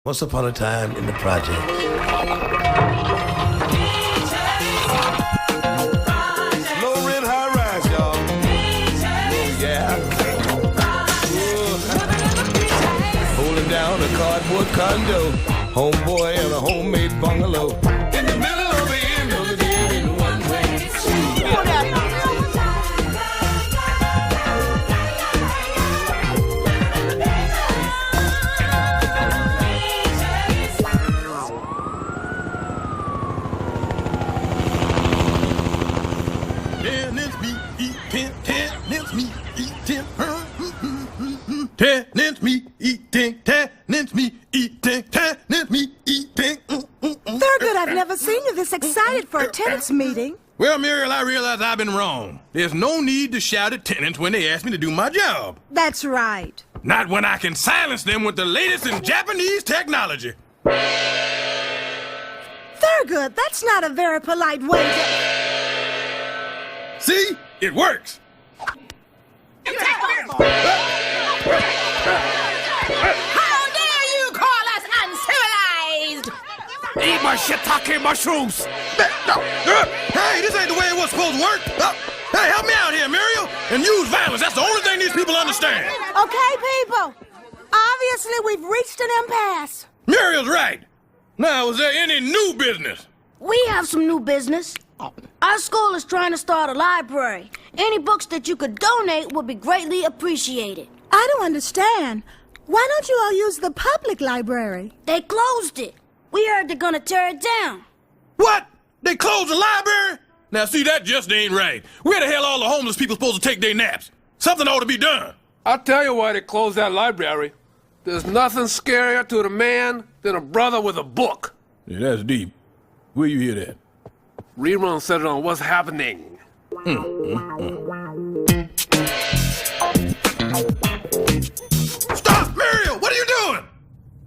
Once upon a time in the project. Low rent, high rise, y'all. Oh, yeah. Holding down a cardboard condo, homeboy and a homemade bungalow. In the middle of the end of the day in one way. Tenants me eating, tenants me eating, tenants me eating. Thurgood, I've never seen you this excited for a tenants meeting. Well, Muriel, I realize I've been wrong. There's no need to shout at tenants when they ask me to do my job. That's right. Not when I can silence them with the latest in Japanese technology. Thurgood, that's not a very polite way to... See? It works. How dare you call us uncivilized? Eat my shiitake mushrooms. Hey, this ain't the way it was supposed to work. Hey, help me out here, Muriel. And use violence. That's the only thing these people understand. Okay, people. Obviously, we've reached an impasse. Muriel's right. Now, is there any new business? We have some new business. Our school is trying to start a library. Any books that you could donate would be greatly appreciated. I don't understand. Why don't you all use the public library? They closed it. We heard they're gonna tear it down. What? They closed the library? Now, see, that just ain't right. Where the hell all the homeless people supposed to take their naps? Something ought to be done. I'll tell you why they closed that library. There's nothing scarier to the man than a brother with a book. Yeah, that's deep. Where you hear that? Rerun said it on What's Happening. Stop, Muriel! What are you doing?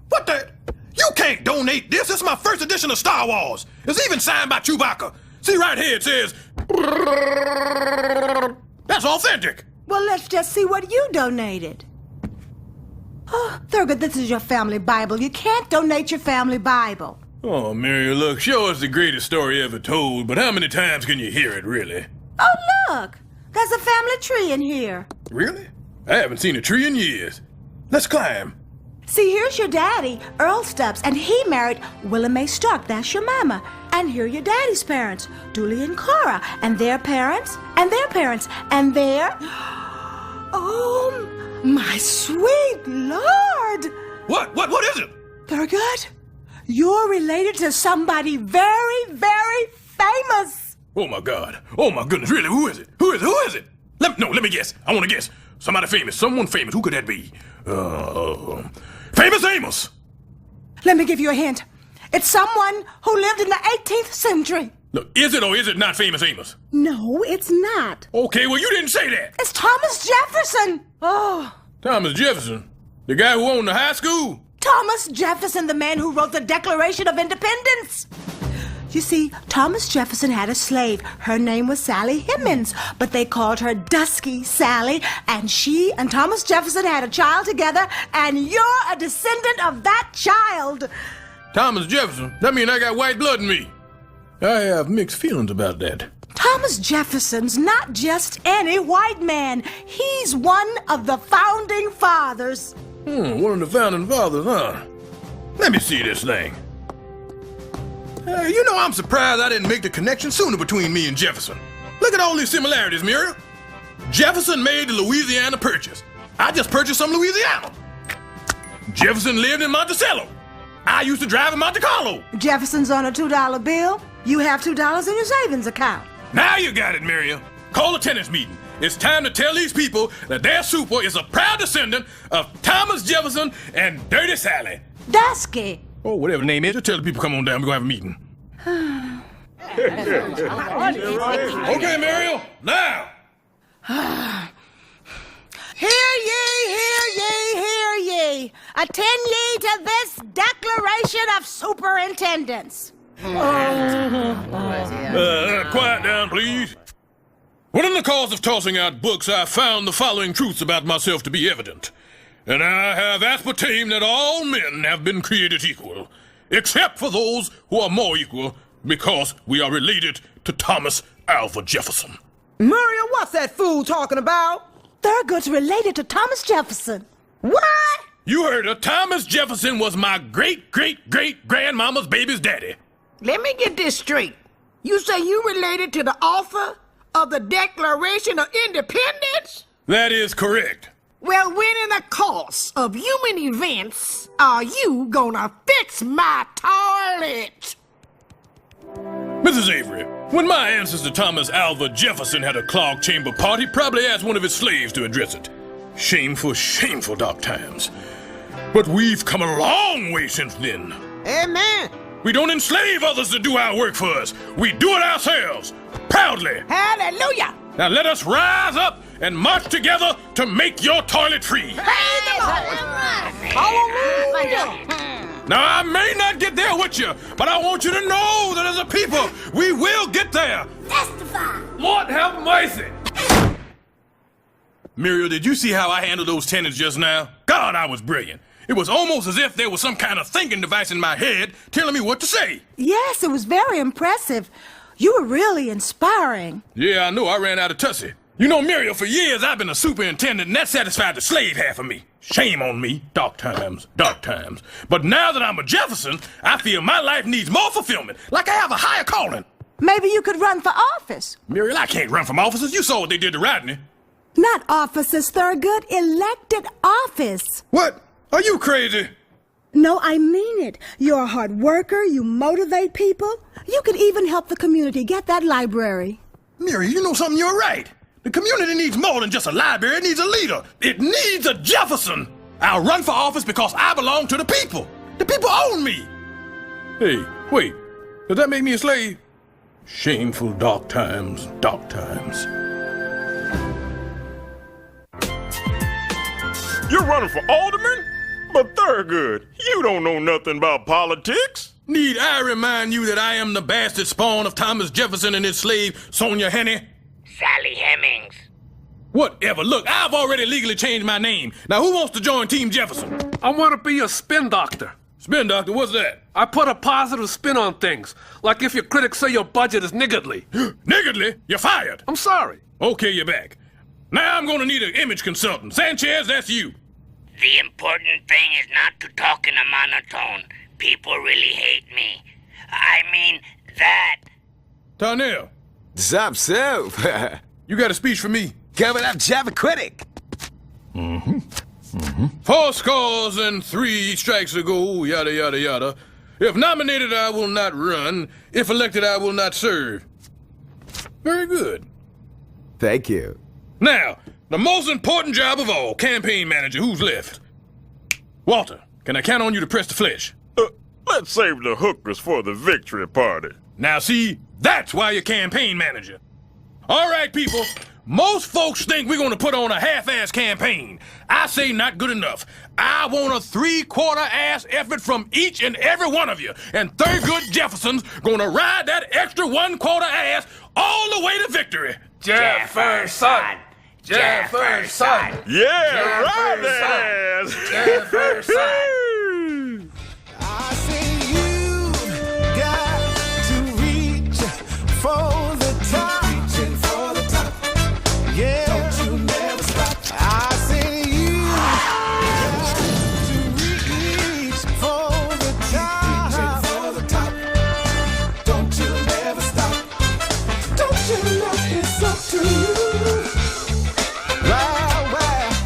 What the? You can't donate this. This is my first edition of Star Wars. It's even signed by Chewbacca. See right here, it says... That's authentic. Well, let's just see what you donated. Oh, Thurgood, this is your family Bible. You can't donate your family Bible. Oh, Muriel, look, sure it's the greatest story ever told, but how many times can you hear it, really? Oh, look. There's a family tree in here. Really? I haven't seen a tree in years. Let's climb. See, here's your daddy, Earl Stubbs, and he married Willa Mae Stark. That's your mama. And here are your daddy's parents, Dooley and Cora, and their parents, and their parents, and their... Oh, my sweet Lord! What is it? Thurgood, you're related to somebody very, very famous. Oh, my God. Oh, my goodness, really, who is it? Who is it? Let me guess. I want to guess. Somebody famous, someone famous. Who could that be? Famous Amos! Let me give you a hint. It's someone who lived in the 18th century. Look, is it or is it not Famous Amos? No, it's not. Okay, well, you didn't say that. It's Thomas Jefferson. Oh. Thomas Jefferson? The guy who owned the high school? Thomas Jefferson, the man who wrote the Declaration of Independence. You see, Thomas Jefferson had a slave. Her name was Sally Hemings, but they called her Dusky Sally, and she and Thomas Jefferson had a child together, and you're a descendant of that child. Thomas Jefferson? That means I got white blood in me. I have mixed feelings about that. Thomas Jefferson's not just any white man. He's one of the founding fathers. One of the founding fathers, huh? Let me see this thing. You know, I'm surprised I didn't make the connection sooner between me and Jefferson. Look at all these similarities, Muriel. Jefferson made the Louisiana Purchase. I just purchased some Louisiana. Jefferson lived in Monticello. I used to drive in Monte Carlo. Jefferson's on a $2 bill. You have $2 in your savings account. Now you got it, Muriel. Call a tenants meeting. It's time to tell these people that their super is a proud descendant of Thomas Jefferson and Dirty Sally. Dusky. Oh, whatever the name is, just tell the people come on down. We're going to have a meeting. Okay, Muriel, now. Hear ye, hear ye, hear ye. Attend ye to this Declaration of Superintendence. Quiet down, please. Well, in the course of tossing out books, I found the following truths about myself to be evident. And I have aspartame that all men have been created equal, except for those who are more equal because we are related to Thomas Alva Jefferson. Muriel, what's that fool talking about? Thurgood's related to Thomas Jefferson. What? You heard her. Thomas Jefferson was my great-great-great-grandmama's baby's daddy. Let me get this straight. You say you related to the author of the Declaration of Independence? That is correct. Well, when in the course of human events are you gonna fix my toilet? Mrs. Avery, when my ancestor Thomas Alva Jefferson had a clogged chamber pot, he probably asked one of his slaves to address it. Shameful, shameful dark times. But we've come a long way since then. Amen. We don't enslave others to do our work for us. We do it ourselves, proudly. Hallelujah. Now let us rise up and march together to make your toilet free. Praise the Lord. Hallelujah. Now, I may not get there with you, but I want you to know that as a people, we will get there. Testify. Lord have mercy. Muriel, did you see how I handled those tenants just now? God, I was brilliant. It was almost as if there was some kind of thinking device in my head telling me what to say. Yes, it was very impressive. You were really inspiring. Yeah, I know. I ran out of Tussie. You know, Muriel, for years I've been a superintendent, and that satisfied the slave half of me. Shame on me. Dark times, dark times. But now that I'm a Jefferson, I feel my life needs more fulfillment, like I have a higher calling. Maybe you could run for office. Muriel, I can't run from officers. You saw what they did to Rodney. Not offices, Thurgood. Elected office. What? Are you crazy? No, I mean it. You're a hard worker. You motivate people. You could even help the community get that library. Muriel, you know something? You're right. The community needs more than just a library. It needs a leader. It needs a Jefferson. I'll run for office because I belong to the people. The people own me. Hey, wait. Does that make me a slave? Shameful dark times, dark times. You're running for alderman? But Thurgood, you don't know nothing about politics. Need I remind you that I am the bastard spawn of Thomas Jefferson and his slave, Sonia Henney? Sally Hemings. Whatever. Look, I've already legally changed my name. Now, who wants to join Team Jefferson? I want to be a spin doctor. Spin doctor, what's that? I put a positive spin on things. Like if your critics say your budget is niggardly. Niggardly? You're fired. I'm sorry. Okay, you're back. Now I'm gonna need an image consultant. Sanchez, that's you. The important thing is not to talk in a monotone. People really hate me. I mean that. Tarnell, Sup? you got a speech for me? Coming up, Chappaquiddick. 4 strikes ago, yada, yada, yada. If nominated, I will not run. If elected, I will not serve. Very good. Thank you. Now, the most important job of all, campaign manager. Who's left? Walter, can I count on you to press the flesh? Let's save the hookers for the victory party. Now see, that's why you're campaign manager. All right, people. Most folks think we're gonna put on a half-ass campaign. I say not good enough. I want a 3/4-ass effort from each and every one of you. And Thurgood Jefferson's gonna ride that extra 1/4 ass all the way to victory. Jefferson. Jefferson. Yeah, right there. Jefferson. I say you got to reach for the top. Reaching for the top. Yeah. Don't you never stop. I say you got to reach for the top. Reaching for the top. Don't you never stop. Don't you know it's up to you?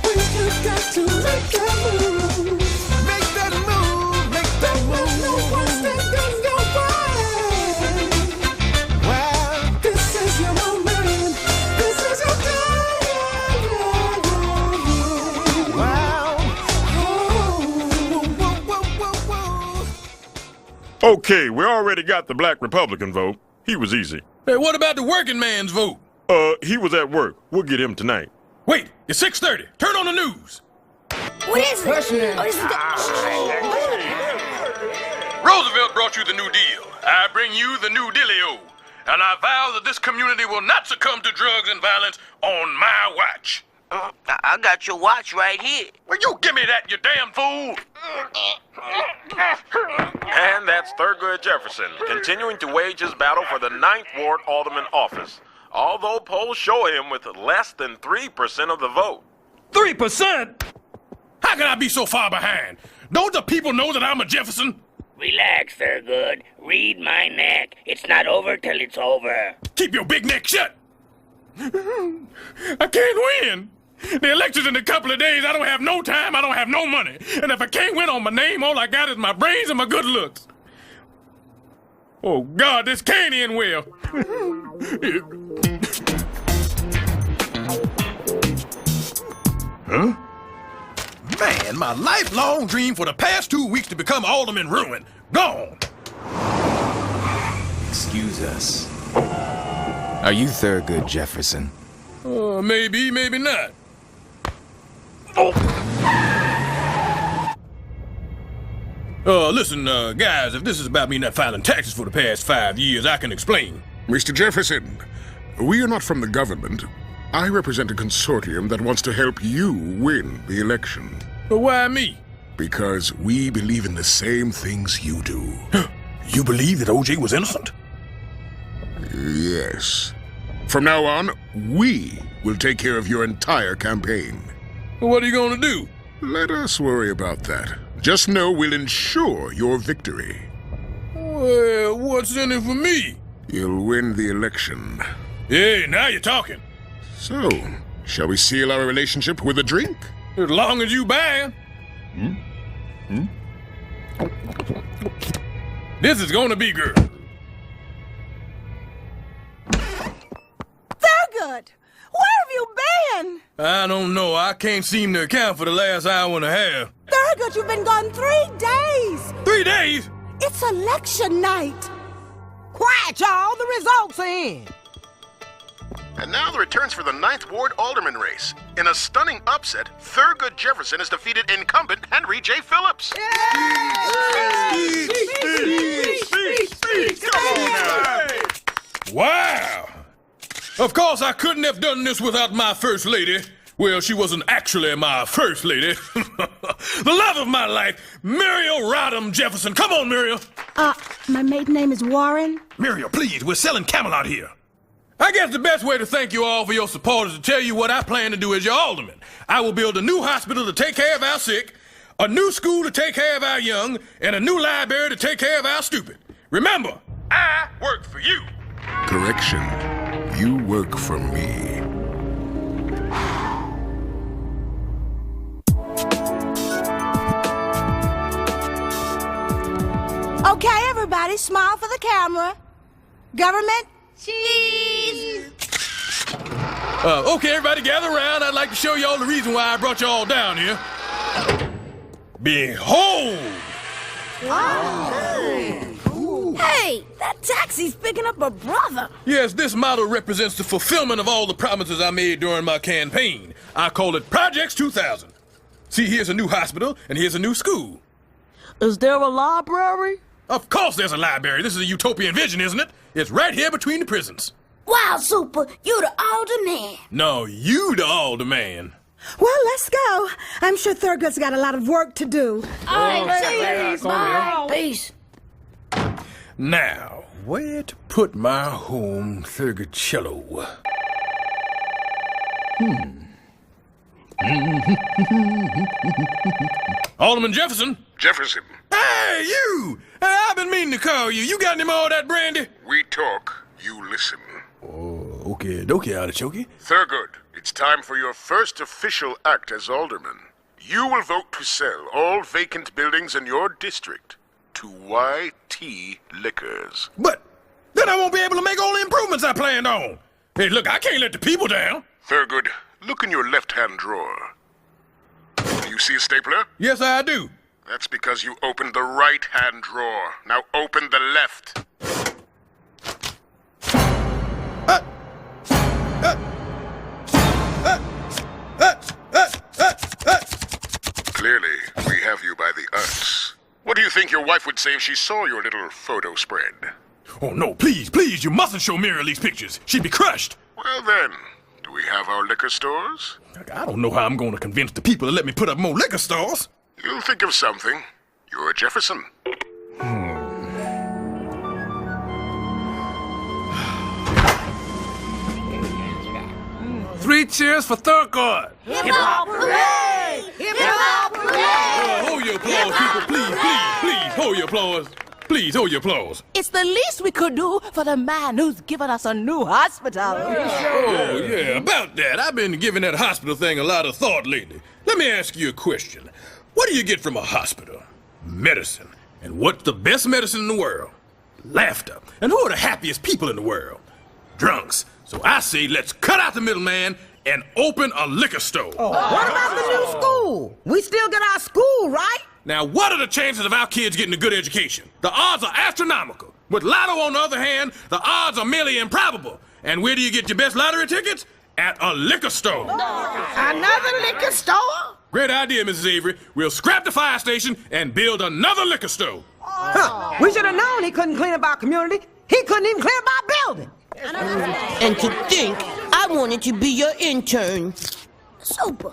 We just got to make that move. Make that move. Make that move. No one's standing your way. Well, this is your moment. This is your time. Wow. Whoa. Okay, we already got the black Republican vote. He was easy. Hey, what about the working man's vote? He was at work. We'll get him tonight. Wait, it's 6:30. Turn on the news. What is it? Oh, this is Roosevelt brought you the New Deal. I bring you the New Dealio. And I vow that this community will not succumb to drugs and violence on my watch. I got your watch right here. Will you give me that, you damn fool? And that's Thurgood Jefferson, continuing to wage his battle for the 9th Ward Alderman office, although polls show him with less than 3% of the vote. 3%? How can I be so far behind? Don't the people know that I'm a Jefferson? Relax, Thurgood. Read my neck. It's not over till it's over. Keep your big neck shut. I can't win. The election's in a couple of days. I don't have no time. I don't have no money. And if I can't win on my name, all I got is my brains and my good looks. Oh, God, this can't end well. Huh? Man, my lifelong dream for the past 2 weeks to become alderman ruined. Gone. Excuse us. Are you Thurgood Jefferson? Maybe, maybe not. Listen, guys, if this is about me not filing taxes for the past 5 years, I can explain. Mr. Jefferson, we are not from the government. I represent a consortium that wants to help you win the election. Why me? Because we believe in the same things you do. You believe that O.J. was innocent? Yes. From now on, we will take care of your entire campaign. What are you gonna do? Let us worry about that. Just know we'll ensure your victory. Well, what's in it for me? You'll win the election. Hey, now you're talking. So, shall we seal our relationship with a drink? As long as you buy. This is gonna be good. Thurgood, where have you been? I don't know. I can't seem to account for the last hour and a half. Thurgood, you've been gone 3 days. 3 days? It's election night. Quiet, y'all. The results are in. And now the returns for the 9th Ward Alderman race. In a stunning upset, Thurgood Jefferson has defeated incumbent Henry J. Phillips. Come on now. Wow. Of course, I couldn't have done this without my first lady. Well, she wasn't actually my first lady. The love of my life, Muriel Rodham Jefferson. Come on, Muriel. My maiden name is Warren. Muriel, please, we're selling Camelot here. I guess the best way to thank you all for your support is to tell you what I plan to do as your alderman. I will build a new hospital to take care of our sick, a new school to take care of our young, and a new library to take care of our stupid. Remember, I work for you. Correction. You work for me. Okay, everybody, smile for the camera. Government? Cheese! Okay, everybody gather around. I'd like to show y'all the reason why I brought y'all down here. Behold! Hey, that taxi's picking up a brother. Yes, this model represents the fulfillment of all the promises I made during my campaign. I call it Projects 2000. See, here's a new hospital, and here's a new school. Is there a library? Of course there's a library. This is a utopian vision, isn't it? It's right here between the prisons. Wow, Super, you the older man. No, you the alderman. Well, let's go. I'm sure Thurgood's got a lot of work to do. All right, cheese. Bye. Peace. Now, where to put my home Thurgood-cello? Alderman Jefferson? Jefferson, Hey, you! Hey, I've been meaning to call you. You got any more of that brandy? we talk, you listen. Oh, okay, dokie, artichoke. Thurgood, it's time for your first official act as alderman. You will vote to sell all vacant buildings in your district to YT Liquors. But then I won't be able to make all the improvements I planned on. Hey, look, I can't let the people down. Thurgood, look in your left-hand drawer. Do you see a stapler? Yes, I do. That's because you opened the right-hand drawer. Now open the left. Clearly, we have you by the us. What do you think your wife would say if she saw your little photo spread? Oh, no, please, please, you mustn't show Muriel these pictures. She'd be crushed. Well then, to we have our liquor stores? I don't know how I'm going to convince the people to let me put up more liquor stores. You'll think of something. You're a Jefferson. 3 cheers for Thurgood! Hip-hop hooray! Hip-hop hooray! Hold your applause, people. Please, hold your applause. Please, hold your applause. It's the least we could do for the man who's given us a new hospital. Oh, yeah, about that. I've been giving that hospital thing a lot of thought lately. Let me ask you a question. What do you get from a hospital? Medicine. And what's the best medicine in the world? Laughter. And who are the happiest people in the world? Drunks. So I say let's cut out the middleman and open a liquor store. What about the new school? We still get our school, right? Now, what are the chances of our kids getting a good education? The odds are astronomical. With Lotto, on the other hand, the odds are merely improbable. And where do you get your best lottery tickets? At a liquor store. Another liquor store? Great idea, Mrs. Avery. We'll scrap the fire station and build another liquor store. Huh. We should have known he couldn't clean up our community. He couldn't even clean up our building. And to think, I wanted to be your intern. Super.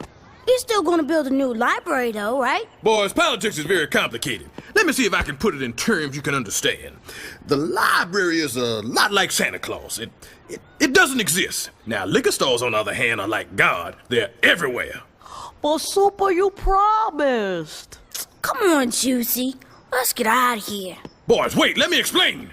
You're still gonna build a new library, though, right? Boys, politics is very complicated. Let me see if I can put it in terms you can understand. The library is a lot like Santa Claus. It doesn't exist. Now, liquor stores, on the other hand, are like God. They're everywhere. But Super, you promised. Come on, Juicy. Let's get out of here. Boys, wait, let me explain.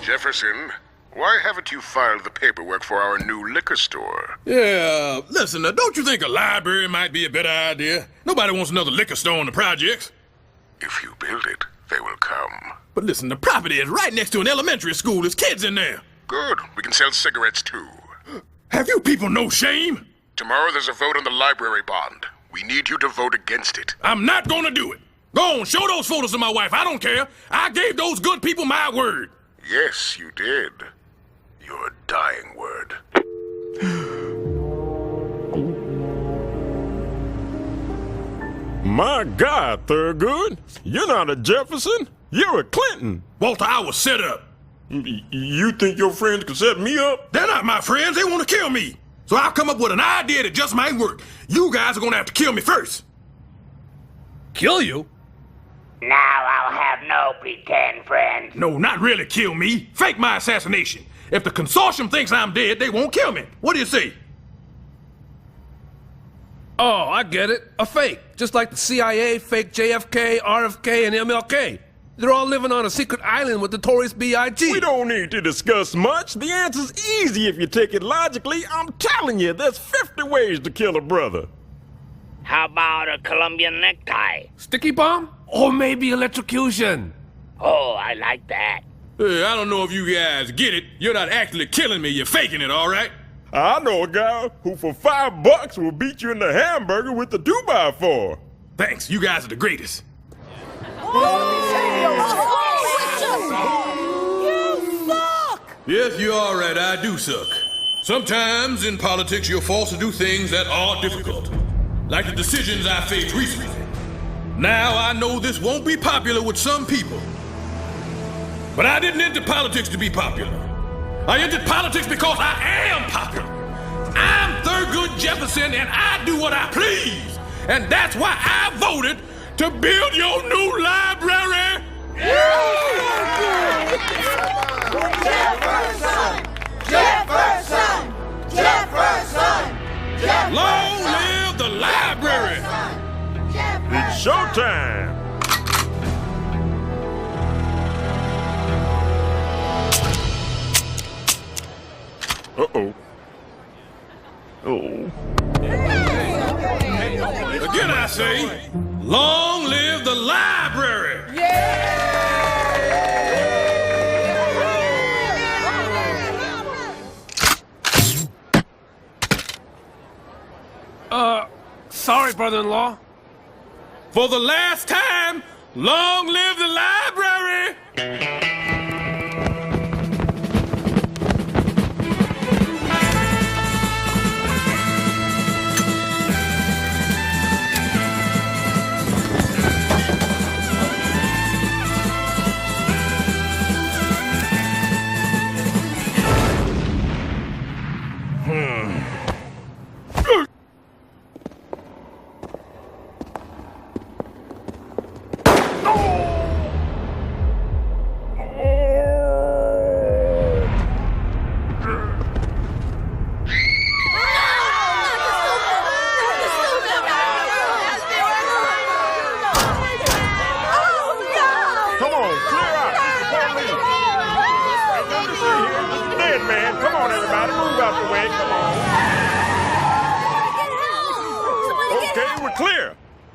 Jefferson, why haven't you filed the paperwork for our new liquor store? Yeah, listen, don't you think a library might be a better idea? Nobody wants another liquor store in the projects. If you build it, they will come. But listen, the property is right next to an elementary school. There's kids in there. Good. We can sell cigarettes, too. Have you people no shame? Tomorrow there's a vote on the library bond. We need you to vote against it. I'm not gonna do it. Go on, show those photos to my wife. I don't care. I gave those good people my word. Yes, you did. Your dying word. My God, Thurgood, you're not a Jefferson. You're a Clinton. Walter, I was set up. You think your friends can set me up? They're not my friends. They want to kill me. So I've come up with an idea that just might work. You guys are going to have to kill me first. Kill you? Now I'll have no pretend friends. No, not really kill me. Fake my assassination. If the consortium thinks I'm dead, they won't kill me. What do you say? Oh, I get it. A fake. Just like the CIA faked JFK, RFK, and MLK. They're all living on a secret island with Notorious B.I.G. We don't need to discuss much. The answer's easy if you take it logically. I'm telling you, there's 50 ways to kill a brother. How about a Colombian necktie? Sticky bomb? Or maybe electrocution? Oh, I like that. Hey, I don't know if you guys get it. You're not actually killing me. You're faking it, all right? I know a guy who for $5 will beat you in the hamburger with the 2x4. Thanks. You guys are the greatest. You suck! Yes, you are right. I do suck. Sometimes in politics, you're forced to do things that are difficult. Like the decisions I faced recently. Now I know this won't be popular with some people. But I didn't enter politics to be popular. I entered politics because I am popular. I'm Thurgood Jefferson and I do what I please. And that's why I voted to build your new library. Jefferson! Jefferson! Jefferson! Jefferson! Long live the library! It's showtime! Uh-oh. Oh. Again I say, long live the library! brother-in-law. For the last time, long live the library!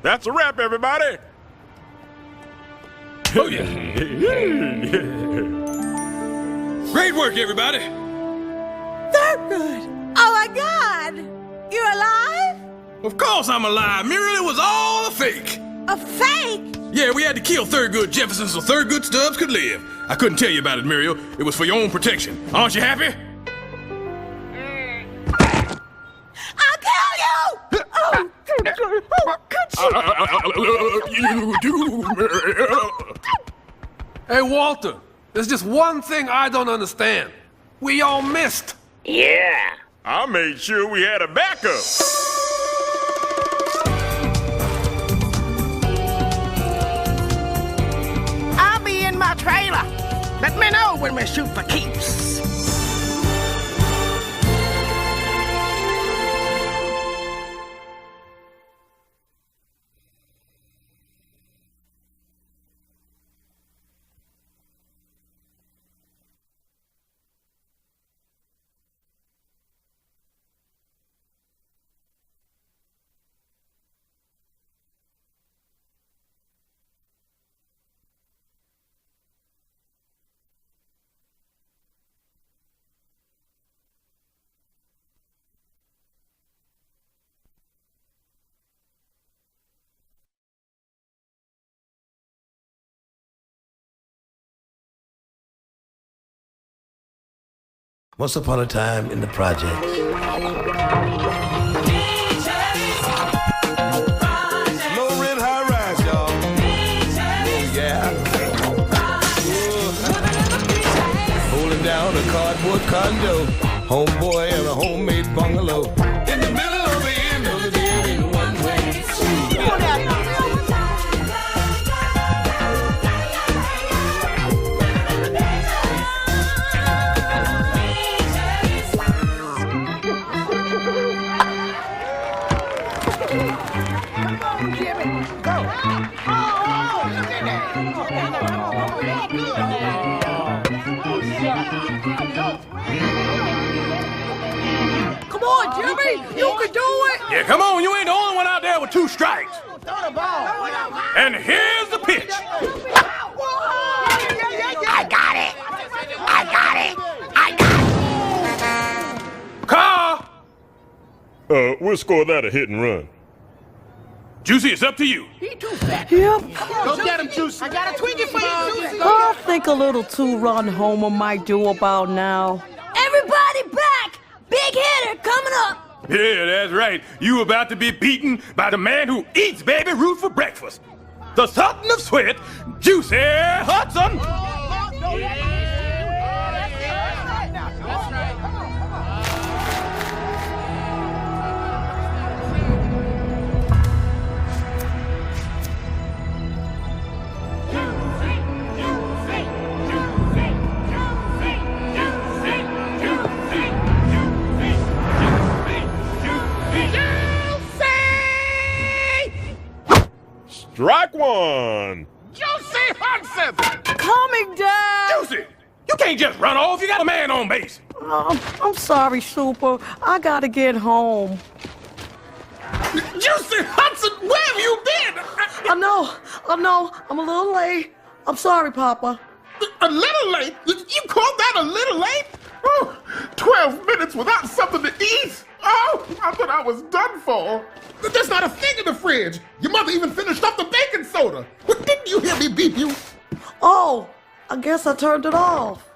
That's a wrap, everybody. Oh, yeah. Great work, everybody. Thurgood! Oh, my God! You're alive? Of course I'm alive, Muriel. It was all a fake. A fake? Yeah, we had to kill Thurgood Jefferson so Thurgood Stubbs could live. I couldn't tell you about it, Muriel. It was for your own protection. Aren't you happy? I'll kill you! Oh, Hey, Walter, there's just one thing I don't understand. We all missed. Yeah. I made sure we had a backup. I'll be in my trailer. Let me know when we shoot for keeps. Once upon a time in the projects. Low rent, high rise, y'all. Yeah. Holding down a cardboard condo, homeboy and a homemade bungalow. In the middle of the end of the day in one way. Come on, Jimmy! You can do it! Yeah, come on. You ain't the only one out there with 2 strikes. And here's the pitch. I got it! I got it! I got it! Car! We'll score that a hit and run. Juicy, it's up to you. He too fat. Yep. Go get him, Juicy. I got a Twinkie for you, Juicy. I think a little 2-run homer might do about now. Everybody back! Big hitter coming up! Yeah, that's right. You about to be beaten by the man who eats Baby Ruth for breakfast. The Sultan of Sweat, Juicy Hudson. Strike one. Juicy Hudson! Coming down! Juicy, you can't just run off. You got a man on base. I'm sorry, Super. I gotta get home. Juicy Hudson, where have you been? I know. I'm a little late. I'm sorry, Papa. A little late? You called that a little late? Oh, 12 minutes without something to eat? Oh, I thought I was done for. There's not a thing in the fridge. Your mother even finished off the baking soda. But didn't you hear me beep you? Oh, I guess I turned it off.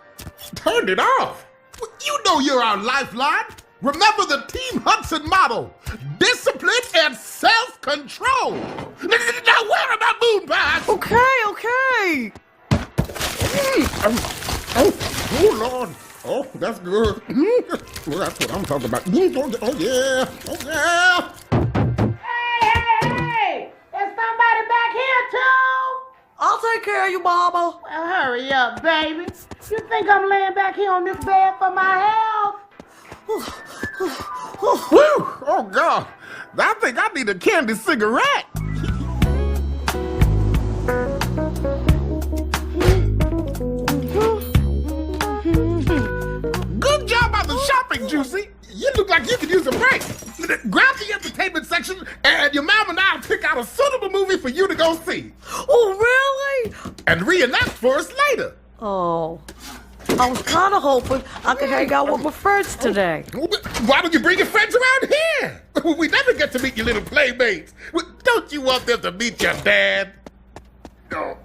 Turned it off? Well, you know you're our lifeline. Remember the Team Hudson motto: discipline and self-control. Now where are my moon pies? Okay. Oh, Lord. Oh, that's good. Well, that's what I'm talking about. Oh, yeah. Oh, yeah. Hey! Is somebody back here, too? I'll take care of you, Mama. Well, hurry up, baby. You think I'm laying back here on this bed for my health? Whew! Oh, God. I think I need a candy cigarette. Good job on the shopping, Juicy. You look like you could use a break. Grab the entertainment section, and your mom and I'll pick out a suitable movie for you to go see. Oh, really? And reenact for us later. Oh, I was kind of hoping I could hang out with my friends today. Why don't you bring your friends around here? We never get to meet your little playmates. Don't you want them to meet your dad? Oh,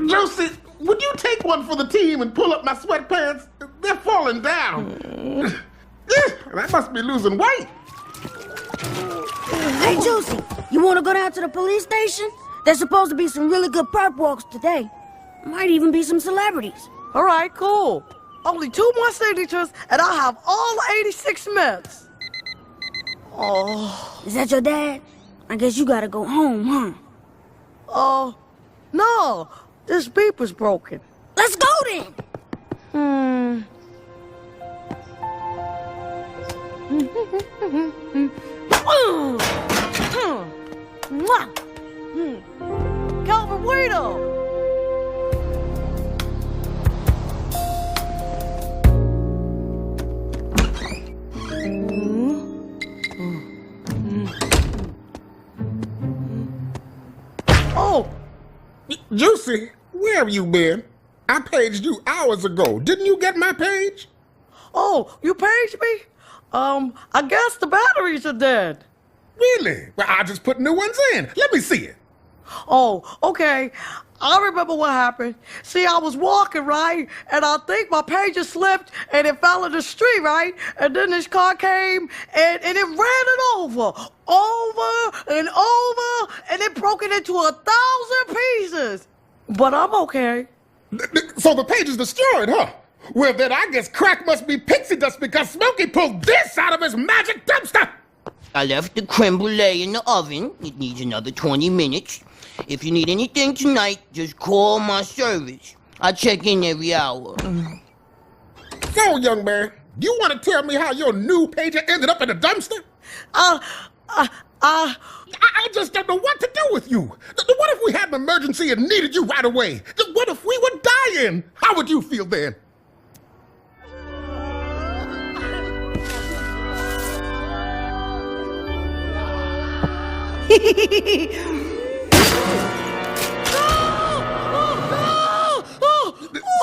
Josie, would you take one for the team and pull up my sweatpants? They're falling down. I must be losing weight. Hey, Juicy, you want to go down to the police station? There's supposed to be some really good perp walks today. Might even be some celebrities. All right, cool. Only 2 more signatures, and I'll have all 86 minutes. Oh. Is that your dad? I guess you gotta go home, huh? Oh, no. This beeper's broken. Let's go then. Calvin Guido. Oh, Juicy, where have you been? I paged you hours ago. Didn't you get my page? Oh, you paged me? I guess the batteries are dead. Really? Well, I just put new ones in. Let me see it. Oh, okay. I remember what happened. See, I was walking, right? And I think my pager slipped and it fell in the street, right? And then this car came and it ran it over and it broke it into 1,000 pieces. But I'm okay. So the page is destroyed, huh? Well, then I guess crack must be pixie dust because Smokey pulled this out of his magic dumpster. I left the creme brulee in the oven. It needs another 20 minutes. If you need anything tonight, just call my service. I check in every hour. So, young man, you want to tell me how your new pager ended up in a dumpster? I just don't know what to do with you. What if we had an emergency and needed you right away? What if we were dying? How would you feel then?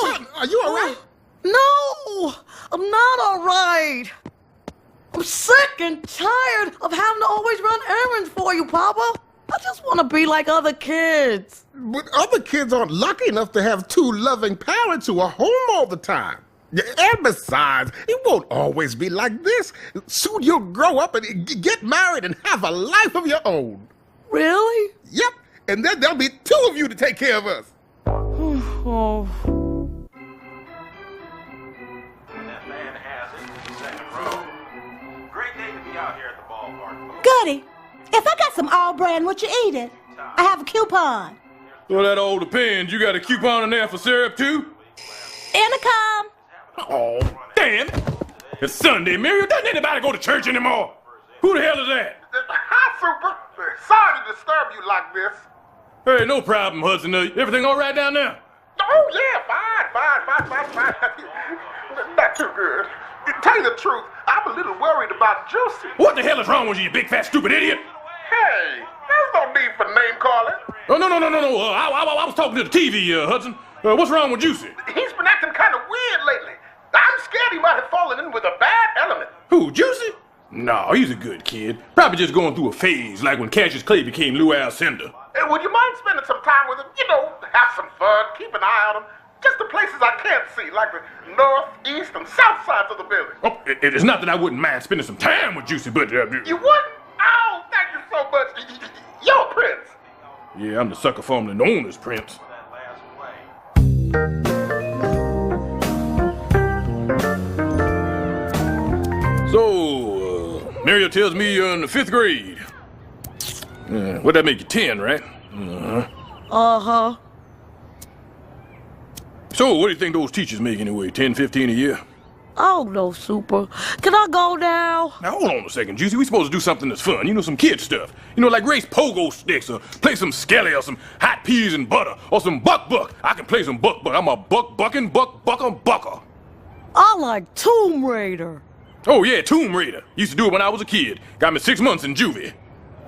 Son, are you all right? No, I'm not all right. I'm sick and tired of having to always run errands for you, Papa. I just want to be like other kids. But other kids aren't lucky enough to have two loving parents who are home all the time. And besides, it won't always be like this. Soon you'll grow up and get married and have a life of your own. Really? Yep. And then there'll be two of you to take care of us. Oh. Goody, if I got some all-brand, would you eat it? I have a coupon. So that all depends. You got a coupon in there for syrup, too? Intercom. Oh, damn. It's Sunday, Miriam. Doesn't anybody go to church anymore? Who the hell is that? Hi, Super. Sorry to disturb you like this. Hey, no problem, Hudson. Everything all right down there? Oh, yeah, fine. Not too good. To tell you the truth, I'm a little worried about Juicy. What the hell is wrong with you, you big, fat, stupid idiot? Hey, there's no need for name calling. Oh, no. I was talking to the TV, Hudson. What's wrong with Juicy? He's been acting kind of weird lately. I'm scared he might have fallen in with a bad element. Who, Juicy? No, he's a good kid. Probably just going through a phase like when Cassius Clay became Lou Alcindor. Hey, would you mind spending some time with him? You know, have some fun, keep an eye on him. Just the places I can't see, like the north, east, and south sides of the building. Oh, it's not that I wouldn't mind spending some time with Juicy, but... You wouldn't? Oh, thank you so much. You're Prince. Yeah, I'm the sucker formerly known as Prince. So, Mario tells me you're in the 5th grade. What'd that make you, 10, right? Uh-huh. Uh-huh. So, what do you think those teachers make anyway? 10, 15 a year? I don't know, Super. Can I go now? Now, hold on a second, Juicy. We supposed to do something that's fun. You know, some kid stuff. You know, like race pogo sticks or play some skelly or some hot peas and butter or some buck. I can play some buck. I'm a bucking bucker. I like Tomb Raider. Oh, yeah, Tomb Raider. Used to do it when I was a kid. Got me 6 months in juvie.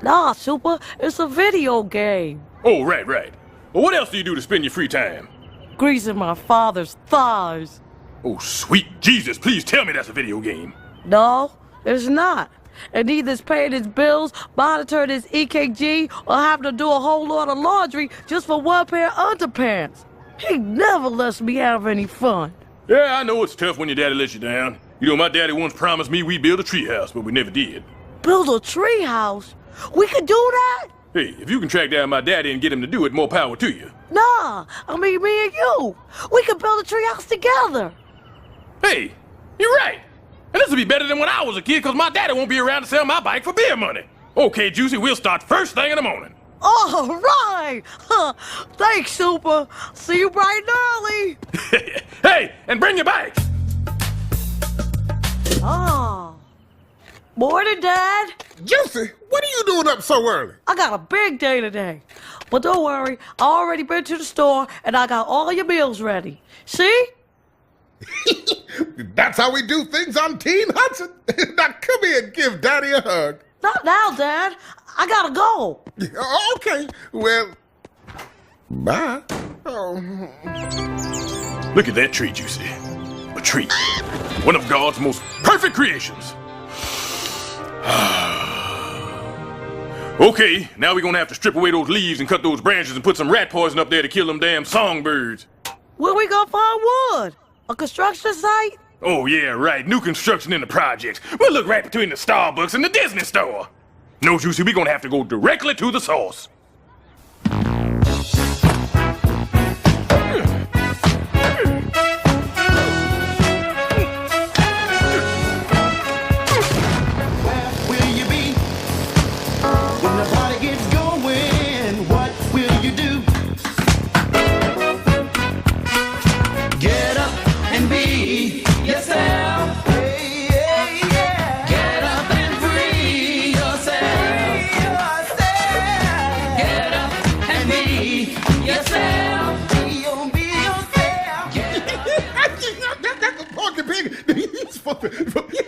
Nah, Super. It's a video game. Oh, right. Well, what else do you do to spend your free time? Greasing my father's thighs. Oh, sweet Jesus, please tell me that's a video game. No, it's not. And neither is paying his bills, monitoring his EKG, or having to do a whole lot of laundry just for one pair of underpants. He never lets me have any fun. Yeah, I know it's tough when your daddy lets you down. You know, my daddy once promised me we'd build a treehouse, but we never did. Build a treehouse? We could do that? Hey, if you can track down my daddy and get him to do it, more power to you. Nah, I mean me and you. We could build a treehouse together. Hey, you're right. And this will be better than when I was a kid, because my daddy won't be around to sell my bike for beer money. Okay, Juicy, we'll start first thing in the morning. All right. Thanks, Super. See you bright and early. Hey, and bring your bikes. Morning, Dad. Juicy, what are you doing up so early? I got a big day today. But don't worry, I already been to the store and I got all your meals ready. See? That's how we do things on Teen Hudson. Now come here and give Daddy a hug. Not now, Dad. I gotta go. Okay, well, bye. Oh. Look at that tree, Juicy. A tree. One of God's most perfect creations. Okay, now we're gonna have to strip away those leaves and cut those branches and put some rat poison up there to kill them damn songbirds. Where we gonna find wood? A construction site? Oh, yeah, right. New construction in the projects. We'll look right between the Starbucks and the Disney store. No, Juicy, we're gonna have to go directly to the source.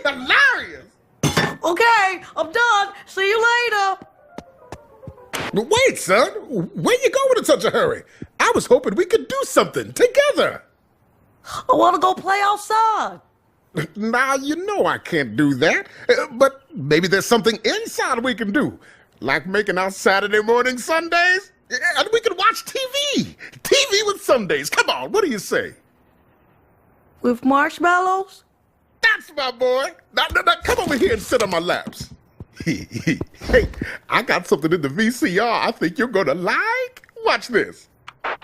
Hilarious! Okay, I'm done. See you later. But wait, son. Where you going in such a hurry? I was hoping we could do something together. I want to go play outside. Now, you know I can't do that. But maybe there's something inside we can do. Like making our Saturday morning Sundays. And we can watch TV. TV with Sundays. Come on, what do you say? With marshmallows? That's my boy. Now, come over here and sit on my laps. Hey, I got something in the VCR I think you're gonna like. Watch this. Hey!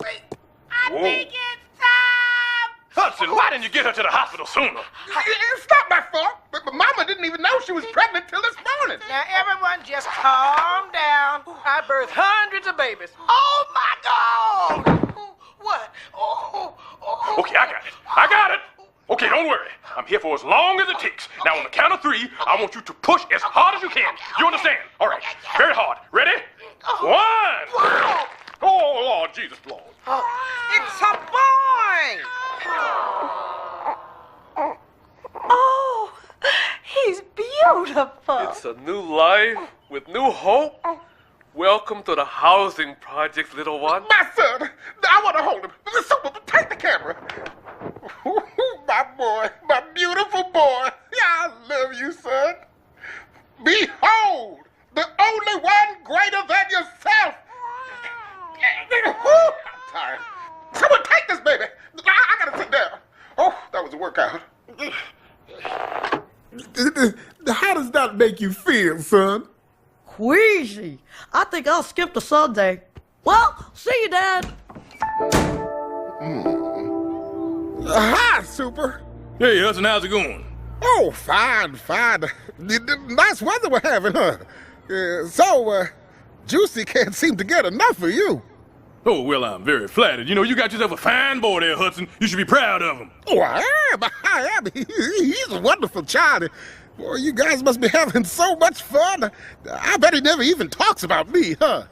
Wait, I think it's time. Hudson, why didn't you get her to the hospital sooner? It's not my fault. But Mama didn't even know she was pregnant till this morning. Now, everyone just calm down. I birthed hundreds of babies. Oh, my God! What? Okay, I got it. Okay, don't worry. I'm here for as long as it takes. Now, on the count of 3, I want you to push as hard as you can. You understand? All right, very hard. Ready? 1. Wow. Oh, Lord Jesus, Lord. It's a boy! Oh, he's beautiful. It's a new life with new hope. Welcome to the housing project, little one. My son, I want to hold him. Super, take the camera. My boy, my beautiful boy. Behold, the only one greater than yourself. Whew, I'm tired. Someone take this baby. I gotta sit down. Oh, that was a workout. How does that make you feel, son? Queasy. I think I'll skip the Sunday. Well, see you, Dad. Hi, Super. Hey, Hudson, how's it going? Oh, fine. Nice weather we're having, huh? Juicy can't seem to get enough of you. Oh, well, I'm very flattered. You know, you got yourself a fine boy there, Hudson. You should be proud of him. Oh, I am. He's a wonderful child. Boy, you guys must be having so much fun. I bet he never even talks about me, huh?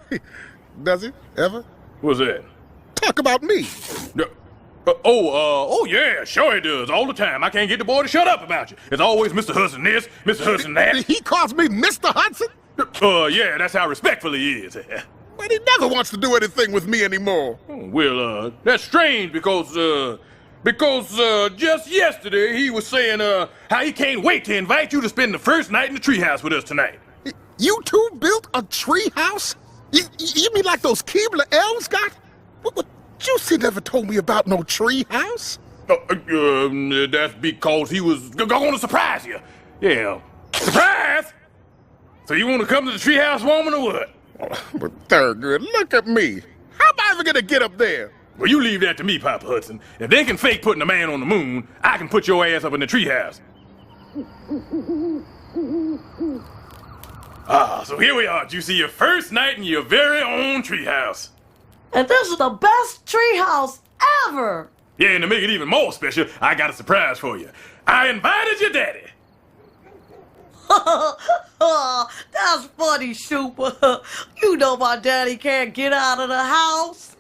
Does he? Ever? What's that? Talk about me. Yeah, sure he does. All the time. I can't get the boy to shut up about you. It's always Mr. Hudson this, Mr. Hudson that. He calls me Mr. Hudson? Yeah, that's how respectful he is. But he never wants to do anything with me anymore. Well, that's strange because just yesterday he was saying, how he can't wait to invite you to spend the first night in the treehouse with us tonight. You two built a treehouse? You mean like those Keebler elves got? What, Juicy never told me about no treehouse. That's because he was going to surprise you. Yeah. Surprise! So you want to come to the treehouse, woman, or what? But Thurgood, look at me. How am I ever gonna get up there? Well, you leave that to me, Papa Hudson. If they can fake putting a man on the moon, I can put your ass up in the treehouse. So here we are, Juicy, your first night in your very own treehouse. And this is the best treehouse ever. Yeah, and to make it even more special, I got a surprise for you. I invited your daddy. That's funny, Super. You know my daddy can't get out of the house.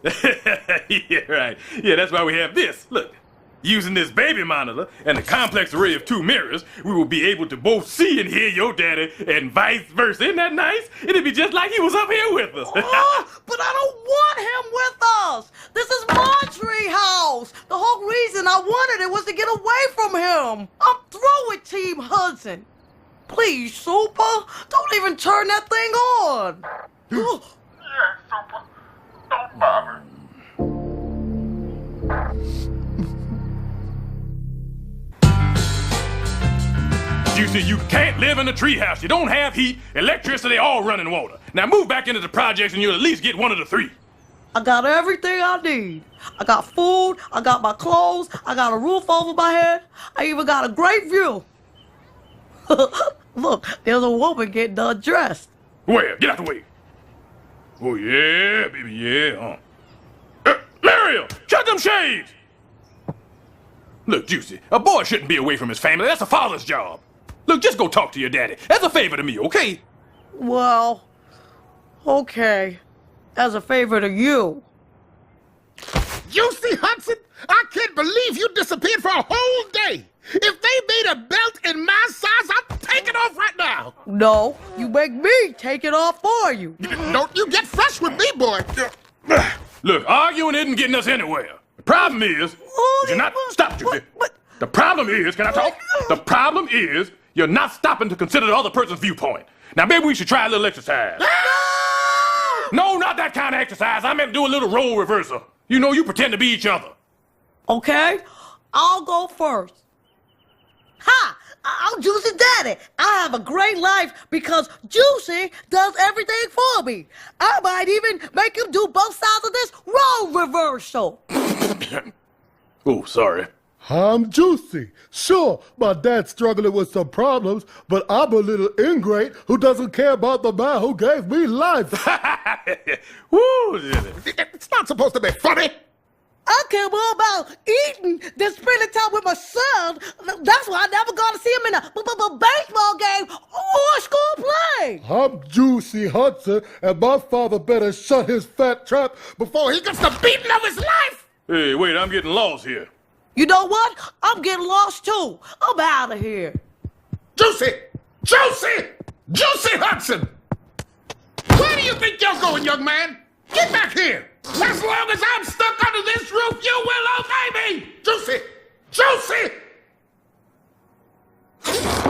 Yeah, right. Yeah, that's why we have this. Look, using this baby monitor and the complex array of 2 mirrors, we will be able to both see and hear your daddy and vice versa. Isn't that nice? It'd be just like he was up here with us. But I don't want him with us. This is my tree house. The whole reason I wanted it was to get away from him. I'm through with Team Hudson. Please, Super, don't even turn that thing on. Yeah, Super, don't bother. Juicy, you can't live in a treehouse. You don't have heat, electricity, or running water. Now move back into the projects and you'll at least get one of the 3. I got everything I need. I got food, I got my clothes, I got a roof over my head, I even got a great view. Look, there's a woman getting undressed. Where? Get out the way. Oh, yeah, baby, yeah, Muriel, shut them shades! Look, Juicy, a boy shouldn't be away from his family. That's a father's job. Look, just go talk to your daddy. As a favor to me, okay? Well, okay. As a favor to you. Juicy Hudson, I can't believe you disappeared for a whole day. If they made a belt in my size, I'd take it off right now. No, you make me take it off for you. Don't you get fresh with me, boy. Look, arguing isn't getting us anywhere. The problem is, you're not... Stop, Juicy. The problem is, can I talk? The problem is, you're not stopping to consider the other person's viewpoint. Now, maybe we should try a little exercise. No, not that kind of exercise. I meant to do a little role reversal. You know, you pretend to be each other. Okay, I'll go first. Ha! I'm Juicy's daddy. I have a great life because Juicy does everything for me. I might even make him do both sides of this role reversal. Oh, sorry. I'm Juicy. Sure, my dad's struggling with some problems, but I'm a little ingrate who doesn't care about the man who gave me life. Woo! It's not supposed to be funny. I care more about eating than spending time with my son. That's why I never got to see him in a baseball game or a school play. I'm Juicy Hudson, and my father better shut his fat trap before he gets the beating of his life. Hey, wait, I'm getting lost here. You know what? I'm getting lost too. I'm out of here. Juicy Hudson! Where do you think you're going, young man? Get back here! As long as I'm stuck under this roof, you will obey me! Juicy!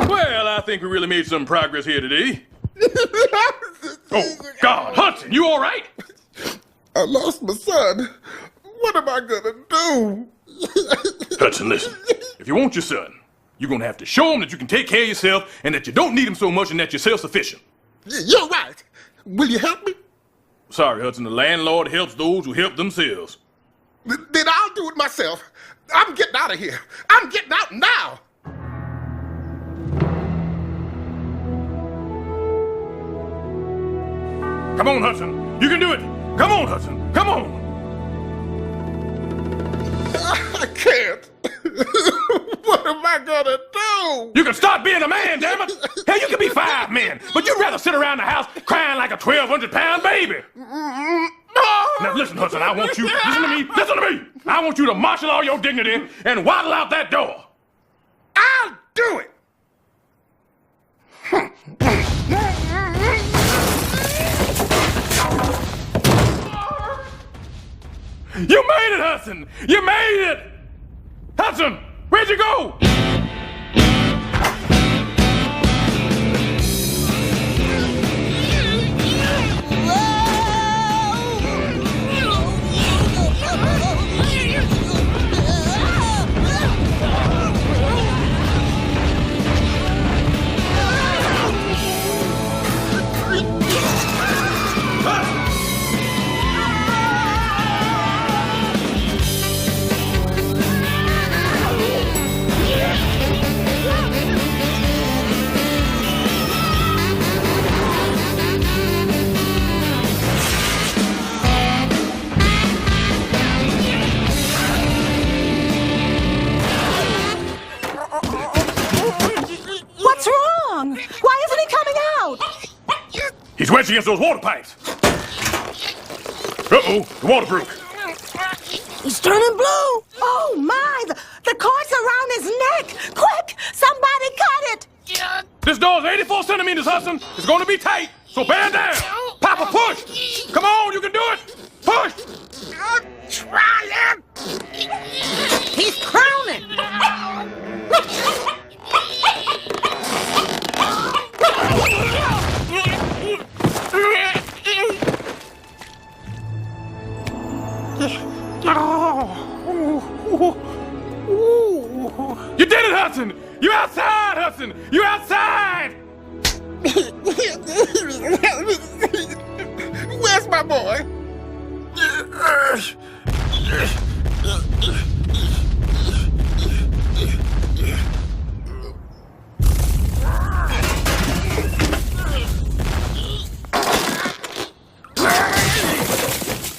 Well, I think we really made some progress here today. Oh, God, Hudson, you all right? I lost my son. What am I gonna do? Hudson, listen. If you want your son, you're gonna have to show him that you can take care of yourself and that you don't need him so much and that you're self-sufficient. You're right. Will you help me? Sorry, Hudson, the landlord helps those who help themselves. Then I'll do it myself. I'm getting out of here. I'm getting out now. Come on, Hudson. You can do it. Come on, Hudson. Come on. I can't. What am I gonna do? You can start being a man, damn it. Hell, you can be 5 men, but you'd rather sit around the house crying like a 1,200-pound baby. Now listen, Hudson, I want you, listen to me. I want you to marshal all your dignity and waddle out that door. I'll do it. You made it, Hudson! You made it! Hudson, where'd you go? What's wrong? Why isn't he coming out? He's wedged against those water pipes. Uh-oh, the water broke. He's turning blue. Oh, my. The cord's around his neck. Quick, somebody cut it. This door's 84 centimeters, Hudson. It's going to be tight, so bend down. Papa, push. Come on, you can do it. Push. I'm trying. He's crowning. You did it, Hudson! You outside, Hudson! You outside! Where's my boy?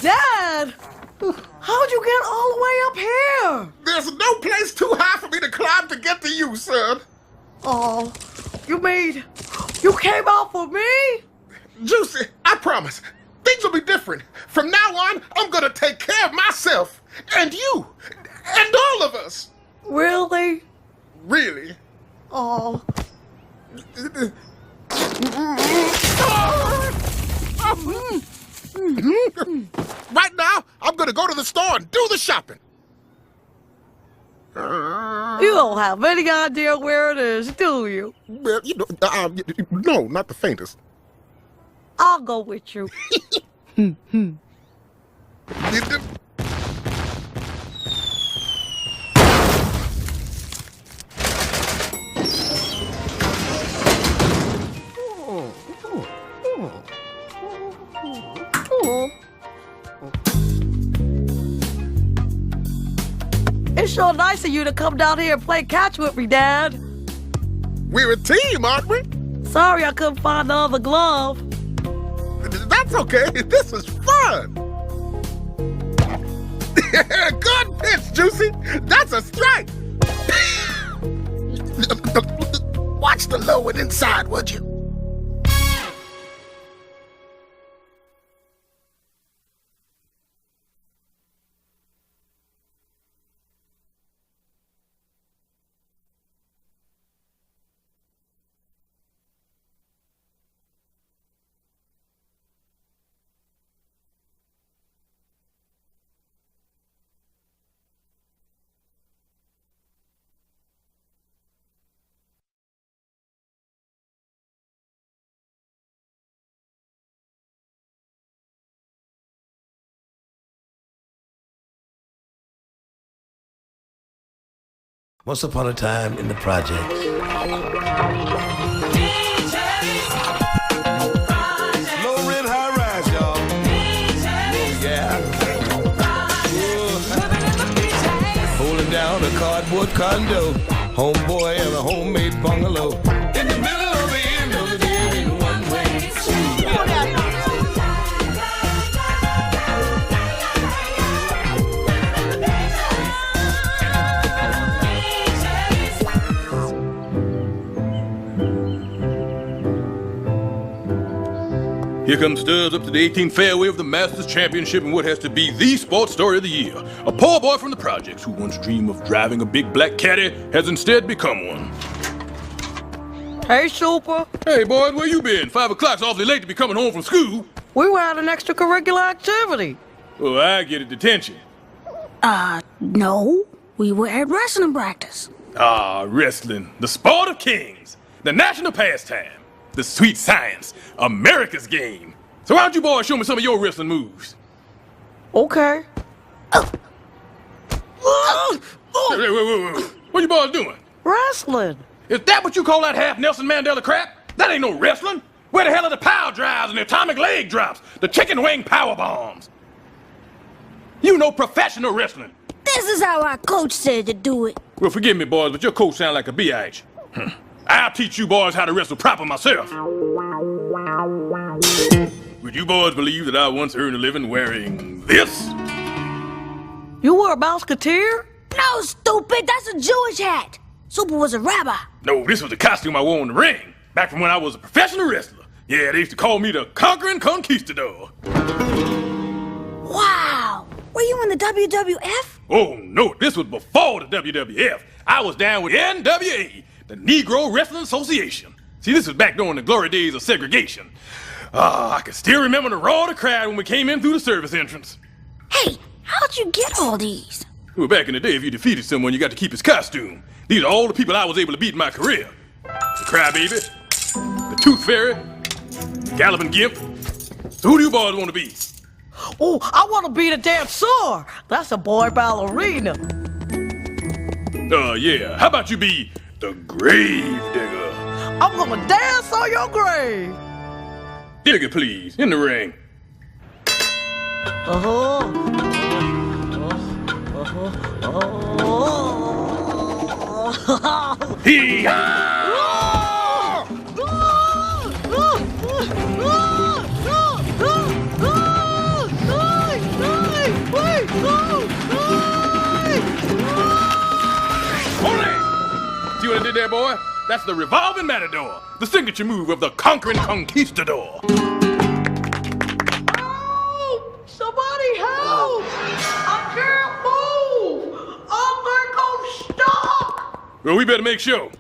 Dad! How'd you get all the way up here? There's no place too high for me to climb to get to you, son. Oh, you mean you came out for me? Juicy, I promise. Things will be different. From now on, I'm gonna take care of myself. And you. And all of us. Really? Really? Oh. Right now, I'm gonna go to the store and do the shopping. You don't have any idea where it is, do you? Well, no, not the faintest. I'll go with you. It's sure nice of you to come down here and play catch with me, Dad. We're a team, aren't we? Sorry I couldn't find the other glove. That's okay. This is fun. Good pitch, Juicy. That's a strike. Watch the low and inside, would you? Once upon a time in the projects. Low rent, high rise, y'all. Yeah. Holding down a cardboard condo. Homeboy and a homemade bungalow. In the middle of the end of the day in one way. Here comes Stubbs up to the 18th fairway of the Masters Championship in what has to be the sports story of the year. A poor boy from the projects who once dreamed of driving a big black caddy has instead become one. Hey, Super. Hey, boys, where you been? 5 o'clock's awfully late to be coming home from school. We were at an extracurricular activity. Oh, I get it, detention. No. We were at wrestling practice. Ah, wrestling. The sport of kings. The national pastime. The sweet science. America's game. So why don't you boys show me some of your wrestling moves? Okay. Wait. What you boys doing? Wrestling. Is that what you call that half Nelson Mandela crap? That ain't no wrestling. Where the hell are the power drives and the atomic leg drops? The chicken wing power bombs? You know professional wrestling. This is how our coach said to do it. Well, forgive me, boys, but your coach sound like a biatch. I'll teach you boys how to wrestle proper myself. Would you boys believe that I once earned a living wearing this? You were a Mouseketeer? No, stupid. That's a Jewish hat. Super was a rabbi. No, this was the costume I wore in the ring. Back from when I was a professional wrestler. Yeah, they used to call me the Conquering Conquistador. Wow. Were you in the WWF? Oh, no, this was before the WWF. I was down with NWA, the Negro Wrestling Association. See, this was back during the glory days of segregation. I can still remember the roar of the crowd when we came in through the service entrance. Hey, how'd you get all these? Well, back in the day, if you defeated someone, you got to keep his costume. These are all the people I was able to beat in my career. The Crybaby, the Tooth Fairy, the Galloping Gimp. So who do you boys want to be? Oh, I want to be the dancer. That's a boy ballerina. Yeah. How about you be the Grave Digger? I'm gonna dance on your grave. Digger, please, in the ring. Hee-haw! See what I did there, boy? That's the revolving matador, the signature move of the Conquering Conquistador. Oh, somebody help! I can't move! I think I'm stuck! Well, we better make sure.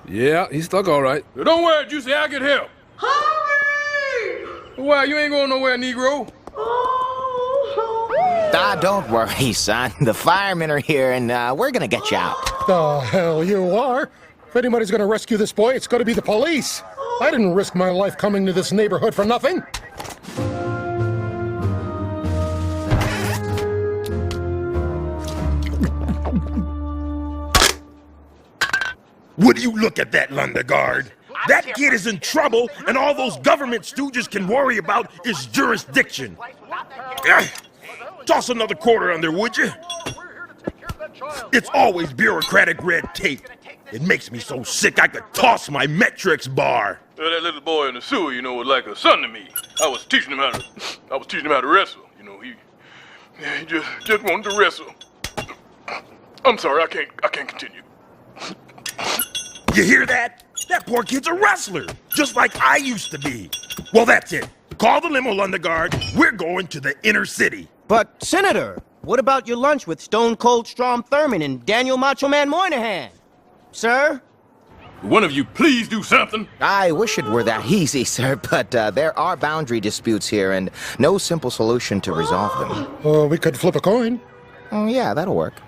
Yeah, he's stuck all right. Well, don't worry, Juicy, I'll get help. Hurry! Why, you ain't going nowhere, Negro. Don't worry, son. The firemen are here, and we're gonna get you out. The hell you are? If anybody's gonna rescue this boy, it's gonna be the police. I didn't risk my life coming to this neighborhood for nothing. Would you look at that, Lundegaard? That kid is in trouble, and all those government stooges can worry about is jurisdiction. Toss another quarter on there, would you? It's always bureaucratic red tape. It makes me so sick I could toss my metrics bar. Well, that little boy in the sewer, you know, was like a son to me. I was teaching him how to wrestle. You know, he just wanted to wrestle. I'm sorry, I can't continue. You hear that? That poor kid's a wrestler, just like I used to be. Well, that's it. Call the limo, Lundegaard. We're going to the inner city. But, Senator, what about your lunch with Stone Cold Strom Thurmond and Daniel Macho Man Moynihan? Sir? One of you please do something? I wish it were that easy, sir, but there are boundary disputes here and no simple solution to resolve them. We could flip a coin. Oh, yeah, that'll work.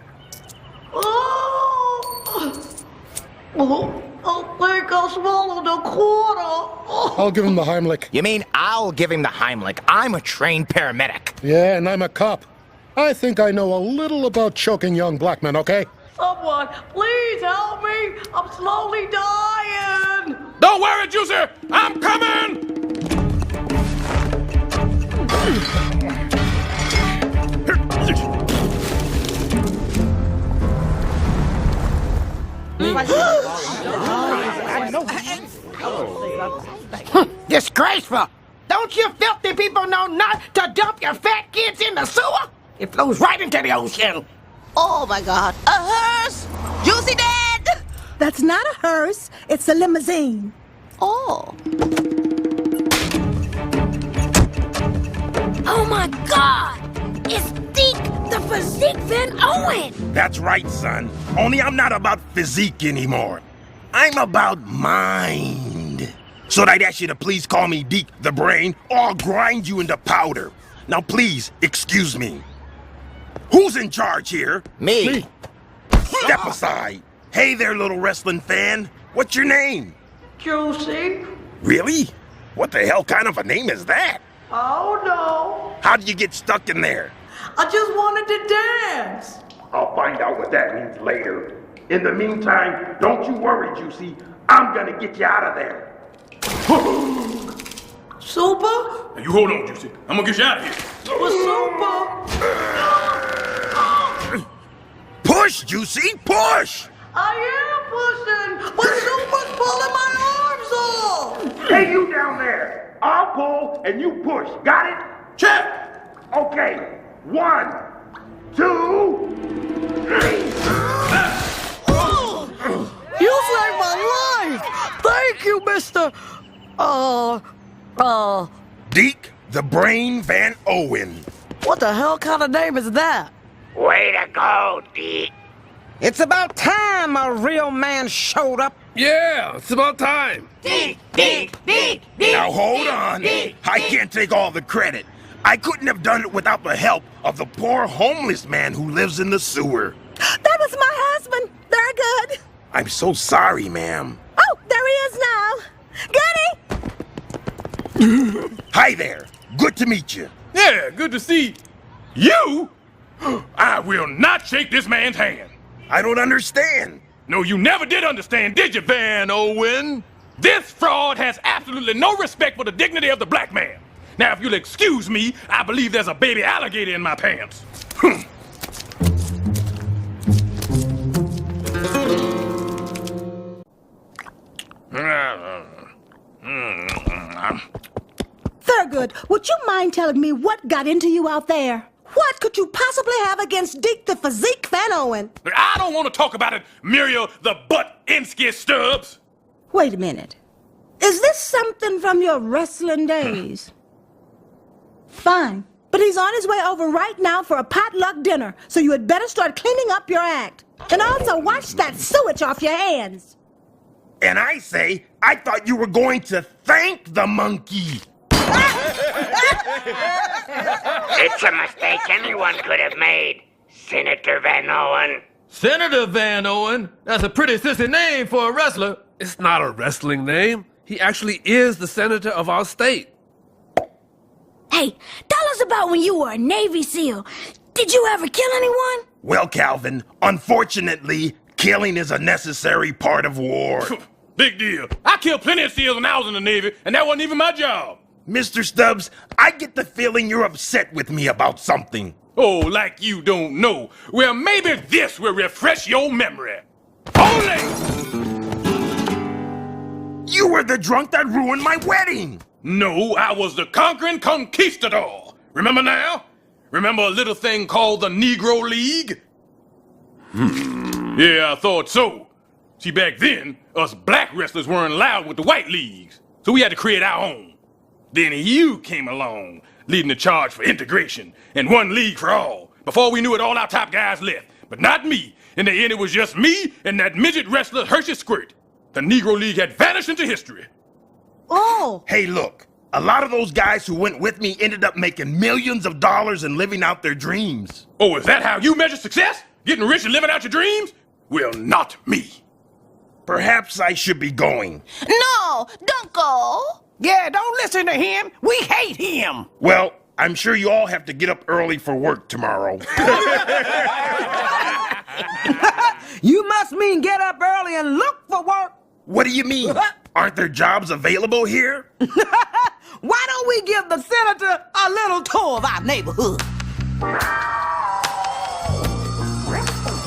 I think I swallowed a quarter. I'll give him the Heimlich. You mean I'll give him the Heimlich? I'm a trained paramedic. Yeah, and I'm a cop. I think I know a little about choking young black men, okay? Someone, please help me. I'm slowly dying. Don't worry, Juicy. I'm coming. Disgraceful! Don't you filthy people know not to dump your fat kids in the sewer? It flows right into the ocean. Oh my God, a hearse! Juicy Dad! That's not a hearse, it's a limousine. Oh. Oh my God! It's Deke the Physique Van Owen! That's right, son. Only I'm not about physique anymore. I'm about mind. So I'd ask you to please call me Deke the Brain, or I'll grind you into powder. Now please, excuse me. Who's in charge here? Me. Step aside. Hey there, little wrestling fan. What's your name? Juicy. Really? What the hell kind of a name is that? Oh no. How'd you get stuck in there? I just wanted to dance. I'll find out what that means later. In the meantime, don't you worry, Juicy. I'm gonna get you out of there. Super? Now you hold on, Juicy. I'm gonna get you out of here. Super? Push, Juicy, push! I am pushing, but Super's pulling my arms off. Hey, you down there. I'll pull and you push. Got it? Check! Okay. 1, 2, 3. You saved my life! Thank you, Mr. Deke the Brain Van Owen. What the hell kind of name is that? Way to go, Deke. It's about time a real man showed up. Yeah, it's about time. Deke. Now hold on. I can't take all the credit. I couldn't have done it without the help of the poor homeless man who lives in the sewer. That was my husband. Very good. I'm so sorry, ma'am. Oh, there he is now. Goody! Hi there. Good to meet you. Yeah, good to see you. I will not shake this man's hand. I don't understand. No, you never did understand, did you, Van Owen? This fraud has absolutely no respect for the dignity of the black man. Now, if you'll excuse me, I believe there's a baby alligator in my pants. Thurgood, would you mind telling me what got into you out there? What could you possibly have against Deke the Physique Van Owen? I don't want to talk about it, Muriel the Butt-Insky Stubbs. Wait a minute. Is this something from your wrestling days? Fine. But he's on his way over right now for a potluck dinner, so you had better start cleaning up your act. And also wash that sewage off your hands. And I say, I thought you were going to thank the monkey. It's a mistake anyone could have made, Senator Van Owen. Senator Van Owen? That's a pretty sissy name for a wrestler. It's not a wrestling name. He actually is the senator of our state. Hey, tell us about when you were a Navy SEAL. Did you ever kill anyone? Well, Calvin, unfortunately, killing is a necessary part of war. Big deal. I killed plenty of SEALs when I was in the Navy, and that wasn't even my job. Mr. Stubbs, I get the feeling you're upset with me about something. Oh, like you don't know. Well, maybe this will refresh your memory. Only! You were the drunk that ruined my wedding. No, I was the conquering conquistador. Remember now? Remember a little thing called the Negro League? Yeah, I thought so. See, back then, us black wrestlers weren't allowed with the white leagues, so we had to create our own. Then you came along, leading the charge for integration, and one league for all. Before we knew it, all our top guys left. But not me. In the end, it was just me and that midget wrestler Hershey Squirt. The Negro League had vanished into history. Oh! Hey, look. A lot of those guys who went with me ended up making millions of dollars and living out their dreams. Oh, is that how you measure success? Getting rich and living out your dreams? Well, not me. Perhaps I should be going. No, don't go. Yeah, don't listen to him. We hate him. Well, I'm sure you all have to get up early for work tomorrow. You must mean get up early and look for work. What do you mean? Aren't there jobs available here? Why don't we give the senator a little tour of our neighborhood?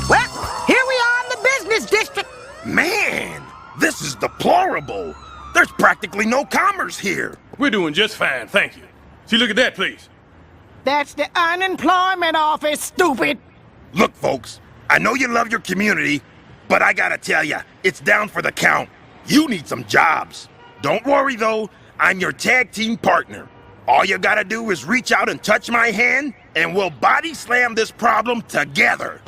Well, here we are in the business district. Man, this is deplorable. There's practically no commerce here. We're doing just fine, thank you. See, look at that, please. That's the unemployment office, stupid. Look, folks, I know you love your community, but I gotta tell you, it's down for the count. You need some jobs. Don't worry, though. I'm your tag team partner. All you gotta do is reach out and touch my hand, and we'll body slam this problem together.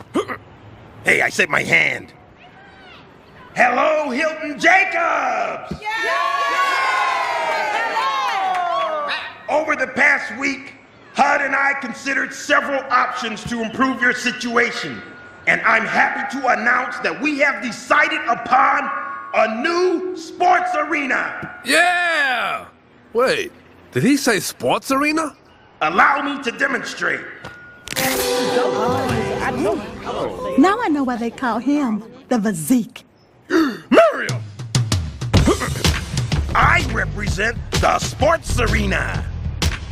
Hey, I said my hand. Hello, Hilton Jacobs! Over the past week, HUD and I considered several options to improve your situation. And I'm happy to announce that we have decided upon a new sports arena. Yeah! Wait, did he say sports arena? Allow me to demonstrate. Now I know why they call him the Physique. Miriam! I represent the sports arena.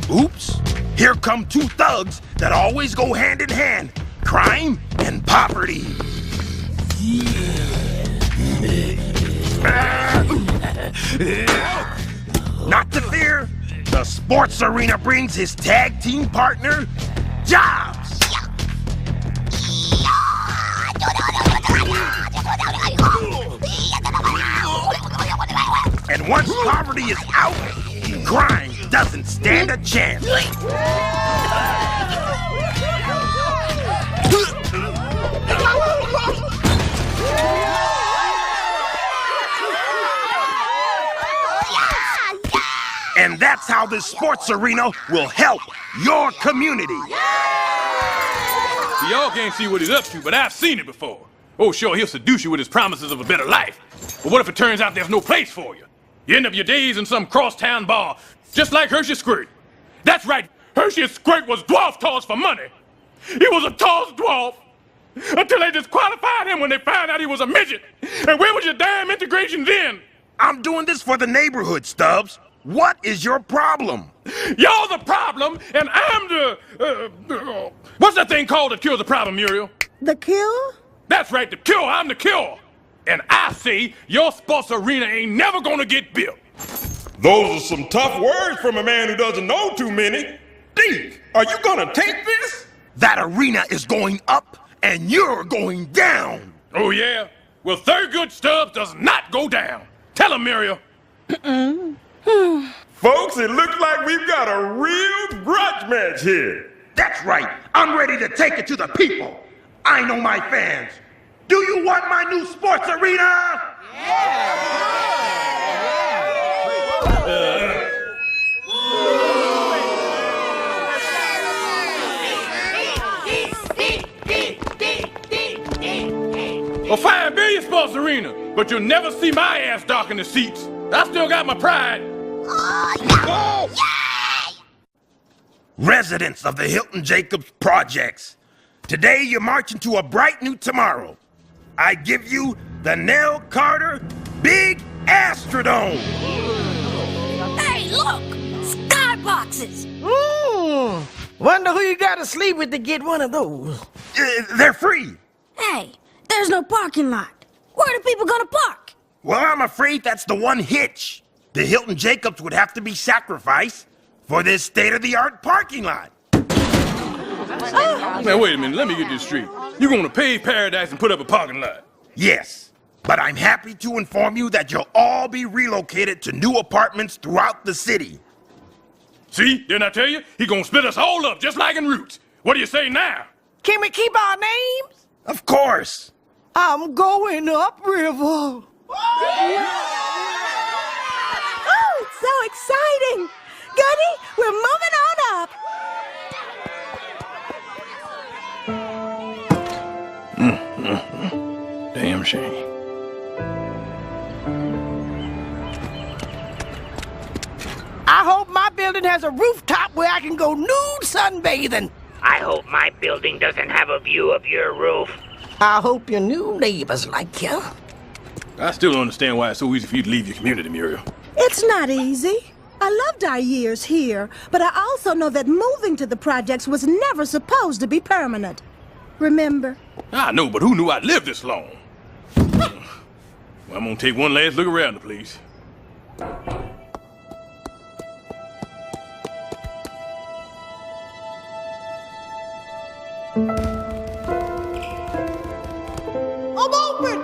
Oops, here come two thugs that always go hand in hand. Crime and poverty. Not to fear, the sports arena brings his tag team partner, Jobs. And once poverty is out, crime doesn't stand a chance. And that's how this sports arena will help your community. See, y'all can't see what he's up to, but I've seen it before. Oh, sure, he'll seduce you with his promises of a better life. But what if it turns out there's no place for you? You end up your days in some crosstown bar, just like Hershey Squirt. That's right, Hershey Squirt was dwarf tossed for money. He was a tossed dwarf until they disqualified him when they found out he was a midget. And where was your damn integration then? I'm doing this for the neighborhood, Stubbs. What is your problem? Y'all the problem, and I'm the... what's that thing called that cures the problem, Muriel? The cure? That's right, the cure. I'm the cure. And I say your sports arena ain't never gonna get built. Those are some tough words from a man who doesn't know too many. Deke, are you gonna take this? That arena is going up, and you're going down. Oh, yeah? Well, Thurgood Stubbs does not go down. Tell him, Muriel. Folks, it looks like we've got a real grudge match here. That's right. I'm ready to take it to the people. I know my fans. Do you want my new sports arena? Well, fine, build your sports arena, but you'll never see my ass dark in the seats. I still got my pride. Residents of the Hilton Jacobs projects, today you're marching to a bright new tomorrow. I give you the Nell Carter Big Astrodome. Hey, look! Skyboxes! Wonder who you gotta sleep with to get one of those. They're free. Hey, there's no parking lot. Where are the people gonna park? Well, I'm afraid that's the one hitch. The Hilton Jacobs would have to be sacrificed for this state-of-the-art parking lot. Now, wait a minute, let me get this straight. You're gonna pave paradise and put up a parking lot? Yes, but I'm happy to inform you that you'll all be relocated to new apartments throughout the city. See, didn't I tell you? He gonna split us all up, just like in Roots. What do you say now? Can we keep our names? Of course. I'm going upriver. Oh, so exciting! Goody, we're moving on up. Damn shame. I hope my building building has a rooftop where I can go nude sunbathing. I hope my building doesn't have a view of your roof. I hope your new neighbors like you. I still don't understand why it's so easy for you to leave your community, Muriel. It's not easy. I loved our years here, but I also know that moving to the projects was never supposed to be permanent. Remember? I know, but who knew I'd live this long? Well, I'm gonna take one last look around the place. I'm open!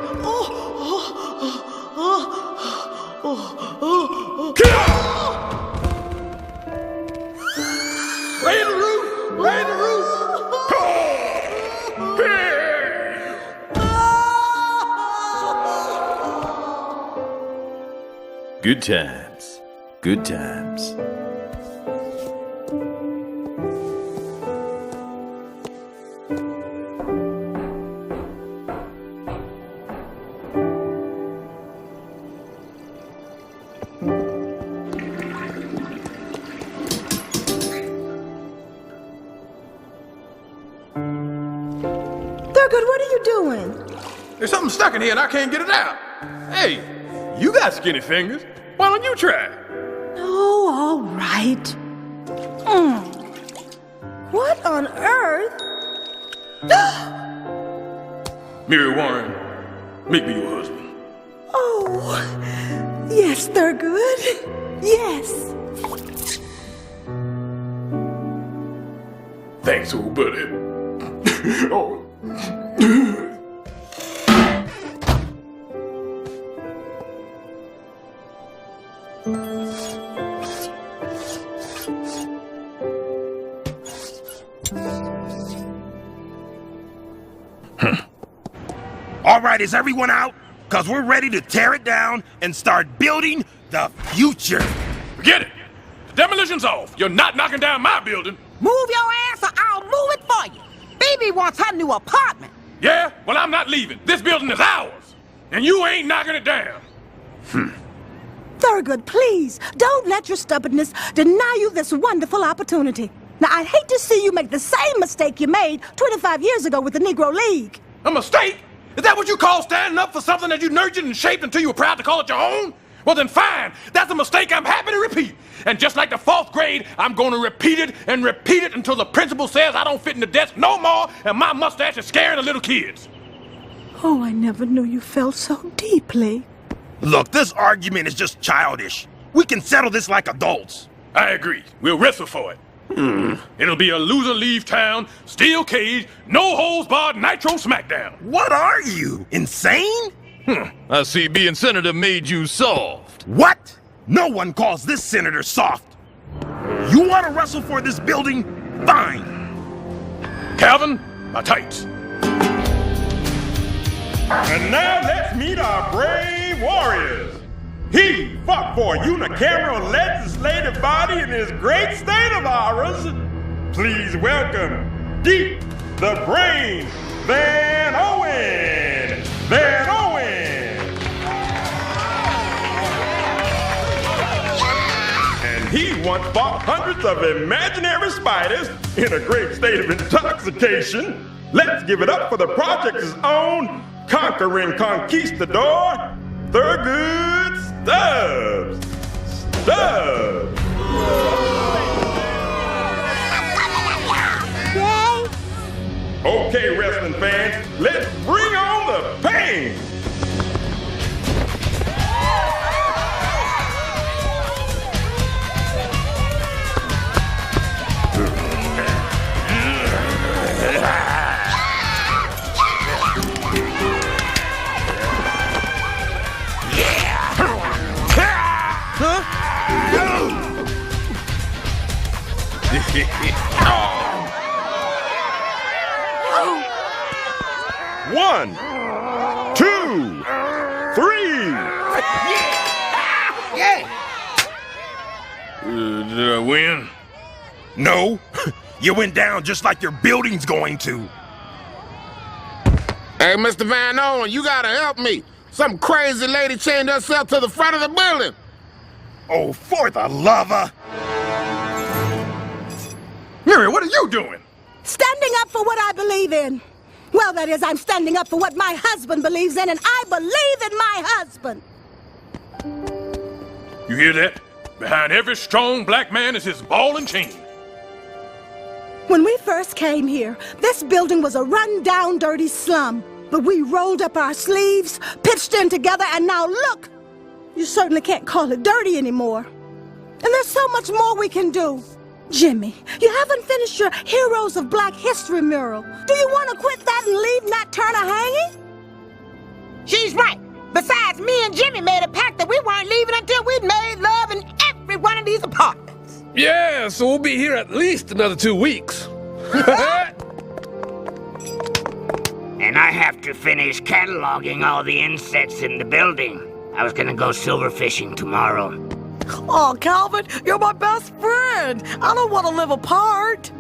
Raise the roof! Raise the roof! Good times. Good times. Thurgood, what are you doing? There's something stuck in here and I can't get it out. Hey, you got skinny fingers. Why don't you try? Oh, all right. What on earth? Mary Warren, make me your husband. Oh, yes, Thurgood. Yes. Thanks, old buddy. Oh. All right, is everyone out? Because we're ready to tear it down and start building the future. Forget it. The demolition's off. You're not knocking down my building. Move your ass or I'll move it for you. Phoebe wants her new apartment. Yeah? Well, I'm not leaving. This building is ours. And you ain't knocking it down. Thurgood, please, don't let your stubbornness deny you this wonderful opportunity. Now, I'd hate to see you make the same mistake you made 25 years ago with the Negro League. A mistake? Is that what you call standing up for something that you nurtured and shaped until you were proud to call it your own? Well, then fine. That's a mistake I'm happy to repeat. And just like the 4th grade, I'm going to repeat it until the principal says I don't fit in the desk no more and my mustache is scaring the little kids. Oh, I never knew you felt so deeply. Look, this argument is just childish. We can settle this like adults. I agree. We'll wrestle for it. It'll be a loser leave town, steel cage, no holds barred nitro smackdown. What are you, insane? I see being senator made you soft. What? No one calls this senator soft. You want to wrestle for this building? Fine. Calvin, my tights. And now let's meet our brave warriors. He fought for unicameral legislative body in this great state of ours. Please welcome Deep the Brain Van Owen. Van Owen. And he once fought hundreds of imaginary spiders in a great state of intoxication. Let's give it up for the project's own conquering conquistador, Thurgood Stubbs. Stubbs. Yay! Okay, wrestling fans, let's bring on the pain. One, 2, 3. Yeah. Did I win? No, you went down just like your building's going to. Hey, Mr. Van Owen, you gotta help me. Some crazy lady chained herself to the front of the building. Oh, for the love of... Muriel, what are you doing? Standing up for what I believe in. Well, that is, I'm standing up for what my husband believes in, and I believe in my husband. You hear that? Behind every strong black man is his ball and chain. When we first came here, this building was a run-down, dirty slum. But we rolled up our sleeves, pitched in together, and now look! You certainly can't call it dirty anymore. And there's so much more we can do. Jimmy, you haven't finished your Heroes of Black History mural. Do you want to quit that and leave Nat Turner hanging? She's right. Besides, me and Jimmy made a pact that we weren't leaving until we'd made love in every one of these apartments. Yeah, so we'll be here at least another 2 weeks. And I have to finish cataloging all the insects in the building. I was gonna go silver fishing tomorrow. Oh, Calvin, you're my best friend. I don't want to live apart.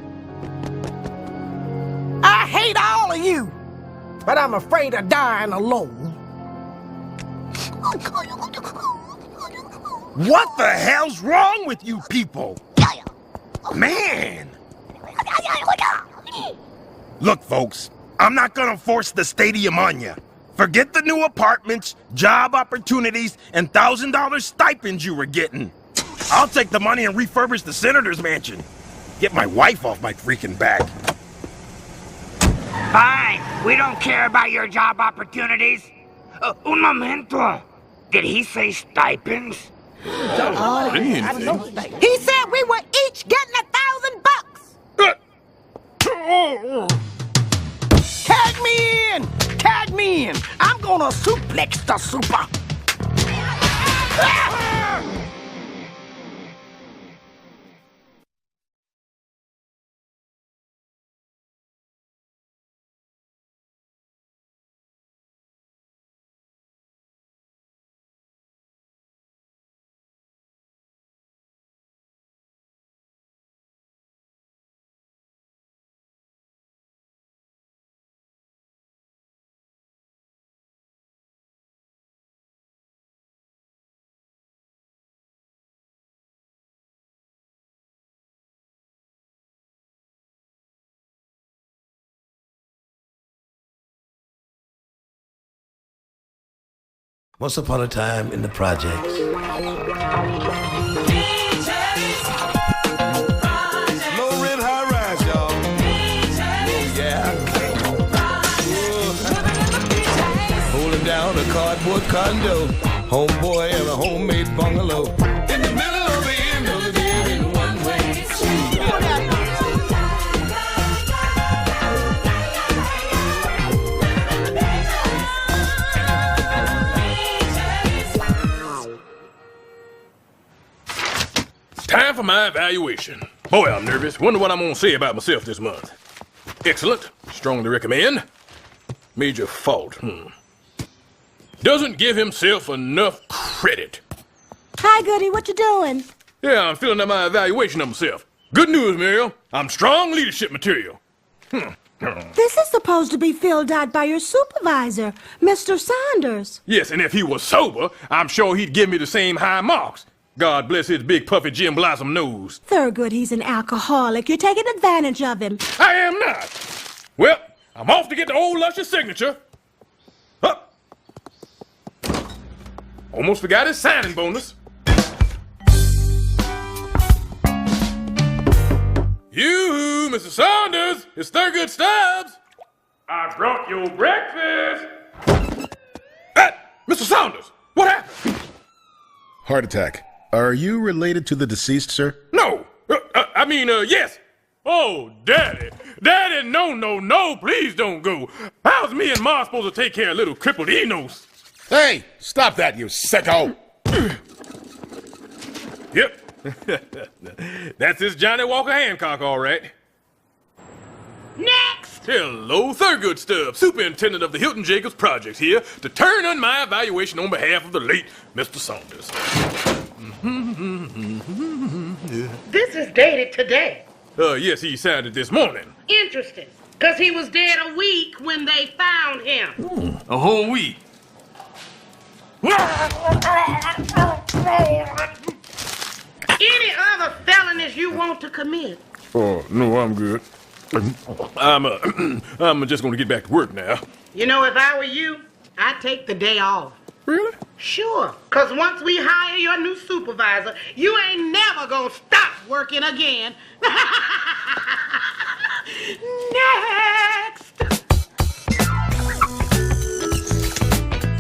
I hate all of you, but I'm afraid of dying alone. What the hell's wrong with you people? Man! Look, folks, I'm not gonna force the stadium on you. Forget the new apartments, job opportunities, and $1,000 stipends you were getting. I'll take the money and refurbish the senator's mansion. Get my wife off my freaking back. Fine, we don't care about your job opportunities. Un momento. Did he say stipends? Oh, he said we were each getting $1,000. Tag me in! Tag me in! I'm gonna suplex the super! Once upon a time in the projects. Low rent, high rise, y'all. Yeah. Holding down a cardboard condo, homeboy and a homemade bungalow. In the middle of the end of the deal in one way. Time for my evaluation. Boy, I'm nervous. Wonder what I'm gonna say about myself this month. Excellent. Strongly recommend. Major fault. Doesn't give himself enough credit. Hi, Goody. What you doing? Yeah, I'm filling out my evaluation of myself. Good news, Muriel. I'm strong leadership material. This is supposed to be filled out by your supervisor, Mr. Saunders. Yes, and if he was sober, I'm sure he'd give me the same high marks. God bless his big puffy Jim Blossom nose. Thurgood, he's an alcoholic. You're taking advantage of him. I am not. Well, I'm off to get the old luscious signature. Up. Almost forgot his signing bonus. You, Mr. Saunders, it's Thurgood Stubbs. I brought your breakfast. Mr. Saunders, what happened? Heart attack. Are you related to the deceased, sir? No. Yes. Oh, Daddy. Daddy, no, please don't go. How's me and Ma supposed to take care of little crippled Enos? Hey, stop that, you sicko! Yep. That's his Johnny Walker Hancock, all right. Next! Hello, Thurgood Stubbs, superintendent of the Hilton Jacobs Project, here to turn in my evaluation on behalf of the late Mr. Saunders. This is dated today. Yes, he signed it this morning. Interesting, because he was dead a week when they found him. A whole week. Any other felonies you want to commit? Oh, no, I'm good. I'm just gonna get back to work now. You know, if I were you, I'd take the day off. Really? Sure. Because once we hire your new supervisor, you ain't never gonna stop working again. Next!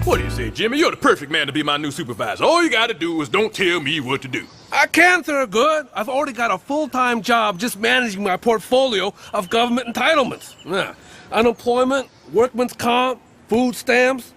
What do you say, Jimmy? You're the perfect man to be my new supervisor. All you gotta do is don't tell me what to do. I can, Thurgood. I've already got a full-time job just managing my portfolio of government entitlements. Yeah. Unemployment, workman's comp, food stamps.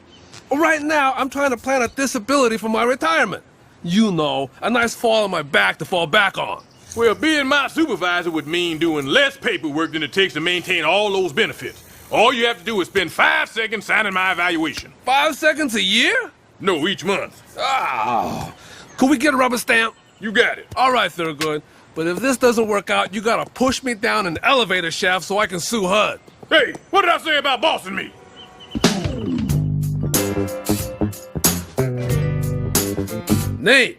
Right now, I'm trying to plan a disability for my retirement. You know, a nice fall on my back to fall back on. Well, being my supervisor would mean doing less paperwork than it takes to maintain all those benefits. All you have to do is spend 5 seconds signing my evaluation. 5 seconds a year? No, each month. Oh. Could we get a rubber stamp? You got it. All right, Thurgood. But if this doesn't work out, you gotta push me down an elevator shaft so I can sue HUD. Hey, what did I say about bossing me? Name,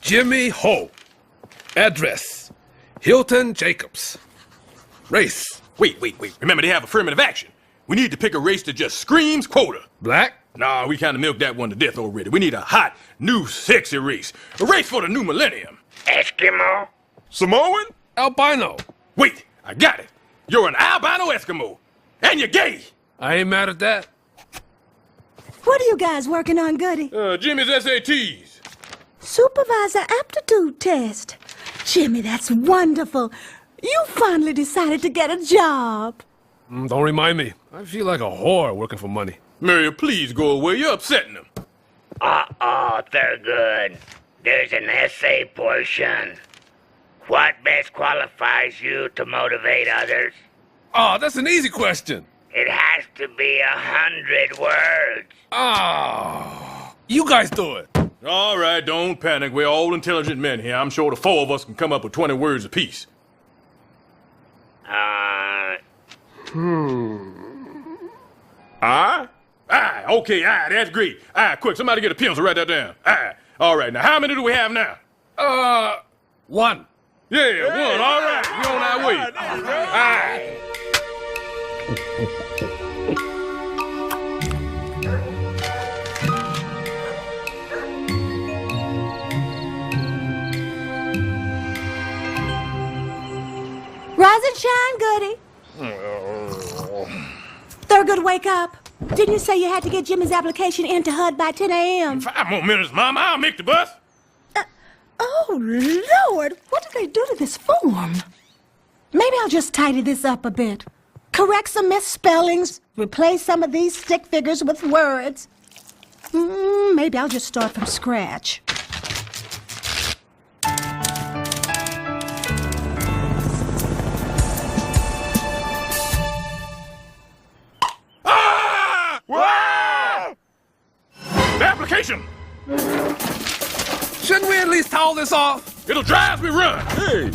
Jimmy Ho. Address, Hilton Jacobs. Race. Wait. Remember, they have affirmative action. We need to pick a race that just screams quota. Black? Nah, we kind of milked that one to death already. We need a hot, new, sexy race. A race for the new millennium. Eskimo? Samoan? Albino. Wait, I got it. You're an albino Eskimo. And you're gay. I ain't mad at that. What are you guys working on, Goody? Jimmy's SATs. Supervisor aptitude test. Jimmy, that's wonderful. You finally decided to get a job. Don't remind me. I feel like a whore working for money. Mary, please go away. You're upsetting them. Thurgood. There's an essay portion. What best qualifies you to motivate others? Oh, that's an easy question. It has to be 100 words. Oh, you guys do it. All right, don't panic. We're all intelligent men here. I'm sure the 4 of us can come up with 20 words apiece. Okay, that's great. Quick, somebody get a pencil, write that down. All right, now how many do we have now? 1. Yeah, 1, all right, we're on our way. Rise and shine, Goody. Thurgood, wake up. Didn't you say you had to get Jimmy's application into HUD by 10 a.m.? 5 more minutes, Mama. I'll make the bus. Oh, Lord. What did they do to this form? Maybe I'll just tidy this up a bit. Correct some misspellings. Replace some of these stick figures with words. Maybe I'll just start from scratch. The application! Shouldn't we at least towel this off? It'll dry as we run. Hey!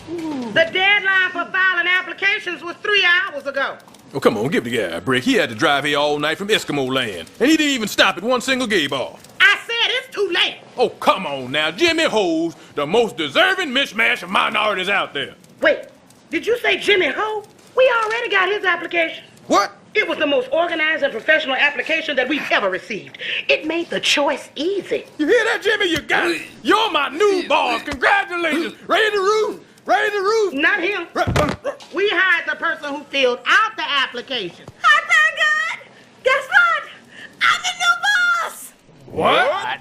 The deadline for filing applications was 3 hours ago. Oh, come on, give the guy a break. He had to drive here all night from Eskimo land. And he didn't even stop at one single gay bar. I said it's too late. Oh, come on now. Jimmy Ho's the most deserving mishmash of minorities out there. Wait, did you say Jimmy Ho? We already got his application. What? It was the most organized and professional application that we've ever received. It made the choice easy. You hear that, Jimmy? You got it. You're my new boss. Congratulations. Raise the roof. Raise the roof. Not him. We hired the person who filled out the application. Hi, Thurgood. Guess what? I'm the new boss. What?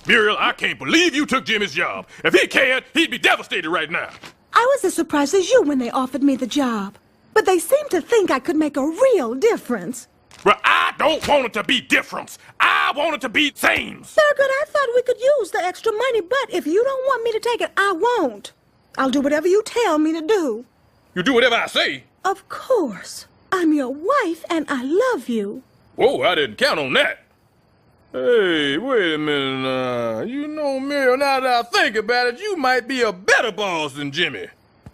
Muriel, I can't believe you took Jimmy's job. If he cared, he'd be devastated right now. I was as surprised as you when they offered me the job. But they seemed to think I could make a real difference. Well, I don't want it to be difference. I want it to be same. Thurgood, I thought we could use the extra money, but if you don't want me to take it, I won't. I'll do whatever you tell me to do. You do whatever I say? Of course. I'm your wife, and I love you. Whoa, I didn't count on that. Hey, wait a minute now. You know, Muriel, now that I think about it, you might be a better boss than Jimmy.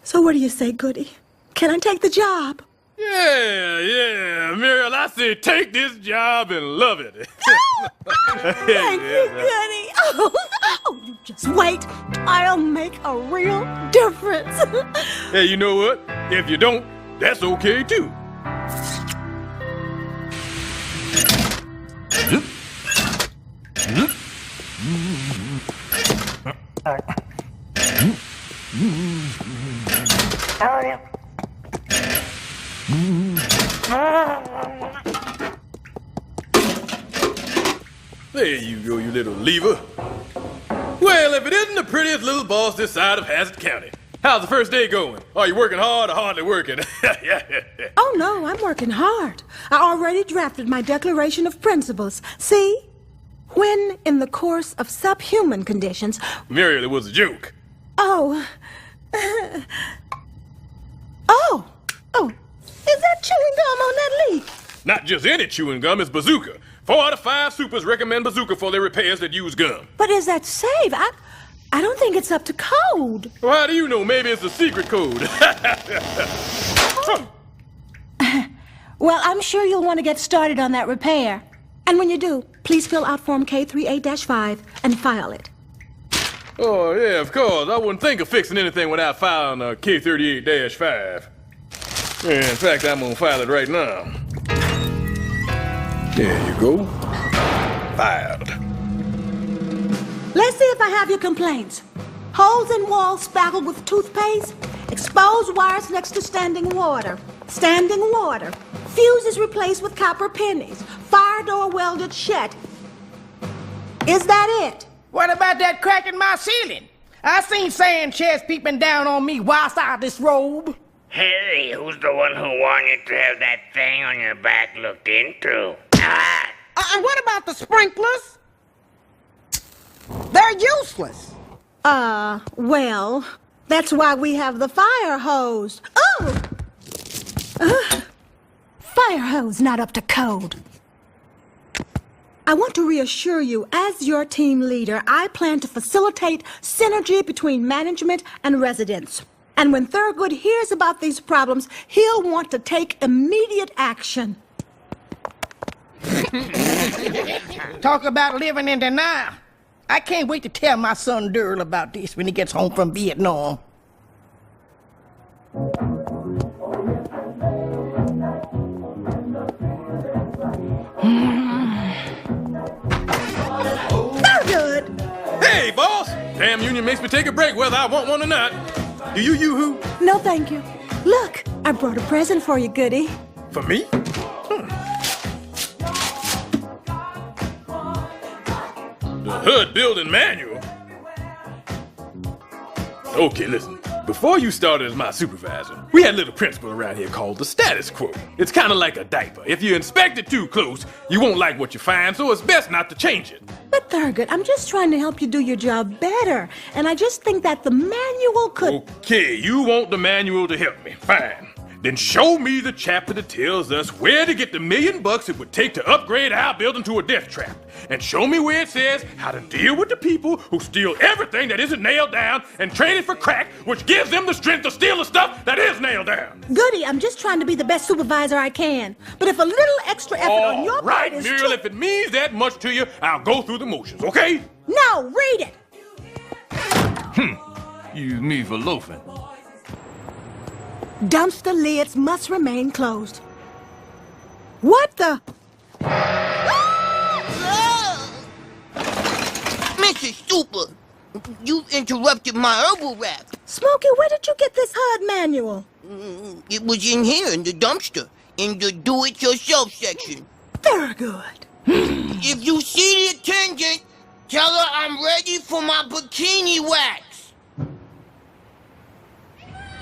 So what do you say, Goody? Can I take the job? Yeah, Muriel, I say take this job and love it. Thank you, Goody. Oh, you just wait. I'll make a real difference. Hey, you know what? If you don't, that's okay too. There you go, you little lever. Well, if it isn't the prettiest little boss this side of Hazard County. How's the first day going? Are you working hard or hardly working? Oh, no, I'm working hard. I already drafted my Declaration of Principles. See? When, in the course of subhuman conditions... Muriel, it was a joke. Oh. Oh, is that chewing gum on that leaf? Not just any chewing gum, it's Bazooka. 4 out of 5 supers recommend Bazooka for their repairs that use gum. But is that safe? I don't think it's up to code. Well, how do you know? Maybe it's a secret code. Well, I'm sure you'll want to get started on that repair. And when you do, please fill out Form K38-5 and file it. Oh, yeah, of course. I wouldn't think of fixing anything without filing a K38-5. Yeah, in fact, I'm gonna file it right now. There you go. Filed. Let's see if I have your complaints. Holes in walls spackled with toothpaste. Exposed wires next to standing water. Standing water. Fuses replaced with copper pennies. Fire door welded shut. Is that it? What about that crack in my ceiling? I seen sand chairs peeping down on me whilst I disrobe. Hey, who's the one who wanted to have that thing on your back looked into? And what about the sprinklers? They're useless. Well, that's why we have the fire hose. Oh! Fire hose not up to code. I want to reassure you, as your team leader, I plan to facilitate synergy between management and residents. And when Thurgood hears about these problems, he'll want to take immediate action. Talk about living in denial. I can't wait to tell my son Durrell about this when he gets home from Vietnam. Thurgood! Hey, boss! Damn union makes me take a break whether I want one or not. Do you yoo-hoo? No, thank you. Look, I brought a present for you, Goody. For me? The HUD building manual? Okay, listen. Before you started as my supervisor, we had a little principle around here called the status quo. It's kind of like a diaper. If you inspect it too close, you won't like what you find, so it's best not to change it. But Thurgood, I'm just trying to help you do your job better. And I just think that the manual could... Okay, you want the manual to help me. Fine. Then show me the chapter that tells us where to get the $1 million it would take to upgrade our building to a death trap. And show me where it says how to deal with the people who steal everything that isn't nailed down and trade it for crack, which gives them the strength to steal the stuff that is nailed down. Goody, I'm just trying to be the best supervisor I can. But if a little extra effort on your part is Muriel, if it means that much to you, I'll go through the motions, okay? No, read it. Use me for loafing. Dumpster lids must remain closed. What the? Mr. Super, you've interrupted my herbal rack. Smokey, where did you get this HUD manual? It was in here, in the dumpster, in the do-it-yourself section. Very good. If you see the attendant, tell her I'm ready for my bikini wax.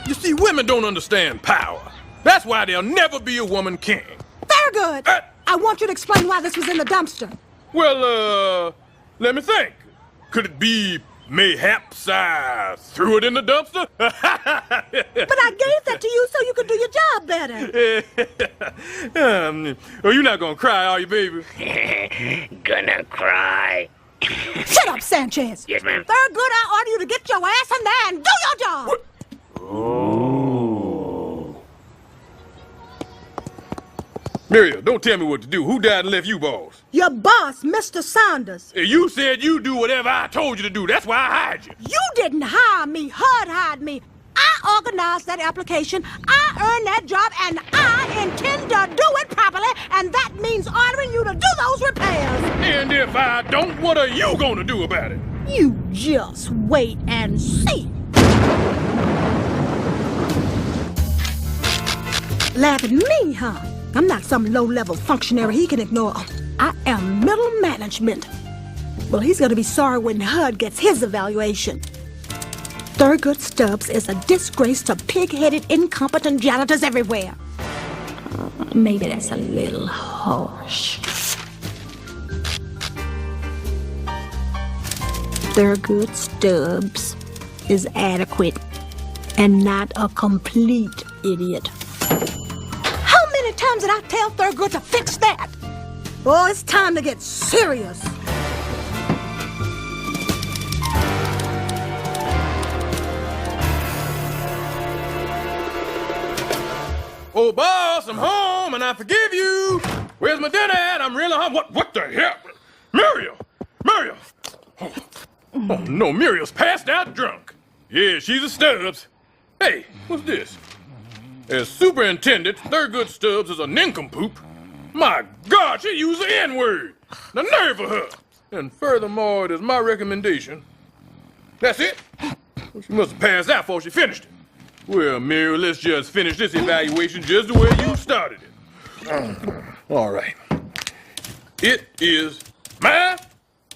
You see, women don't understand power. That's why there'll never be a woman king. Very good. I want you to explain why this was in the dumpster. Well, let me think. Could it be mayhaps I threw it in the dumpster? But I gave that to you so you could do your job better. Oh, you're not gonna cry, are you, baby? Gonna cry. Shut up, Sanchez. Yes, ma'am. Thurgood, I order you to get your ass in there and do your job. Oh. Muriel, don't tell me what to do. Who died and left you, boss? Your boss, Mr. Saunders. Hey, you said you do whatever I told you to do. That's why I hired you. You didn't hire me. HUD hired me. I organized that application, I earned that job, and I intend to do it properly, and that means ordering you to do those repairs. And if I don't, what are you gonna do about it? You just wait and see. Laugh at me, huh? I'm not some low-level functionary he can ignore. I am middle management. Well, he's gonna be sorry when HUD gets his evaluation. Thurgood Stubbs is a disgrace to pig-headed, incompetent janitors everywhere. Maybe that's a little harsh. Thurgood Stubbs is adequate and not a complete idiot. How many times did I tell Thurgood to fix that? Oh, it's time to get serious. Oh, boss, I'm home and I forgive you. Where's my dinner at? I'm really hungry. What the hell? Muriel! Muriel! Oh, no, Muriel's passed out drunk. Yeah, she's a Stubbs. Hey, what's this? As superintendent, Thurgood Stubbs is a nincompoop. My God, she used the N-word. The nerve of her. And furthermore, it is my recommendation. That's it? Well, she must have passed out before she finished it. Well, Muriel, let's just finish this evaluation just the way you started it. All right. It is my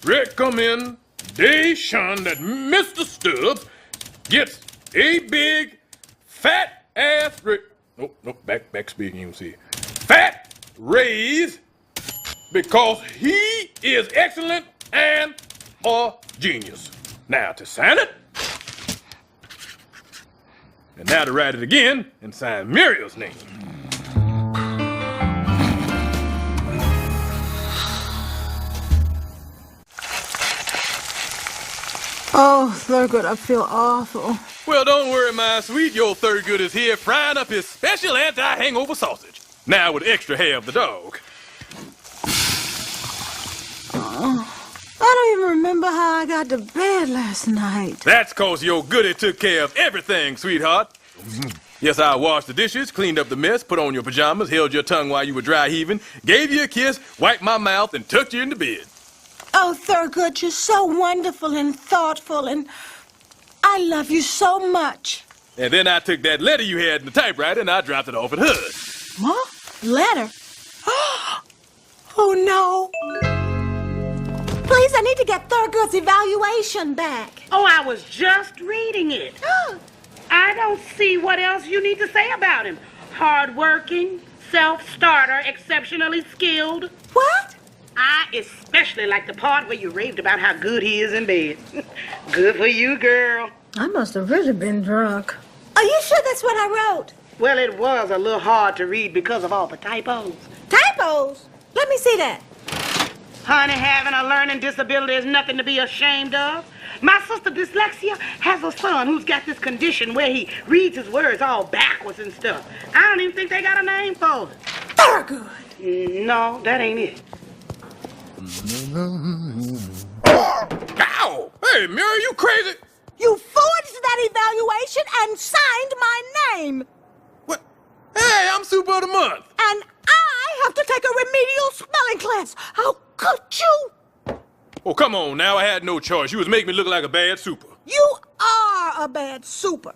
recommendation that Mr. Stubbs gets a big, fat-ass nope, back speaking, you see. Fat raise because he is excellent and a genius. Now, to sign it, and now to write it again and sign Muriel's name. Oh, Thurgood, I feel awful. Well, don't worry, my sweet. Your Thurgood is here frying up his special anti-hangover sausage. Now with extra hair of the dog. I don't even remember how I got to bed last night. That's 'cause your goody took care of everything, sweetheart. Yes, I washed the dishes, cleaned up the mess, put on your pajamas, held your tongue while you were dry heaving, gave you a kiss, wiped my mouth, and tucked you into bed. Oh, Thurgood, you're so wonderful and thoughtful, and I love you so much. And then I took that letter you had in the typewriter and I dropped it off at HUD. What? Letter? Oh, no. Please, I need to get Thurgood's evaluation back. Oh, I was just reading it. I don't see what else you need to say about him. Hardworking, self-starter, exceptionally skilled. What? I especially like the part where you raved about how good he is in bed. Good for you, girl. I must have really been drunk. Are you sure that's what I wrote? Well, it was a little hard to read because of all the typos. Typos? Let me see that. Honey, having a learning disability is nothing to be ashamed of. My sister, Dyslexia, has a son who's got this condition where he reads his words all backwards and stuff. I don't even think they got a name for it. Thurgood! No, that ain't it. Ow! Hey, Muriel, you crazy? You forged that evaluation and signed my name. What? Hey, I'm Super of the Month. And I have to take a remedial spelling class. How could you? Oh, come on now. I had no choice. You was making me look like a bad super. You are a bad super.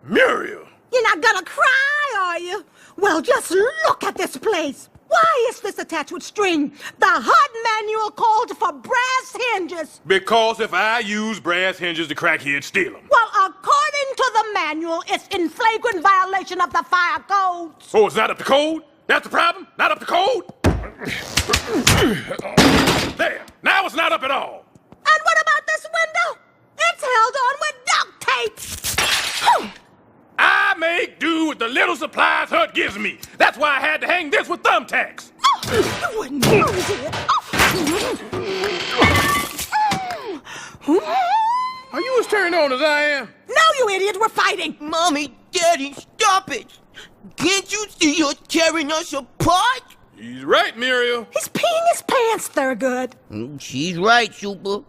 Muriel! You're not gonna cry, are you? Well, just look at this place. Why is this attached with string? The HUD manual called for brass hinges. Because if I use brass hinges, the crackheads steal them. Well, according to the manual, it's in flagrant violation of the fire codes. Oh, it's not up to code? That's the problem? Not up to code? There. Now it's not up at all. And what about this window? It's held on with duct tape. I make do with the little supplies HUD gives me. That's why I had to hang this with thumbtacks. You wouldn't use it. Are you as turned on as I am? No, you idiot, we're fighting. Mommy, Daddy, stop it. Can't you see you're tearing us apart? He's right, Muriel. He's peeing his pants, Thurgood. She's right, Super.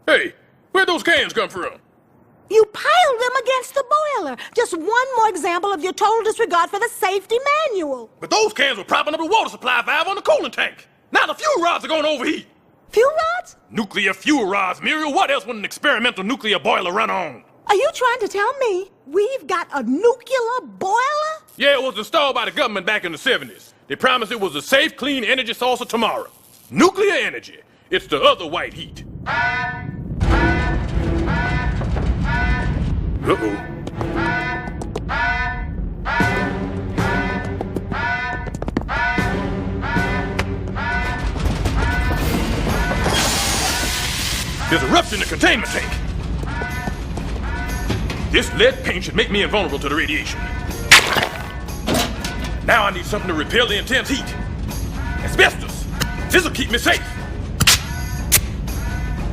Hey, where'd those cans come from? You piled them against the boiler. Just one more example of your total disregard for the safety manual. But those cans were propping up the water supply valve on the coolant tank. Now the fuel rods are going to overheat. Fuel rods? Nuclear fuel rods, Muriel. What else would an experimental nuclear boiler run on? Are you trying to tell me we've got a nuclear boiler? Yeah, it was installed by the government back in the 70s. They promised it was a safe, clean energy source of tomorrow. Nuclear energy. It's the other white heat. Uh-oh. There's a rupture in the containment tank. This lead paint should make me invulnerable to the radiation. Now I need something to repel the intense heat. Asbestos. This'll keep me safe.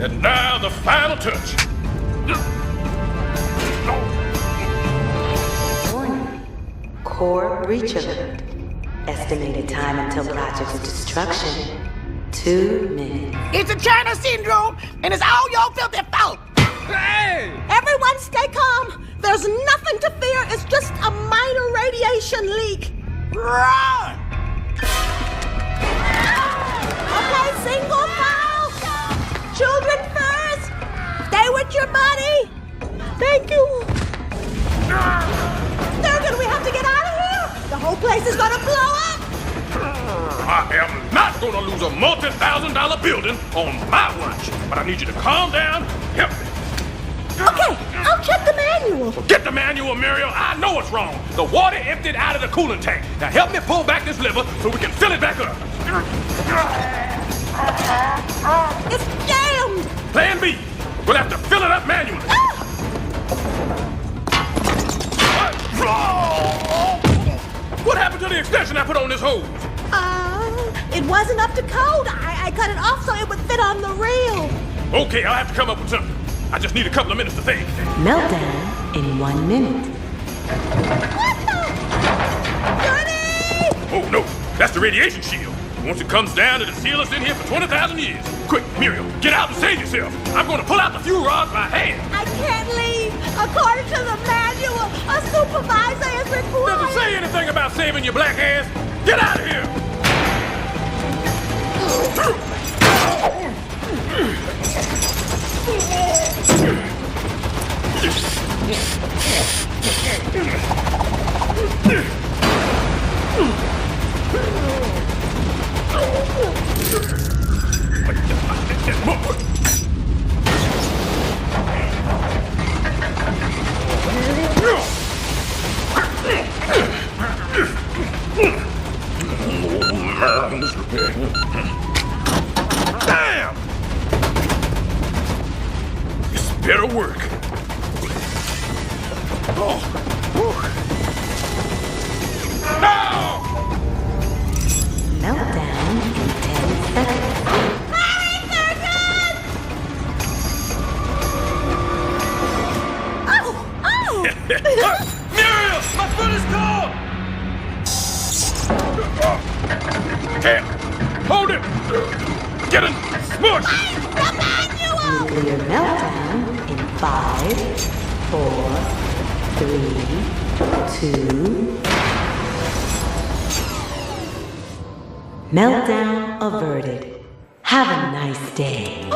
And now the final touch. Warning. Core breach alert. Estimated time until project's destruction, 2 minutes. It's a China syndrome, and it's all your filthy fault. Hey! Everyone stay calm. There's nothing to fear. It's just a minor radiation leak. Run! Okay, single file. Children first. Stay with your buddy. Thank you. Thurgood, we have to get out of here. The whole place is gonna blow up. I am not gonna lose a multi-$1,000 building on my watch. But I need you to calm down. Help me. Okay, I'll check the manual. Forget the manual, Muriel. I know what's wrong. The water emptied out of the coolant tank. Now help me pull back this lever so we can fill it back up. It's jammed. Plan B. We'll have to fill it up manually. What happened to the extension I put on this hose? It wasn't up to code. I cut it off so it would fit on the reel. Okay, I'll have to come up with something. I just need a couple of minutes to think. Meltdown in 1 minute. Oh, no. That's the radiation shield. Once it comes down, it'll seal us in here for 20,000 years. Quick, Muriel, get out and save yourself. I'm going to pull out the fuel rods by hand. I can't leave. According to the manual, a supervisor is required. Doesn't say anything about saving your black ass. Get out of here. Damn! This better work. Oh. No! Meltdown in 10 seconds. Hurry, Thurgood! Oh! Muriel! My foot is cold! Can't. Hold it! Get it! Smush! Nuclear meltdown in 5, 4, 3, 2. Meltdown averted. Have a nice day.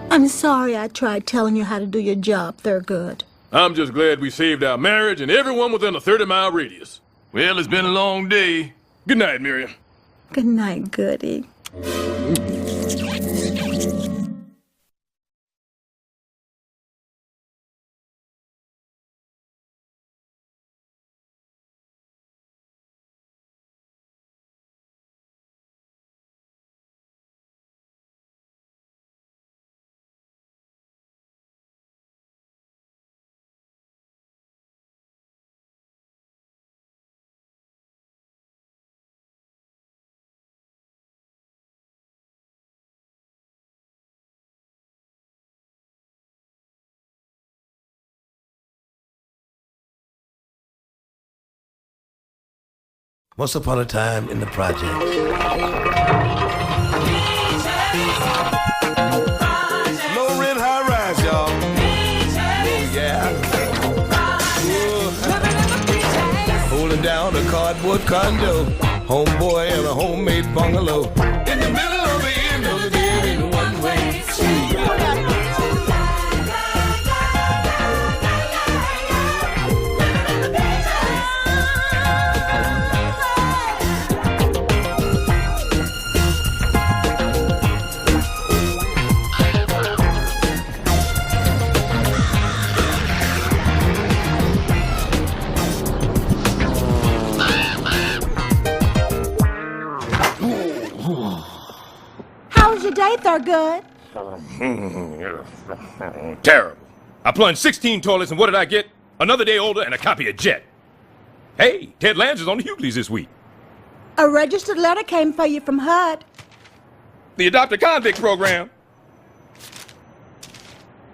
I'm sorry I tried telling you how to do your job, Thurgood. I'm just glad we saved our marriage and everyone within a 30-mile radius. Well, it's been a long day. Good night, Miriam. Good night, Goody. Once upon a time in the projects. Low rent, high rise, y'all. Yeah. Holding down a cardboard condo, homeboy and a homemade bungalow. In the middle of the end of the day, in a one-way street. How was your day, Thurgood? Terrible. I plunged 16 toilets, and what did I get? Another day older and a copy of Jet. Hey, Ted Lange is on the Hughleys this week. A registered letter came for you from HUD. The Adopt a Convict program.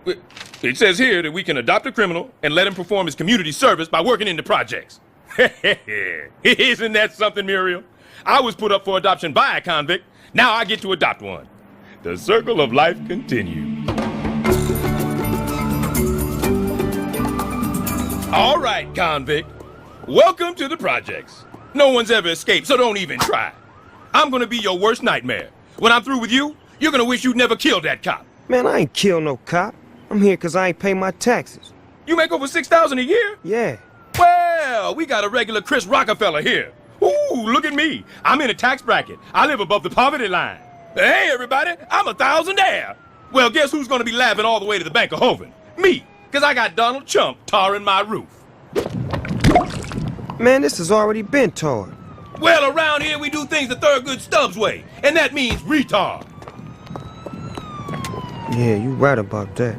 It says here that we can adopt a criminal and let him perform his community service by working in the projects. Isn't that something, Muriel? I was put up for adoption by a convict. Now I get to adopt one. The circle of life continues. All right, convict. Welcome to the projects. No one's ever escaped, so don't even try. I'm gonna be your worst nightmare. When I'm through with you, you're gonna wish you'd never killed that cop. Man, I ain't kill no cop. I'm here because I ain't pay my taxes. You make over $6,000 a year? Yeah. Well, we got a regular Chris Rockefeller here. Ooh, look at me. I'm in a tax bracket. I live above the poverty line. Hey, everybody, I'm a thousandaire. Well, guess who's gonna be laughing all the way to the Bank of Hovind? Me, because I got Donald Trump tarring my roof. Man, this has already been tarred. Well, around here we do things the Thurgood Stubbs way, and that means retard. Yeah, you right about that.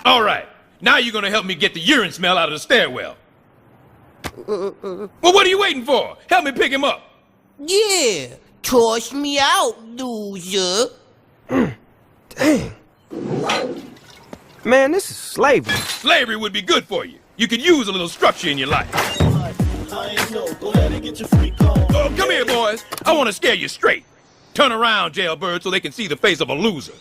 All right, now you're gonna help me get the urine smell out of the stairwell. Well, what are you waiting for? Help me pick him up. Yeah, toss me out, loser. Dang. Man, this is slavery. Slavery would be good for you. You could use a little structure in your life. Oh, come here, boys. I want to scare you straight. Turn around, jailbird, so they can see the face of a loser.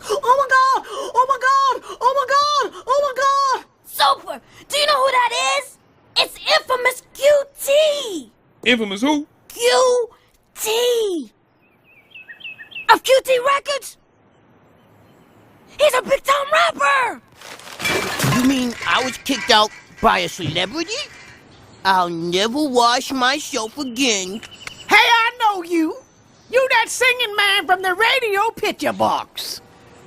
Oh my God! Oh my God! Oh my God! Oh my God! Super! Do you know who that is? It's infamous QT! Infamous who? QT! Of QT Records? He's a big-time rapper! You mean I was kicked out by a celebrity? I'll never wash myself again. Hey, I know you. You that singing man from the radio picture box.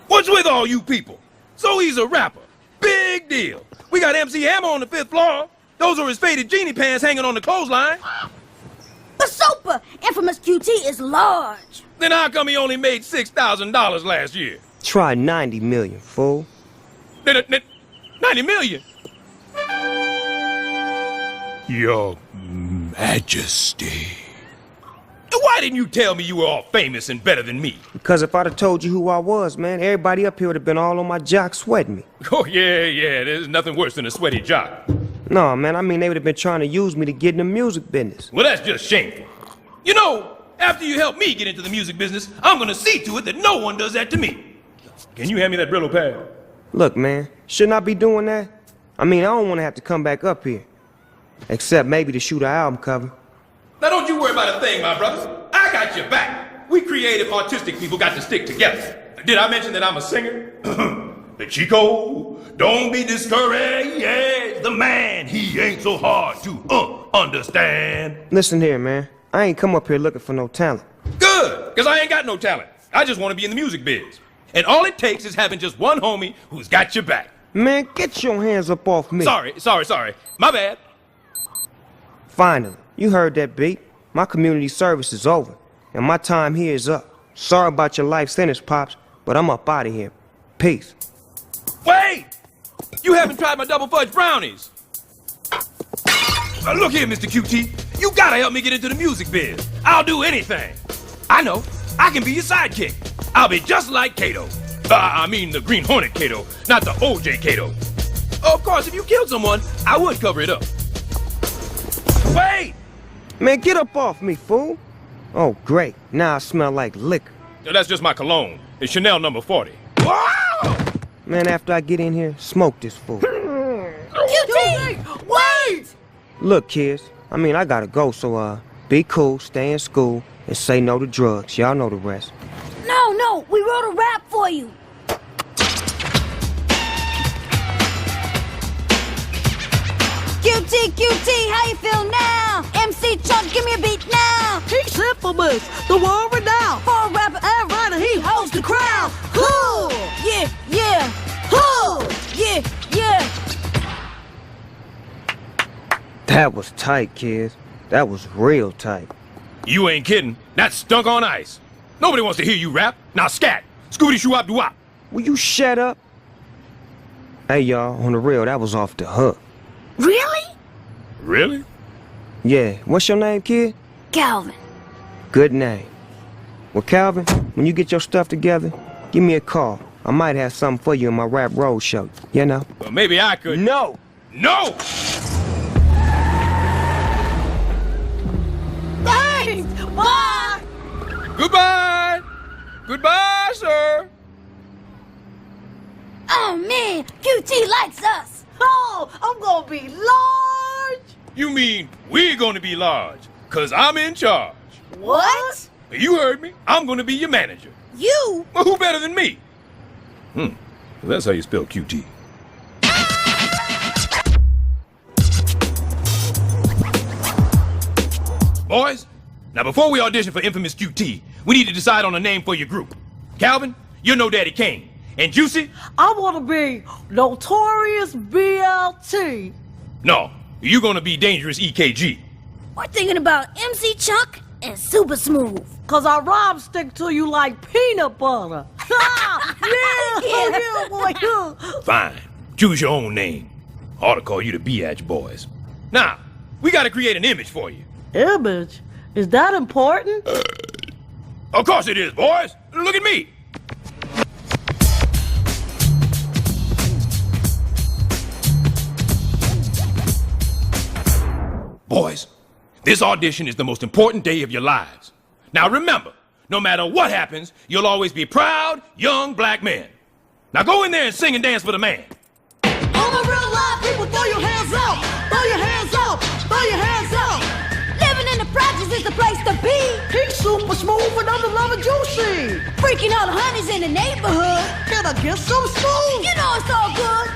What's with all you people? So he's a rapper. Big deal. We got MC Hammer on the 5th floor. Those are his faded genie pants hanging on the clothesline. But Super, infamous QT is large. Then how come he only made $6,000 last year? Try 90 million, fool. 90 million? Your Majesty. Why didn't you tell me you were all famous and better than me? Because if I'd have told you who I was, man, everybody up here would have been all on my jock sweating me. Oh, yeah, there's nothing worse than a sweaty jock. No, man, I mean they would have been trying to use me to get in the music business. Well, that's just shameful. You know, after you help me get into the music business, I'm gonna see to it that no one does that to me. Can you hand me that Brillo pad? Look, man, shouldn't I be doing that? I mean, I don't want to have to come back up here. Except maybe to shoot an album cover. Now don't you worry about a thing, my brothers. I got your back. We creative, artistic people got to stick together. Did I mention that I'm a singer? The Chico, don't be discouraged. Yeah, the man, he ain't so hard to understand. Listen here, man. I ain't come up here looking for no talent. Good, because I ain't got no talent. I just want to be in the music biz. And all it takes is having just one homie who's got your back. Man, get your hands up off me. Sorry. My bad. Finally, you heard that beat. My community service is over, and my time here is up. Sorry about your life sentence, Pops, but I'm up out of here. Peace. Wait! You haven't tried my double fudge brownies. Look here, Mr. QT. You gotta help me get into the music biz. I'll do anything. I know. I can be your sidekick. I'll be just like Kato. I mean the Green Hornet Kato, not the OJ Kato. Of course, if you killed someone, I would cover it up. Wait! Man, get up off me, fool. Oh, great. Now I smell like liquor. That's just my cologne. It's Chanel number 40. Man, after I get in here, smoke this fool. QT! Wait! Look, kids, I gotta go, so, be cool, stay in school, and say no to drugs. Y'all know the rest. No, we wrote a rap for you. QT, how you feel now? MC Chuck, give me a beat now. He's infamous, the world renowned. For a rapper and writer, he holds the crown. Cool! Yeah. Cool! Yeah. That was tight, kids. That was real tight. You ain't kidding. That's stunk on ice. Nobody wants to hear you rap. Now scat. Scooty shoo wop doo wop. Will you shut up? Hey, y'all, on the real, that was off the hook. Really? Really? Yeah, what's your name, kid? Calvin. Good name. Well, Calvin, when you get your stuff together, give me a call. I might have something for you in my rap road show, you know? Well, maybe I could. No! No! Thanks! Bye! Goodbye! Goodbye, sir! Oh, man, QT likes us. Oh, I'm gonna be large! You mean we're gonna be large, 'cause I'm in charge. What? You heard me. I'm gonna be your manager. You? Well, who better than me? That's how you spell QT. Boys, now before we audition for Infamous QT, we need to decide on a name for your group. Calvin, you're No Daddy Kane. And Juicy? I want to be Notorious BLT. No, you're gonna be Dangerous EKG. We're thinking about MC Chuck and Super Smooth. 'Cause our rhymes stick to you like peanut butter. Yeah, boy. Fine. Choose your own name. I ought to call you the Biatch Boys. Now, we gotta create an image for you. Image? Is that important? Of course it is, boys. Look at me. Boys, this audition is the most important day of your lives. Now remember, no matter what happens, you'll always be proud, young black men. Now go in there and sing and dance for the man. All the real live people, throw your hands up! Throw your hands up! Throw your hands up! Living in the projects is the place to be. He's super smooth and I'm the lover juicy. Freaking all the honeys in the neighborhood. Can I get some smooth? You know it's all good.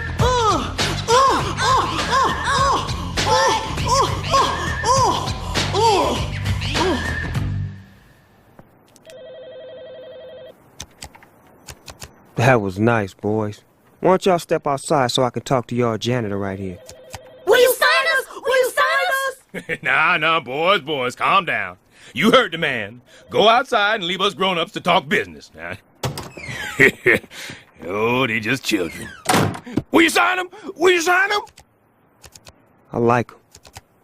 That was nice, boys. Why don't y'all step outside so I can talk to y'all janitor right here? Will you sign us? Will you sign us? Nah, boys, calm down. You heard the man. Go outside and leave us grown-ups to talk business. Oh, they just children. Will you sign them? Will you sign them? I like them.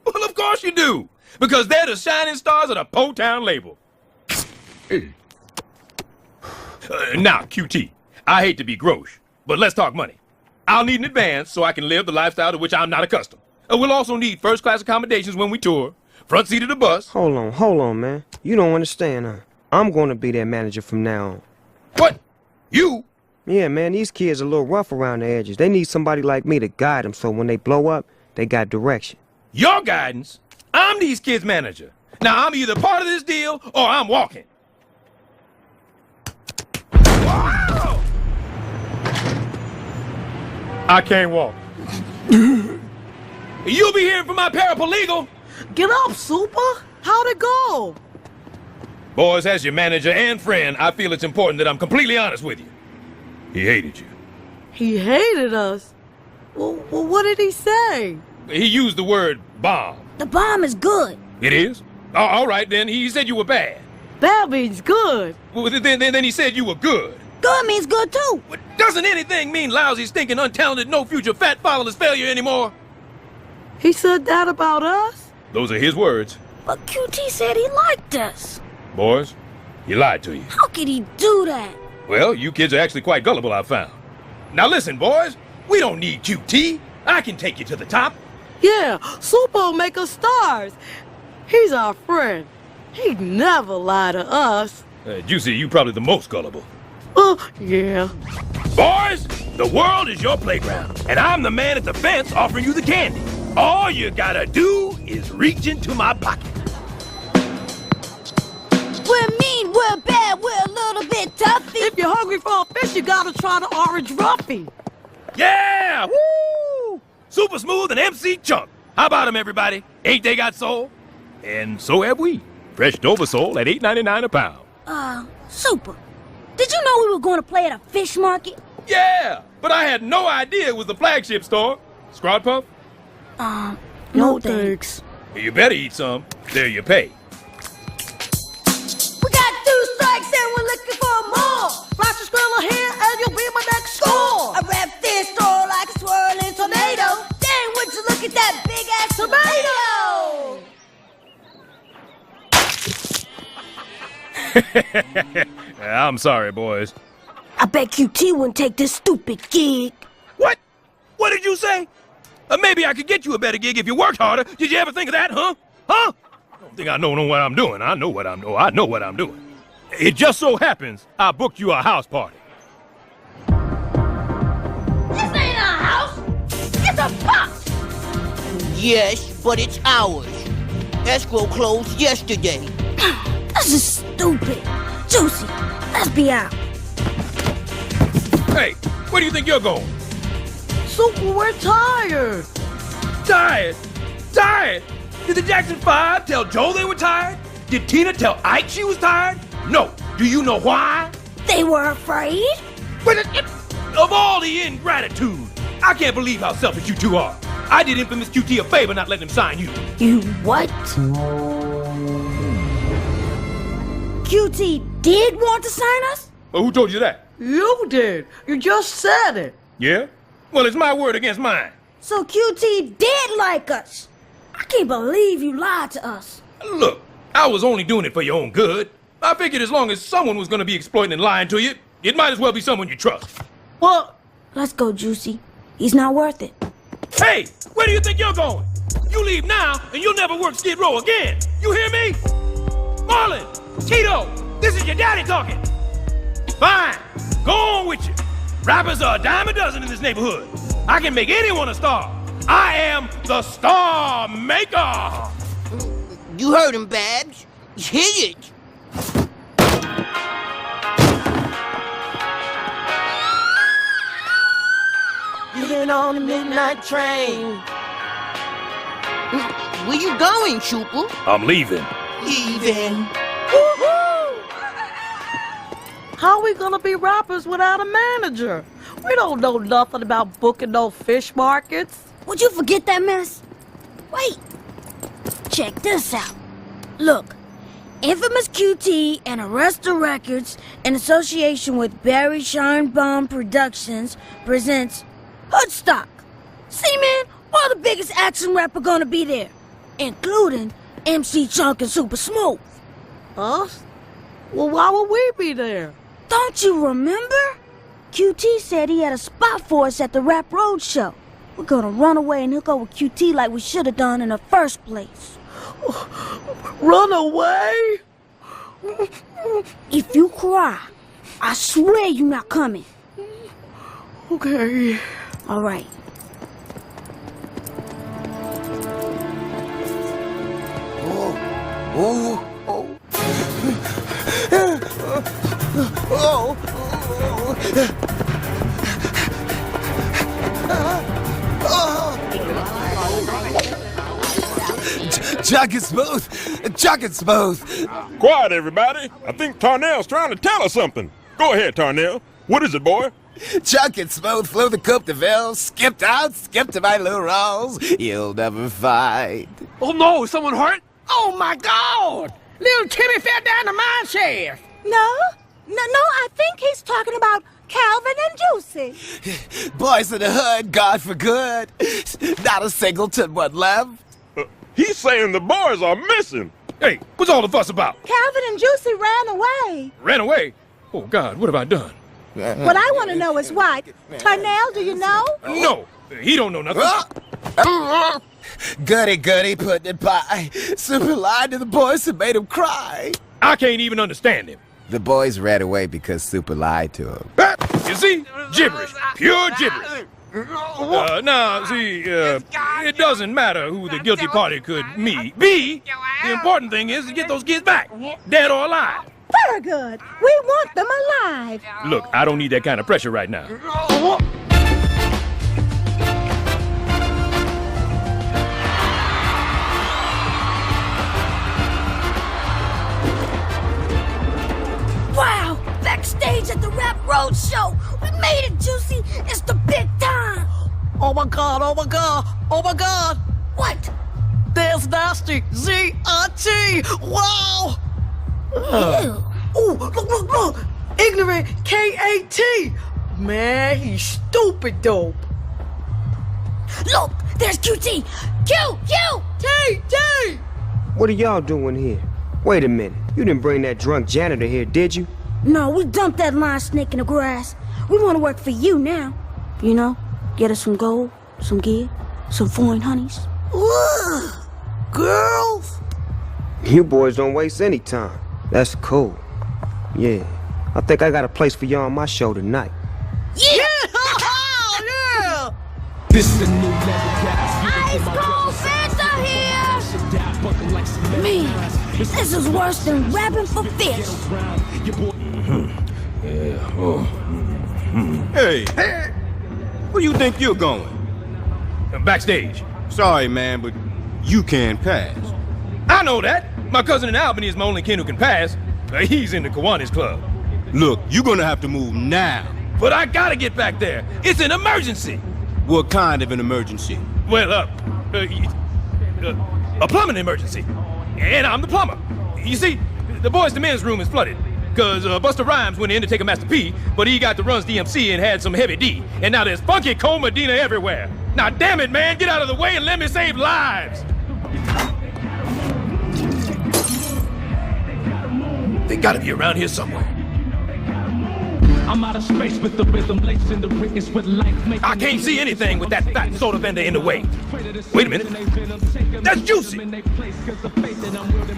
Well, of course you do. Because they're the shining stars of the Po-Town label. Now, QT, I hate to be gross, but let's talk money. I'll need an advance so I can live the lifestyle to which I'm not accustomed. We'll also need first-class accommodations when we tour, front seat of the bus. Hold on, man. You don't understand, huh? I'm going to be their manager from now on. What? You? Yeah, man, these kids are a little rough around the edges. They need somebody like me to guide them so when they blow up, they got direction. Your guidance? I'm these kids' manager. Now, I'm either part of this deal or I'm walking. Wow! I can't walk. You'll be hearing from my paraplegal. Get up, Super. How'd it go? Boys, as your manager and friend, I feel it's important that I'm completely honest with you. He hated you. He hated us? Well, what did he say? He used the word bomb. The bomb is good. It is? All right, then. He said you were bad. Bad means good. Well, then he said you were good. Good means good, too. But doesn't anything mean lousy, stinking, untalented, no future, fat, fatherless failure anymore? He said that about us? Those are his words. But QT said he liked us. Boys, he lied to you. How could he do that? Well, you kids are actually quite gullible, I've found. Now listen, boys. We don't need QT. I can take you to the top. Yeah, Super'll make us stars. He's our friend. He'd never lie to us. Juicy, you probably the most gullible. Yeah. Boys, the world is your playground, and I'm the man at the fence offering you the candy. All you gotta do is reach into my pocket. We're mean, we're bad, we're a little bit toughy. If you're hungry for a fish, you gotta try the orange roughy. Yeah! Woo! Super Smooth and MC Chunk. How about them, everybody? Ain't they got soul? And so have we. Fresh Dover sole at $8.99 a pound. Super. Did you know we were going to play at a fish market? Yeah, but I had no idea it was the flagship store. Scrod Puff? No thanks. You better eat some. There you pay. We got 2 strikes and we're looking for more. Flash a squirrel here and you'll be my next score. I wrap this store like a swirling tornado. Dang, would you look at that big ass tomato? I'm sorry, boys. I bet QT wouldn't take this stupid gig. What? What did you say? Maybe I could get you a better gig if you worked harder. Did you ever think of that, huh? Huh? I don't think I know what I'm doing. I know what I'm doing. It just so happens I booked you a house party. This ain't our house. It's a box. Yes, but it's ours. Escrow closed yesterday. This is stupid. Juicy, let's be out. Hey, where do you think you're going? Super, we're tired. Tired? Tired? Did the Jackson 5 tell Joe they were tired? Did Tina tell Ike she was tired? No. Do you know why? They were afraid? Of all the ingratitude, I can't believe how selfish you two are. I did infamous QT a favor not letting him sign you. You what? QT did want to sign us? Well, who told you that? You did. You just said it. Yeah? Well, it's my word against mine. So QT did like us. I can't believe you lied to us. Look, I was only doing it for your own good. I figured as long as someone was going to be exploiting and lying to you, it might as well be someone you trust. What? Let's go, Juicy. He's not worth it. Hey, where do you think you're going? You leave now, and you'll never work Skid Row again. You hear me? Marlon, Tito, this is your daddy talking. Fine, go on with you. Rappers are a dime a dozen in this neighborhood. I can make anyone a star. I am the star maker. You heard him, Babs. Hit it. You've been on the midnight train. Where you going, Super? I'm leaving. Leaving. How we gonna be rappers without a manager? We don't know nothing about booking no fish markets. Would you forget that mess? Wait. Check this out. Look. Infamous QT and Arresta Records, in association with Barry Scheinbaum Productions, presents Hoodstock. See, man, all the biggest action rap are gonna be there, including MC Chunk and Super Smooth. Us? Well, why would we be there? Don't you remember? QT said he had a spot for us at the Rap Road Show. We're gonna run away and hook up with QT like we should have done in the first place. Run away? If you cry, I swear you're not coming. Okay. All right. Chuck is smooth. Chuck is smooth. Quiet, everybody. I think Tarnell's trying to tell us something. Go ahead, Tarnell. What is it, boy? Chuck and Smooth flew the Coupe de Ville, skipped out, skipped to my Lou Rolls. You'll never find. Oh no, is someone hurt? Oh my God! Little Timmy fell down the mine shaft. No, I think he's talking about Calvin and Juicy. Boys in the hood, God for good. Not a singleton one left. He's saying the boys are missing. Hey, what's all the fuss about? Calvin and Juicy ran away. Ran away? Oh, God, what have I done? What I want to know is why. Tarnell, do you know? No, He don't know nothing. Goody, pudding pie. Super lied to the boys and made him cry. I can't even understand him. The boys ran away because Super lied to him. You see? Gibberish. Pure gibberish. It doesn't matter who the guilty party could be. The important thing is to get those kids back, dead or alive. Very good. We want them alive. Look, I don't need that kind of pressure right now. Wow! Backstage at the Rap Road Show! We made it, Juicy! It's the big time! Oh my god, oh my god, oh my god! What? There's Nasty! Z-I-T! Wow! Ew. Oh, look! Ignorant K-A-T! Man, he's stupid dope. Look, there's QT! Q! T! What are y'all doing here? Wait a minute. You didn't bring that drunk janitor here, did you? No, we dumped that lion snake in the grass. We want to work for you now. You know, get us some gold, some gear, some foreign honeys. Ugh. Girls? You boys don't waste any time. That's cool. Yeah, I think I got a place for y'all on my show tonight. Yeah! Yeah! This is the new level, guys. Ice Cold Fanta here! Man, this is worse than rapping for fish. Hey, where you think you're going? Backstage. Sorry, man, but you can't pass. I know that. My cousin in Albany is my only kin who can pass. He's in the Kiwanis Club. Look, you're gonna have to move now. But I gotta get back there. It's an emergency. What kind of an emergency? Well, a plumbing emergency. And I'm the plumber. You see, the boys' to men's room is flooded. Cause Busta Rhymes went in to take a Master P, but he got the runs DMC and had some heavy D. And now there's funky Cole Medina everywhere. Now damn it, man, get out of the way and let me save lives. They gotta be around here somewhere. I'm out of space with the rhythm, lacing the rhythms with life. I can't see anything with that fat soda vendor in the way. Wait a minute. That's Juicy.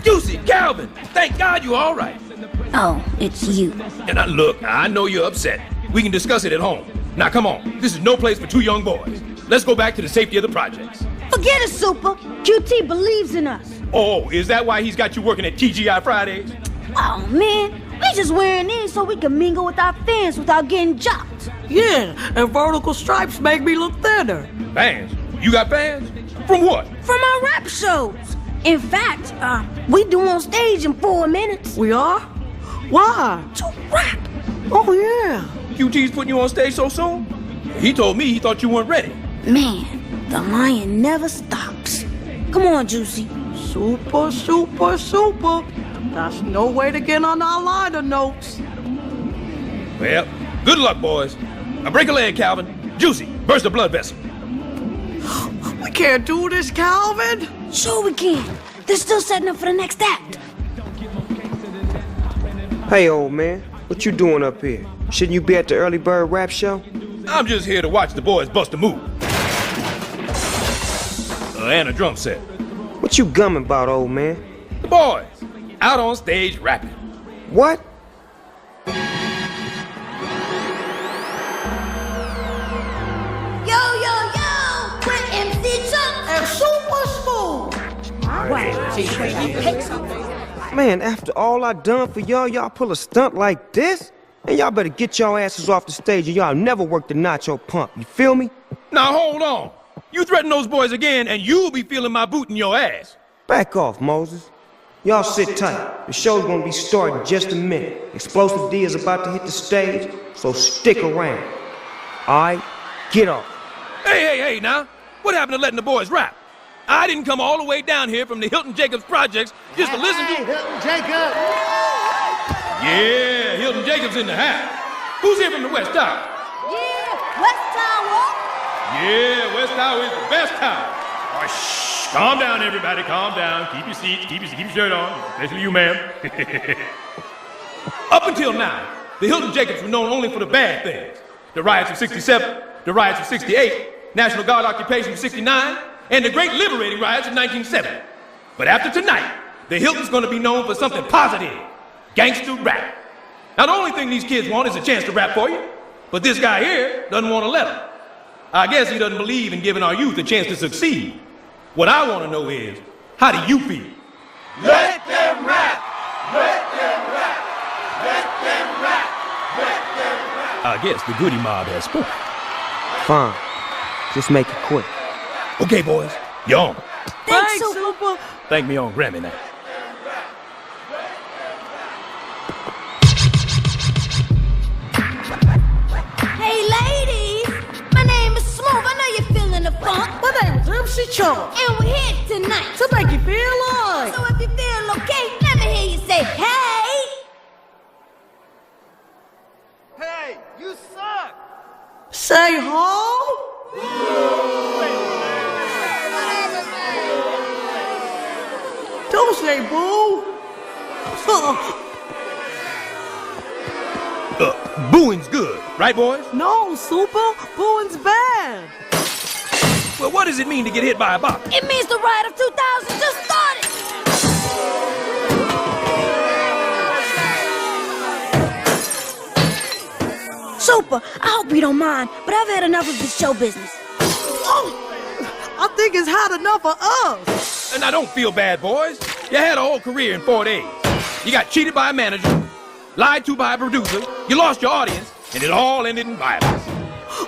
Juicy, Calvin. Thank God you're all right. Oh, it's you. And look, I know you're upset. We can discuss it at home. Now come on. This is no place for two young boys. Let's go back to the safety of the projects. Forget it, Super. QT believes in us. Oh, is that why he's got you working at TGI Fridays? Oh, man. We just wearing these so we can mingle with our fans without getting jocked. Yeah, and vertical stripes make me look thinner. Fans? You got fans? From what? From our rap shows. In fact, we do on stage in 4 minutes. We are? Why? To rap. Oh, yeah. QT's putting you on stage so soon? He told me he thought you weren't ready. Man, the lion never stops. Come on, Juicy. Super. That's no way to get on our liner notes. Well, good luck, boys. Now break a leg, Calvin. Juicy, burst a blood vessel. We can't do this, Calvin. Sure we can. They're still setting up for the next act. Hey, old man, what you doing up here? Shouldn't you be at the early bird rap show? I'm just here to watch the boys bust a move. And a drum set. What you gumming about, old man? The boys, out on stage rapping. What? Yo, with MC Chuck and Super Smooth. Man, after all I done for y'all pull a stunt like this? And y'all better get y'all asses off the stage or y'all never work the nacho pump, you feel me? Now hold on. You threaten those boys again and you'll be feeling my boot in your ass. Back off, Moses. Y'all sit tight. The show's gonna be starting in just a minute. Explosive D is about to hit the stage, so stick around. Alright, get off. Hey, now. What happened to letting the boys rap? I didn't come all the way down here from the Hilton Jacobs projects just to listen to... Hilton Jacobs! Yeah, Hilton Jacobs in the house. Who's here from the West Tower? Yeah, West Tower. Yeah, West Tower is the best tower. All right, shh. Calm down, everybody. Calm down. Keep your seats. Keep your shirt on. Especially you, ma'am. Up until now, the Hilton Jacobs were known only for the bad things. The riots of '67, the riots of '68, National Guard occupation of 69, and the Great Liberating Riots of 1970. But after tonight, the Hilton's gonna be known for something positive. Gangster rap. Now the only thing these kids want is a chance to rap for you, but this guy here doesn't want to let them. I guess he doesn't believe in giving our youth a chance to succeed. What I want to know is, how do you feel? Let them rap! Let them rap! Let them rap! Let them rap! I guess the goody mob has spoken. Fine. Just make it quick. Okay, boys, you're on. Thanks, Super. Thank me on Grammy now. Hey, ladies! My name is Smooth. I know you're feeling the funk. My name is MC Chunk. And we're here tonight to make you feel like. So if you feel okay, let me hear you say, hey! Hey, you suck! Say ho! Don't say boo! Booing's good, right, boys? No, Super. Booing's bad. Well, what does it mean to get hit by a box? It means the ride of 2000 just started! Super, I hope you don't mind, but I've had enough of this show business. Oh, I think it's hot enough for us. And I don't feel bad, boys. You had a whole career in 4 days. You got cheated by a manager, lied to by a producer, you lost your audience, and it all ended in violence.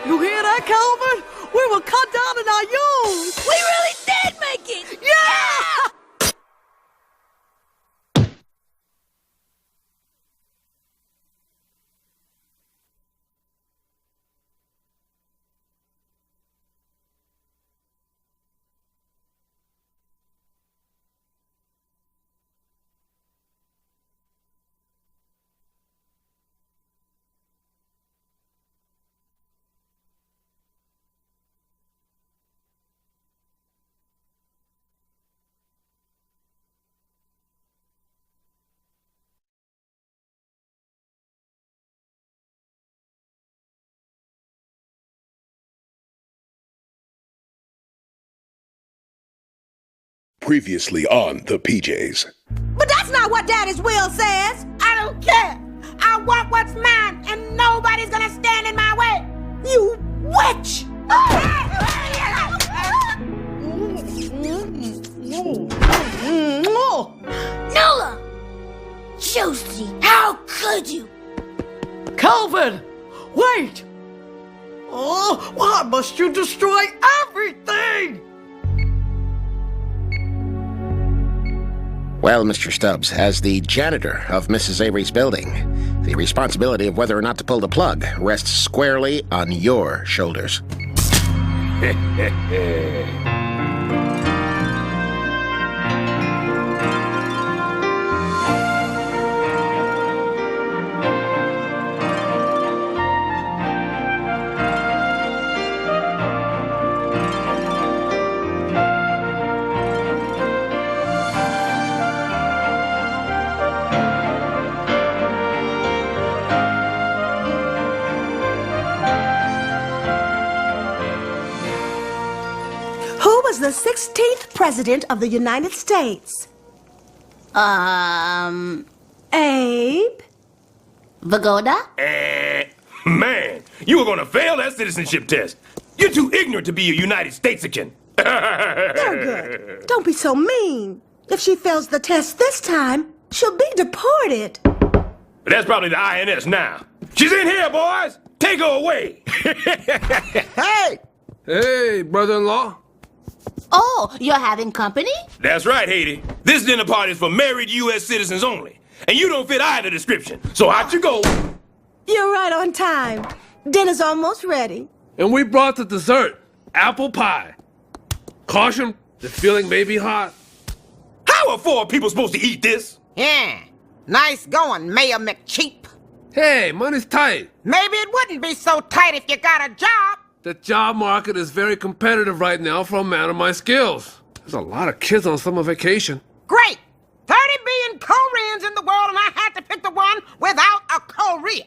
You hear that, Calvin? We were cut down in our youth. We really did make it! Yeah! Previously on the PJs. But that's not what Daddy's will says. I don't care. I want what's mine, and nobody's gonna stand in my way. You witch! Nola! Josie, how could you? Calvin, wait! Oh, why must you destroy everything? Well, Mr. Stubbs, as the janitor of Mrs. Avery's building, the responsibility of whether or not to pull the plug rests squarely on your shoulders. The 16th President of the United States. Abe? Vagoda? Man, you were gonna fail that citizenship test. You're too ignorant to be a United Statesican. They're good. Don't be so mean. If she fails the test this time, she'll be deported. But that's probably the INS now. She's in here, boys! Take her away! Hey! Hey, brother-in-law. Oh, you're having company? That's right, Haiti. This dinner party is for married U.S. citizens only. And you don't fit either description, so out you go. You're right on time. Dinner's almost ready. And we brought the dessert, apple pie. Caution, the feeling may be hot. How are 4 people supposed to eat this? Yeah. Nice going, Mayor McCheap. Hey, money's tight. Maybe it wouldn't be so tight if you got a job. The job market is very competitive right now for a man of my skills. There's a lot of kids on summer vacation. Great! 30 billion Koreans in the world, and I had to pick the one without a Korea.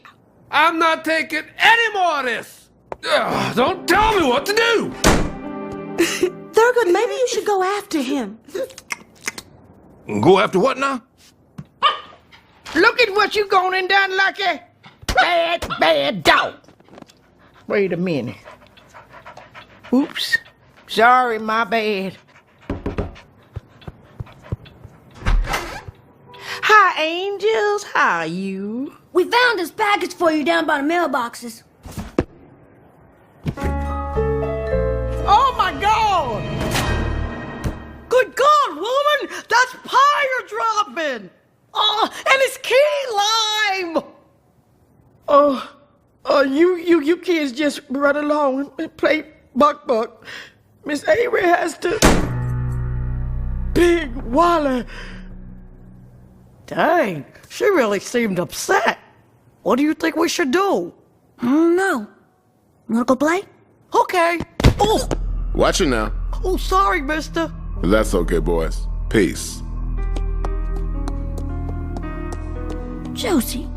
I'm not taking any more of this. Ugh, don't tell me what to do. Thurgood, maybe you should go after him. Go after what now? Look at what you gone and done, Lucky. Bad, bad dog. Wait a minute. Oops. Sorry, my bad. Hi, angels. How are you? We found this package for you down by the mailboxes. Oh my God! Good God, woman! That's pie you're dropping! Oh, and it's key lime! You kids just run along and play buck. Miss Avery has to... Big Wally. Dang, she really seemed upset. What do you think we should do? I don't know. Wanna go play? Okay. Oh! Watch it now. Oh, sorry, mister. That's okay, boys. Peace. Josie,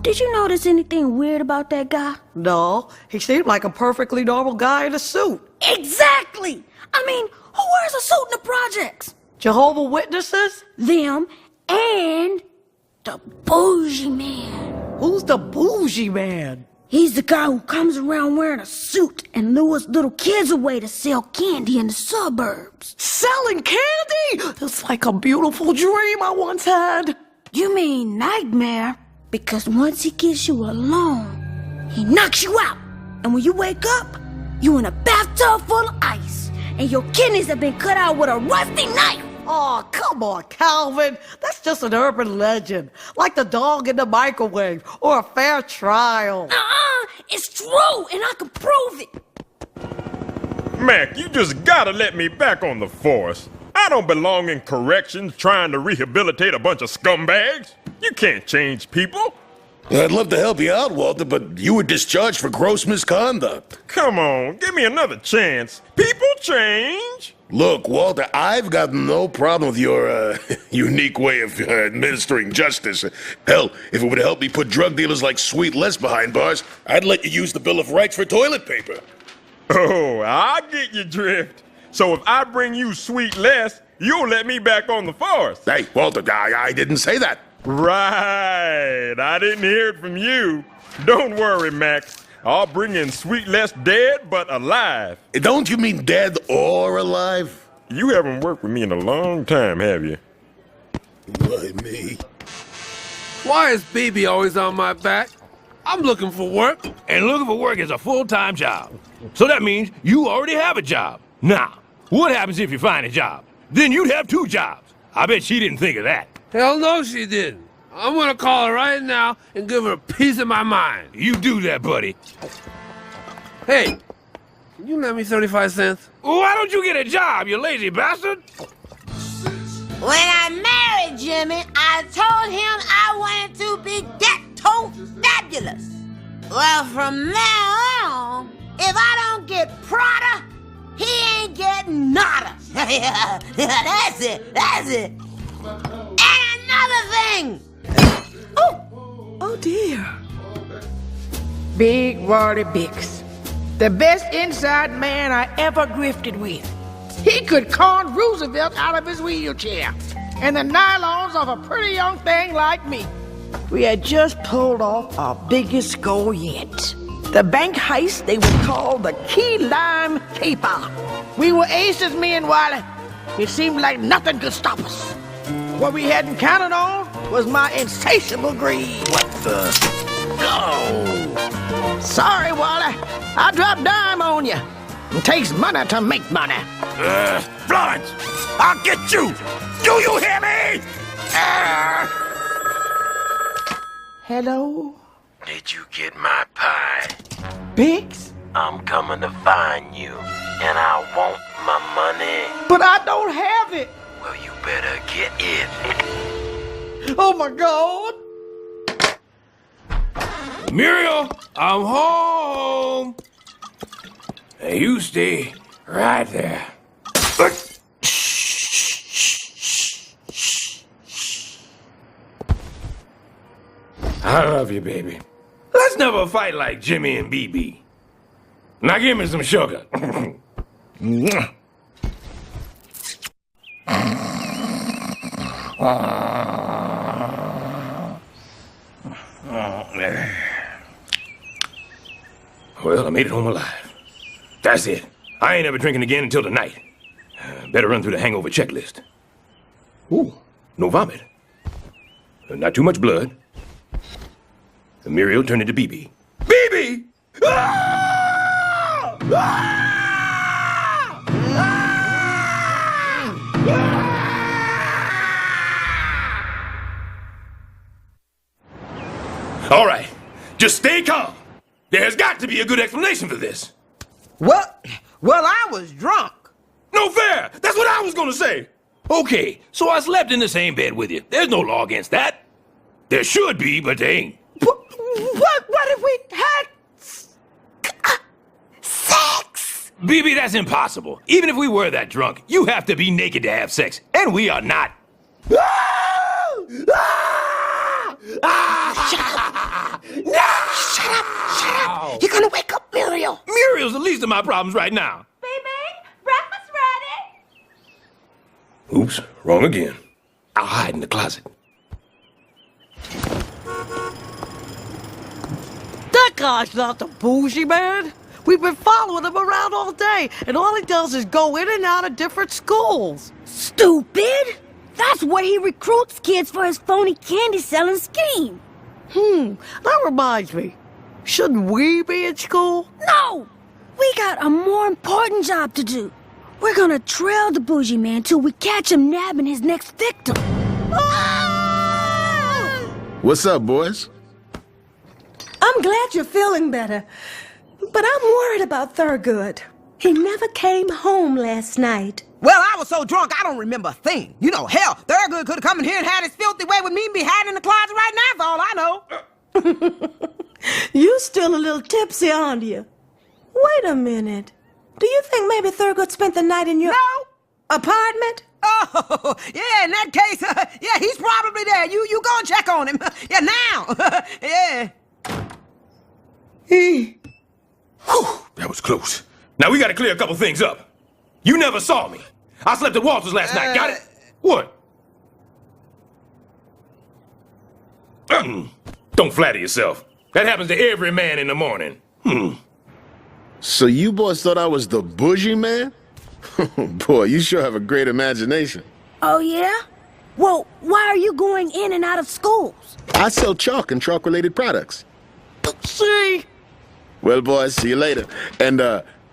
did you notice anything weird about that guy? No, he seemed like a perfectly normal guy in a suit. Exactly! I mean, who wears a suit in the projects? Jehovah's Witnesses? Them and the bougie man. Who's the bougie man? He's the guy who comes around wearing a suit and lures little kids away to sell candy in the suburbs. Selling candy? It's like a beautiful dream I once had. You mean nightmare? Because once he gets you alone, he knocks you out. And when you wake up, you in a bathtub full of ice. And your kidneys have been cut out with a rusty knife. Oh, come on, Calvin. That's just an urban legend. Like the dog in the microwave or a fair trial. It's true, and I can prove it. Mac, you just gotta let me back on the force. I don't belong in corrections trying to rehabilitate a bunch of scumbags. You can't change people. I'd love to help you out, Walter, but you were discharged for gross misconduct. Come on, give me another chance. People change. Look, Walter, I've got no problem with your unique way of administering justice. Hell, if it would help me put drug dealers like Sweet Les behind bars, I'd let you use the Bill of Rights for toilet paper. Oh, I get your drift. So if I bring you Sweet Les, you'll let me back on the force. Hey, Walter, I didn't say that. Right. I didn't hear it from you. Don't worry, Max. I'll bring in Sweet Les dead but alive. Don't you mean dead or alive? You haven't worked with me in a long time, have you? Why me? Why is Baby always on my back? I'm looking for work. And looking for work is a full-time job. So that means you already have a job. Now, what happens if you find a job? Then you'd have 2 jobs. I bet she didn't think of that. Hell no, she didn't. I'm gonna call her right now and give her a piece of my mind. You do that, buddy. Hey, can you lend me 35 cents? Why don't you get a job, you lazy bastard? When I married Jimmy, I told him I wanted to be ghetto fabulous. Well, from now on, if I don't get Prada, he ain't getting nada. That's it. And another thing. Oh dear. Big Wally Bix. The best inside man I ever grifted with. He could con Roosevelt out of his wheelchair. And the nylons of a pretty young thing like me. We had just pulled off our biggest goal yet. The bank heist they would call the Key Lime Caper. We were aces, me and Wally. It seemed like nothing could stop us. What we hadn't counted on was my insatiable greed. What the? No! Sorry, Wally. I dropped dime on you. It takes money to make money. Florence! I'll get you! Do you hear me? Hello? Did you get my pie? Biggs? I'm coming to find you, and I want my money. But I don't have it. Well, you better get it. Oh my God! Muriel, I'm home. Hey, you stay right there. I love you, baby. Let's never fight like Jimmy and BB. Now give me some sugar. Well, I made it home alive. That's it. I ain't ever drinking again until tonight. Better run through the hangover checklist. Ooh, no vomit. Not too much blood. Muriel turned into BB. BB! Ah! Ah! All right, just stay calm. There's got to be a good explanation for this. What? Well, I was drunk. No fair! That's what I was gonna say! Okay, so I slept in the same bed with you. There's no law against that. There should be, but there ain't. What if we had sex? BB, that's impossible. Even if we were that drunk, you have to be naked to have sex. And we are not. Shut up! You're gonna wake up Muriel. Muriel's the least of my problems right now. Breakfast ready? Oops, wrong again. I'll hide in the closet. That guy's not the bougie man. We've been following him around all day, and all he does is go in and out of different schools. Stupid! That's where he recruits kids for his phony candy-selling scheme. That reminds me. Shouldn't we be in school? No! We got a more important job to do. We're gonna trail the bougie man till we catch him nabbing his next victim. What's up, boys? I'm glad you're feeling better, but I'm worried about Thurgood. He never came home last night. Well, I was so drunk I don't remember a thing. You know, hell, Thurgood could have come in here and had his filthy way with me and be hiding in the closet right now, that's all I know. You still a little tipsy, aren't you? Wait a minute. Do you think maybe Thurgood spent the night in your apartment? Oh, yeah, in that case, yeah, he's probably there. You go and check on him. Yeah, now. Yeah. Whew, that was close. Now we gotta clear a couple things up. You never saw me. I slept at Walter's last night, got it? What? Don't flatter yourself. That happens to every man in the morning. So you boys thought I was the bougie man? Boy, you sure have a great imagination. Oh, yeah? Well, why are you going in and out of schools? I sell chalk and chalk-related products. See? Well, boys, see you later. And,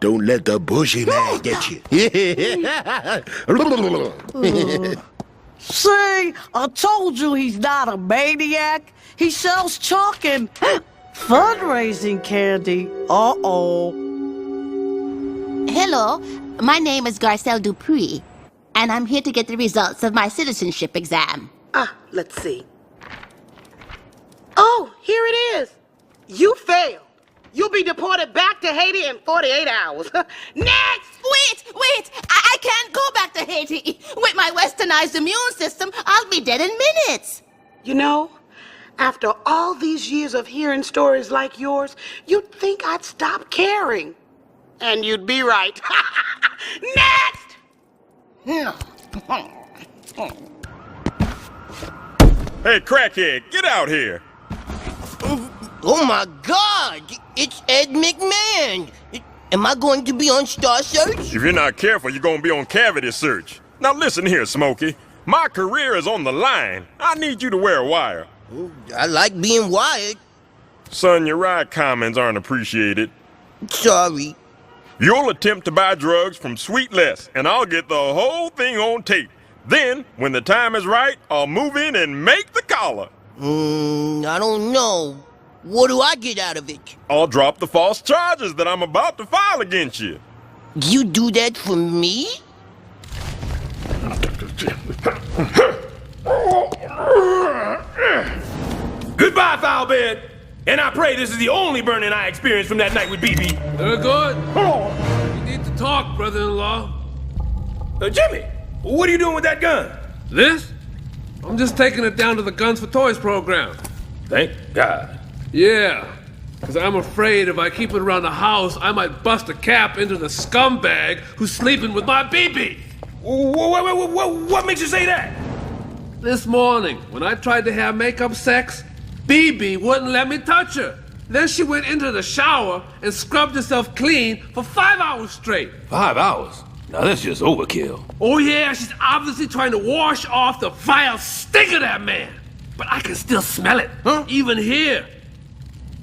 don't let the bougie man get you. See? I told you he's not a maniac. He sells chalk and fundraising candy. Uh-oh. Hello, my name is Garcelle Dupree, and I'm here to get the results of my citizenship exam. Let's see. Oh, here it is. You failed. You'll be deported back to Haiti in 48 hours. Next! Wait! I can't go back to Haiti. With my westernized immune system, I'll be dead in minutes. You know, after all these years of hearing stories like yours, you'd think I'd stop caring. And you'd be right. Next! Hey, crackhead, get out here. Oh my God! It's Ed McMahon! Am I going to be on Star Search? If you're not careful, you're gonna be on Cavity Search. Now listen here, Smokey. My career is on the line. I need you to wear a wire. I like being wired. Son, your ride comments aren't appreciated. Sorry. You'll attempt to buy drugs from Sweet Les, and I'll get the whole thing on tape. Then, when the time is right, I'll move in and make the collar. I don't know. What do I get out of it? I'll drop the false charges that I'm about to file against you. You do that for me? Goodbye, foul bed. And I pray this is the only burning I experienced from that night with BB. Good. We need to talk, brother-in-law. Jimmy, what are you doing with that gun? This? I'm just taking it down to the Guns for Toys program. Thank God. Yeah, because I'm afraid if I keep it around the house, I might bust a cap into the scumbag who's sleeping with my BB. What makes you say that? This morning, when I tried to have makeup sex, BB wouldn't let me touch her. Then she went into the shower and scrubbed herself clean for 5 hours straight. 5 hours? Now that's just overkill. Oh yeah, she's obviously trying to wash off the vile stink of that man. But I can still smell it, even here.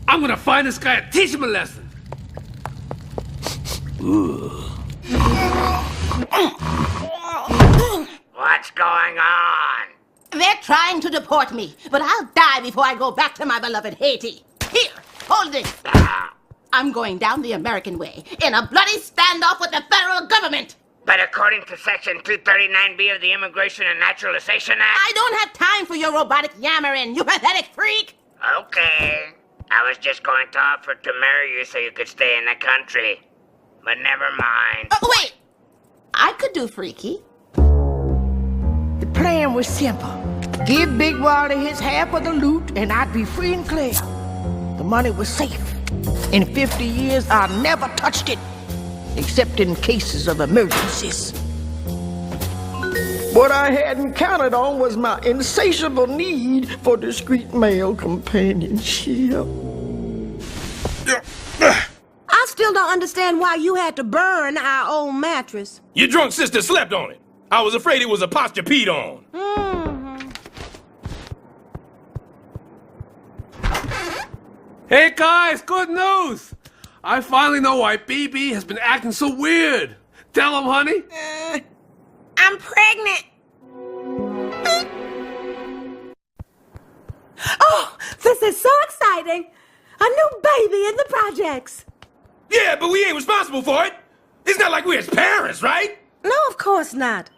I'm gonna find this guy and teach him a lesson. What's going on? They're trying to deport me, but I'll die before I go back to my beloved Haiti. Here, hold this. I'm going down the American way in a bloody standoff with the federal government. But according to Section 239B of the Immigration and Naturalization Act... I don't have time for your robotic yammering, you pathetic freak! Okay. I was just going to offer to marry you so you could stay in the country. But never mind. Oh, wait! I could do freaky. The plan was simple. Give Big Wally his half of the loot and I'd be free and clear. The money was safe. In 50 years, I never touched it, except in cases of emergencies. What I hadn't counted on was my insatiable need for discreet male companionship. I still don't understand why you had to burn our old mattress. Your drunk sister slept on it. I was afraid it was a posture peed on. Hey guys, good news! I finally know why BB has been acting so weird. Tell him, honey. I'm pregnant. Oh, this is so exciting! A new baby in the projects. Yeah, but we ain't responsible for it. It's not like we're his parents, right? No, of course not.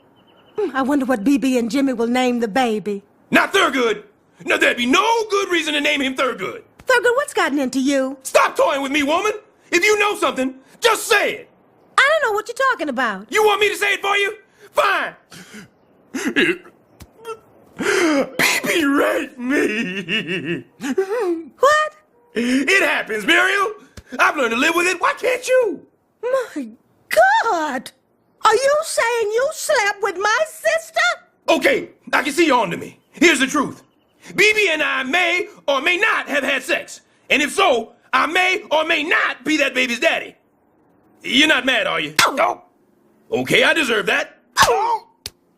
I wonder what BB and Jimmy will name the baby. Not Thurgood. No, there'd be no good reason to name him Thurgood. Thurgood, what's gotten into you? Stop toying with me, woman. If you know something, just say it. I don't know what you're talking about. You want me to say it for you? Fine. BB raped me. What? It happens, Muriel. I've learned to live with it. Why can't you? My God! Are you saying you slept with my sister? Okay, I can see you on to me. Here's the truth. BB and I may or may not have had sex. And if so, I may or may not be that baby's daddy. You're not mad, are you? Oh. Okay, I deserve that. Oh.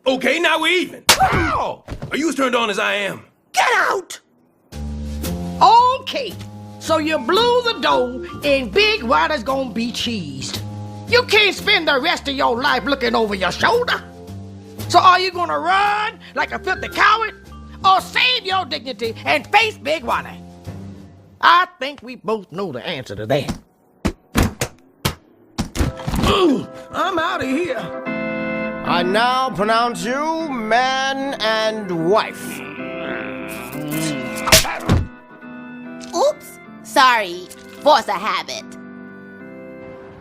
Okay, now we're even. Oh. Are you as turned on as I am? Get out! Okay, so you blew the dough and Big Water's gonna be cheesed. You can't spend the rest of your life looking over your shoulder. So are you gonna run like a filthy coward or save your dignity and face Big Water? I think we both know the answer to that. I'm out of here. I now pronounce you man and wife. Oops. Sorry. Force a habit.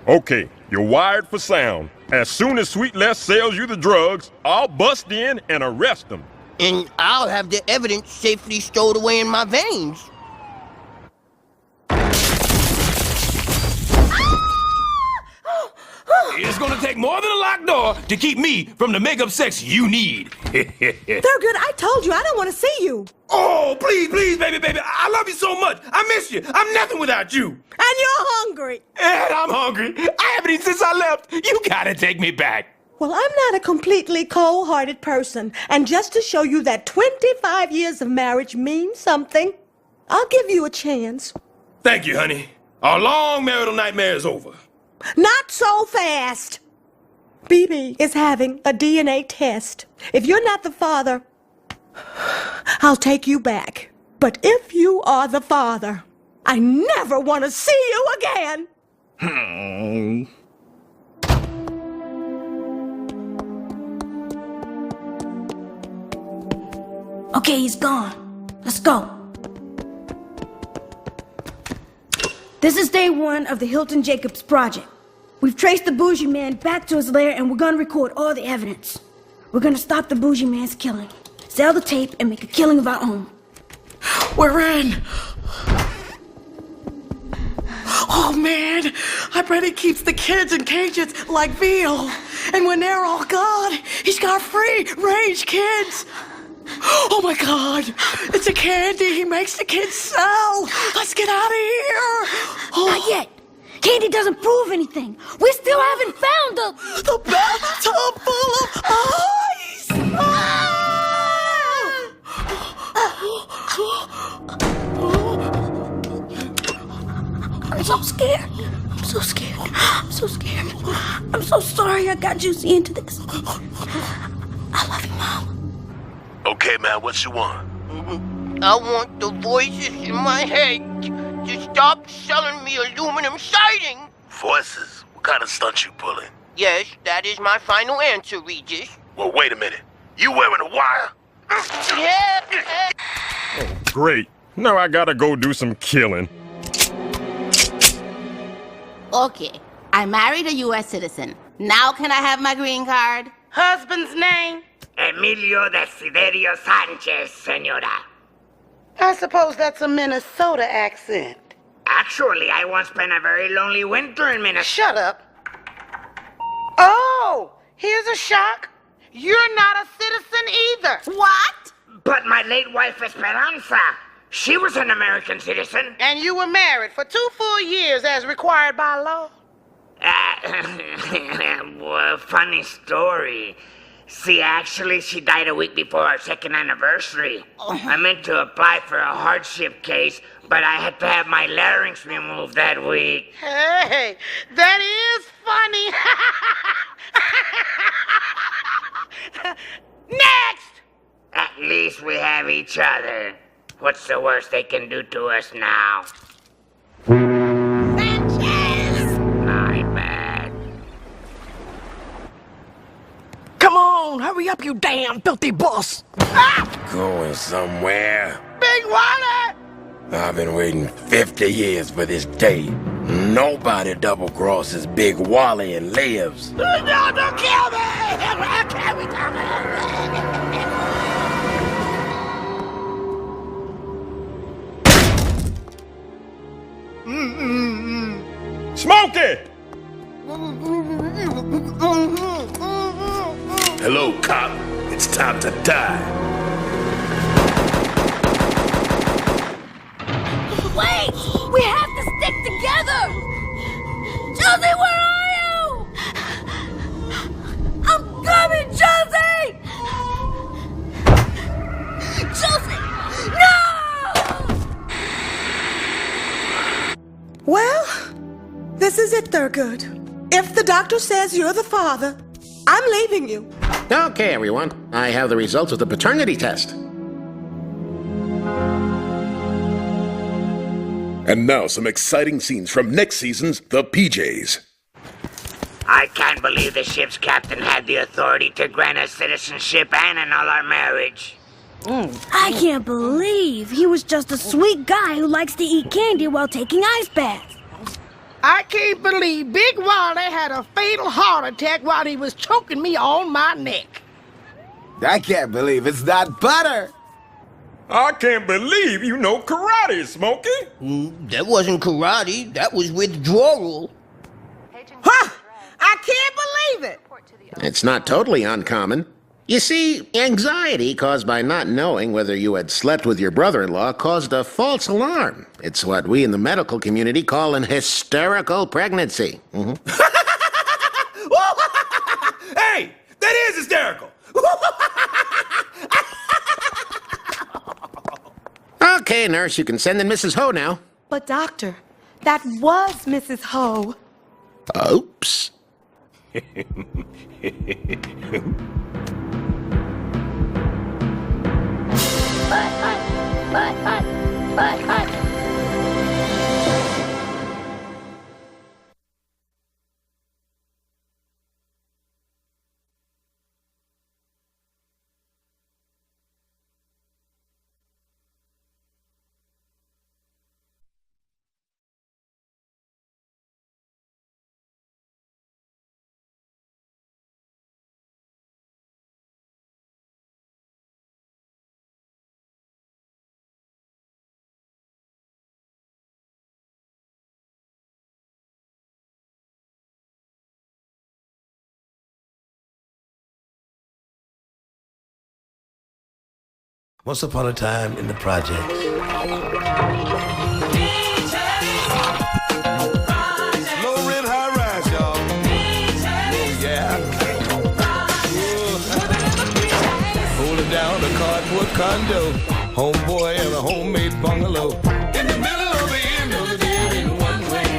Okay, you're wired for sound. As soon as Sweet Les sells you the drugs, I'll bust in and arrest them. And I'll have the evidence safely stowed away in my veins. It's gonna take more than a locked door to keep me from the makeup sex you need. Thurgood, I told you I don't want to see you. Oh, please, please, baby, baby. I love you so much. I miss you. I'm nothing without you. And you're hungry. And I'm hungry. I haven't eaten since I left. You gotta take me back. Well, I'm not a completely cold-hearted person. And just to show you that 25 years of marriage means something, I'll give you a chance. Thank you, honey. Our long marital nightmare is over. Not so fast. BB is having a DNA test. If you're not the father, I'll take you back. But if you are the father, I never want to see you again. Okay, he's gone. Let's go. This is day one of the Hilton Jacobs project. We've traced the bougie man back to his lair and we're gonna record all the evidence. We're gonna stop the bougie man's killing, sell the tape, and make a killing of our own. We're in. Oh man, I bet he keeps the kids in cages like veal. And when they're all gone, he's got free range kids. Oh my God! It's a candy he makes the kids sell. Let's get out of here. Not yet. Candy doesn't prove anything. We still haven't found the bathtub full of ice. I'm so scared. I'm so scared. I'm so scared. I'm so sorry I got Juicy into this. I love you, Mom. Okay, man, what you want? I want the voices in my head to stop selling me aluminum siding. Voices? What kind of stunt you pulling? Yes, that is my final answer, Regis. Well, wait a minute. You wearing a wire? Yeah. Great. Now I gotta go do some killing. Okay, I married a U.S. citizen. Now can I have my green card? Husband's name? Emilio Desiderio Sanchez, senora. I suppose that's a Minnesota accent. Actually, I once spent a very lonely winter in Minnesota. Shut up. Oh, here's a shock. You're not a citizen either. What? But my late wife, Esperanza, she was an American citizen. And you were married for 2 full years as required by law? Well, funny story. See, actually, she died a week before our second anniversary. I meant to apply for a hardship case, but I had to have my larynx removed that week. Hey, that is funny. Next! At least we have each other. What's the worst they can do to us now? Sanchez! My bad. Come on, hurry up, you damn filthy boss. Going somewhere. Big Wally! I've been waiting 50 years for this day. Nobody double crosses Big Wally and lives. No, don't kill me! Smokey! Hello, cop. It's time to die. Wait! We have to stick together! Josie, where are you? I'm coming, Josie! Josie! No! Well, this is it, Thurgood. If the doctor says you're the father, I'm leaving you. Okay, everyone. I have the results of the paternity test. And now some exciting scenes from next season's The PJs. I can't believe the ship's captain had the authority to grant us citizenship and annul our marriage. I can't believe he was just a sweet guy who likes to eat candy while taking ice baths. I can't believe Big Wally had a fatal heart attack while he was choking me on my neck. I can't believe it's not butter. I can't believe you know karate, Smokey. That wasn't karate. That was withdrawal. Huh! I can't believe it! It's not totally uncommon. You see, anxiety caused by not knowing whether you had slept with your brother-in-law caused a false alarm. It's what we in the medical community call an hysterical pregnancy. Hey, that is hysterical. Okay, nurse, you can send in Mrs. Ho now. But doctor, that was Mrs. Ho. Oops. But. Once upon a time in the projects. Low rent, high rise, y'all. Yeah. Holding down a cardboard condo, homeboy and a homemade bungalow. In the middle of the end of the day in one way.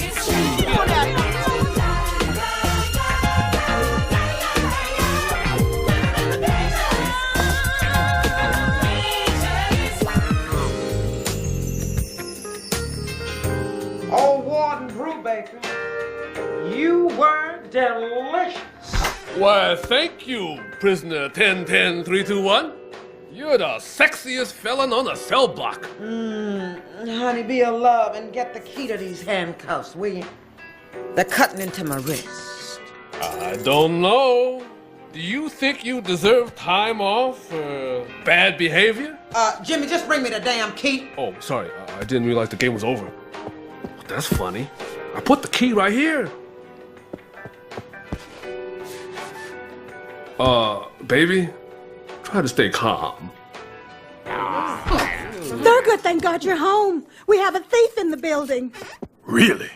Oh, Warden Brubaker, you were delicious. Why, thank you, prisoner 10-10-321. You're the sexiest felon on the cell block. Honey, be a love and get the key to these handcuffs, will you? They're cutting into my wrist. I don't know. Do you think you deserve time off for bad behavior? Jimmy, just bring me the damn key. Oh, sorry. I didn't realize the game was over. That's funny. I put the key right here. Baby, try to stay calm. Thurgood, thank God you're home. We have a thief in the building. Really?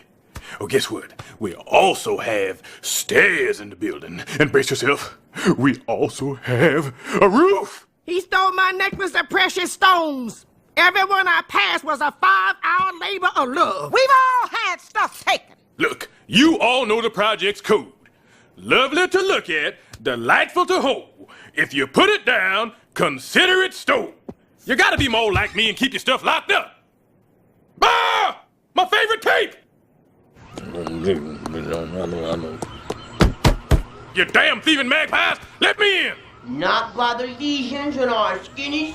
Well, guess what? We also have stairs in the building. And brace yourself, we also have a roof. He stole my necklace of precious stones. Everyone I passed was a 5-hour labor of love. We've all had stuff taken. Look, you all know the project's code. Lovely to look at, delightful to hold. If you put it down, consider it stole. You gotta be more like me and keep your stuff locked up. Ah! My favorite tape! You damn thieving magpies, let me in! Not by the lesions on our skin.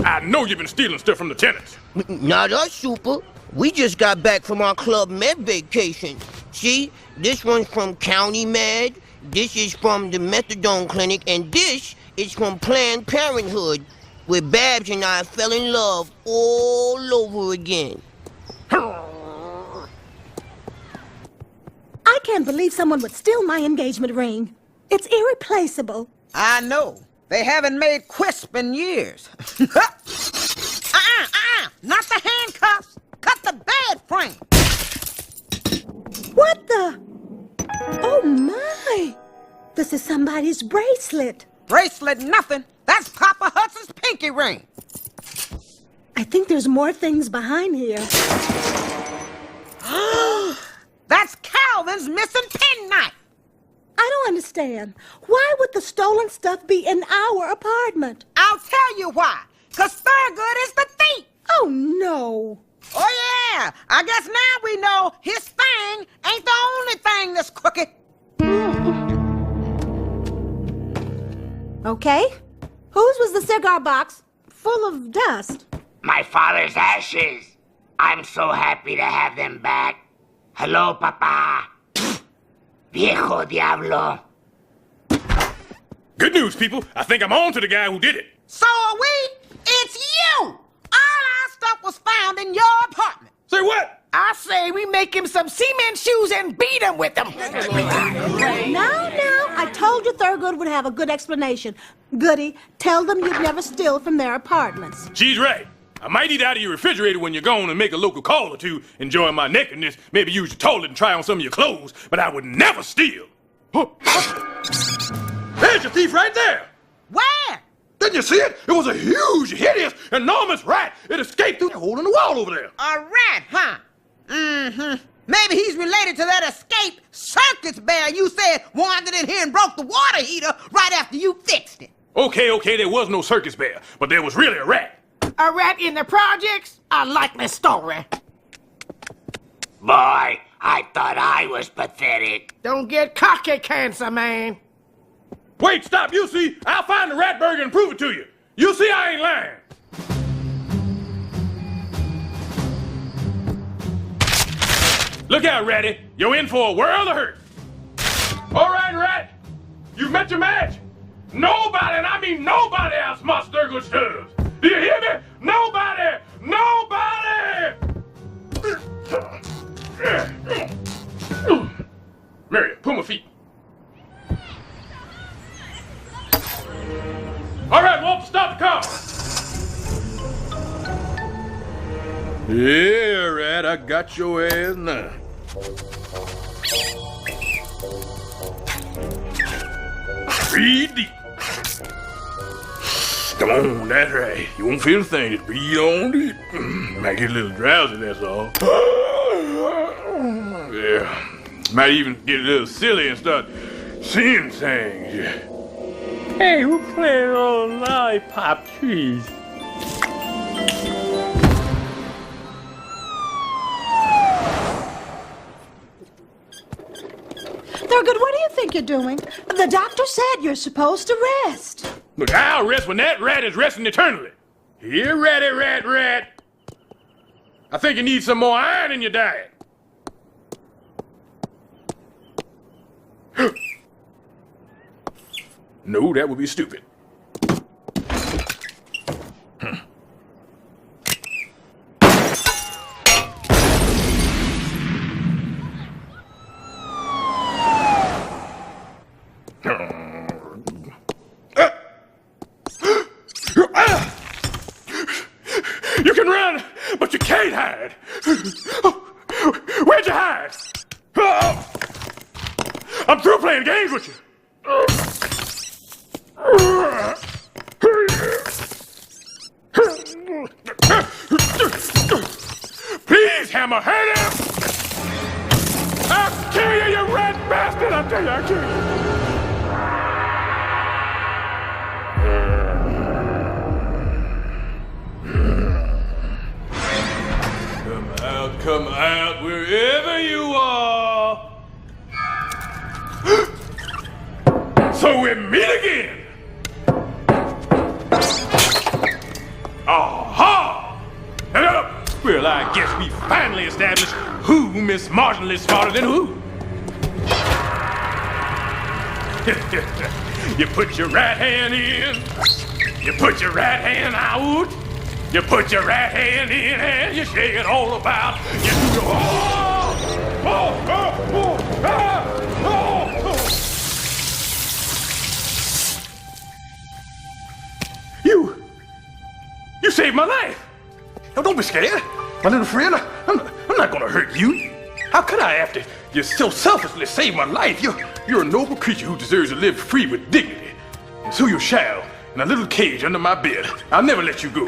I know you've been stealing stuff from the tenants. Not us, Super. We just got back from our Club Med vacation. See, this one's from County Med, this is from the Methadone Clinic, and this is from Planned Parenthood, where Babs and I fell in love all over again. I can't believe someone would steal my engagement ring. It's irreplaceable. I know. They haven't made Quisp in years. Not the handcuffs. Cut the bed frame. What the? Oh, my. This is somebody's bracelet. Bracelet nothing. That's Papa Hudson's pinky ring. I think there's more things behind here. That's Calvin's missing penknife. I don't understand. Why would the stolen stuff be in our apartment? I'll tell you why. 'Cause Thurgood is the thief. Oh, no. Oh, yeah. I guess now we know his thing ain't the only thing that's crooked. Okay. Whose was the cigar box full of dust? My father's ashes. I'm so happy to have them back. Hello, Papa. Viejo Diablo. Good news, people. I think I'm on to the guy who did it. So are we. It's you. All our stuff was found in your apartment. Say what? I say we make him some cement shoes and beat him with them. Now, I told you Thurgood would have a good explanation. Goody, tell them you'd never steal from their apartments. She's right. I might eat out of your refrigerator when you're gone and make a local call or two, enjoying my nakedness, maybe use your toilet and try on some of your clothes, but I would never steal. There's your thief right there. Where? Didn't you see it? It was a huge, hideous, enormous rat. It escaped through the hole in the wall over there. A rat, huh? Mm-hmm. Maybe he's related to that escaped circus bear you said wandered in here and broke the water heater right after you fixed it. Okay, there was no circus bear, but there was really a rat. A rat in the projects? A likely story. Boy, I thought I was pathetic. Don't get cocky, cancer man. Wait, stop, you see? I'll find the rat burger and prove it to you. You see I ain't lying. Look out, Ratty. You're in for a world of hurt. All right, Rat. You've met your match. Nobody, and I mean nobody outsmarts Thurgood Stubbs. Do you hear me? Nobody! Nobody! Mary, pull my feet. come. Yeah, Rat, I got your ass now. 3 deep. Come on, that's right. You won't feel a thing. Just breathe on deep. Might get a little drowsy, that's all. Yeah. Might even get a little silly and start seeing things. Yeah. Hey, who playing on lollipop trees? Thurgood, what do you think you're doing? The doctor said you're supposed to rest. Look, I'll rest when that rat is resting eternally. Here, ratty, rat. I think you need some more iron in your diet. No, that would be stupid. You can run, but you can't hide. Where'd you hide? I'm through playing games with you. Please, Hammer, hurt him! I'll kill you, you rat bastard! I'll tell you, I'll kill you. Come out wherever you are. So we meet again. Aha! Well, I guess we finally established who Miss Marginally smarter than who. You put your right hand in, you put your right hand out, you put your right hand in and you shake it all about. You do your You saved my life. Now don't be scared, my little friend. I'm not gonna hurt you. How could I after you so selflessly saved my life? You're a noble creature who deserves to live free with dignity. And so you shall, in a little cage under my bed. I'll never let you go.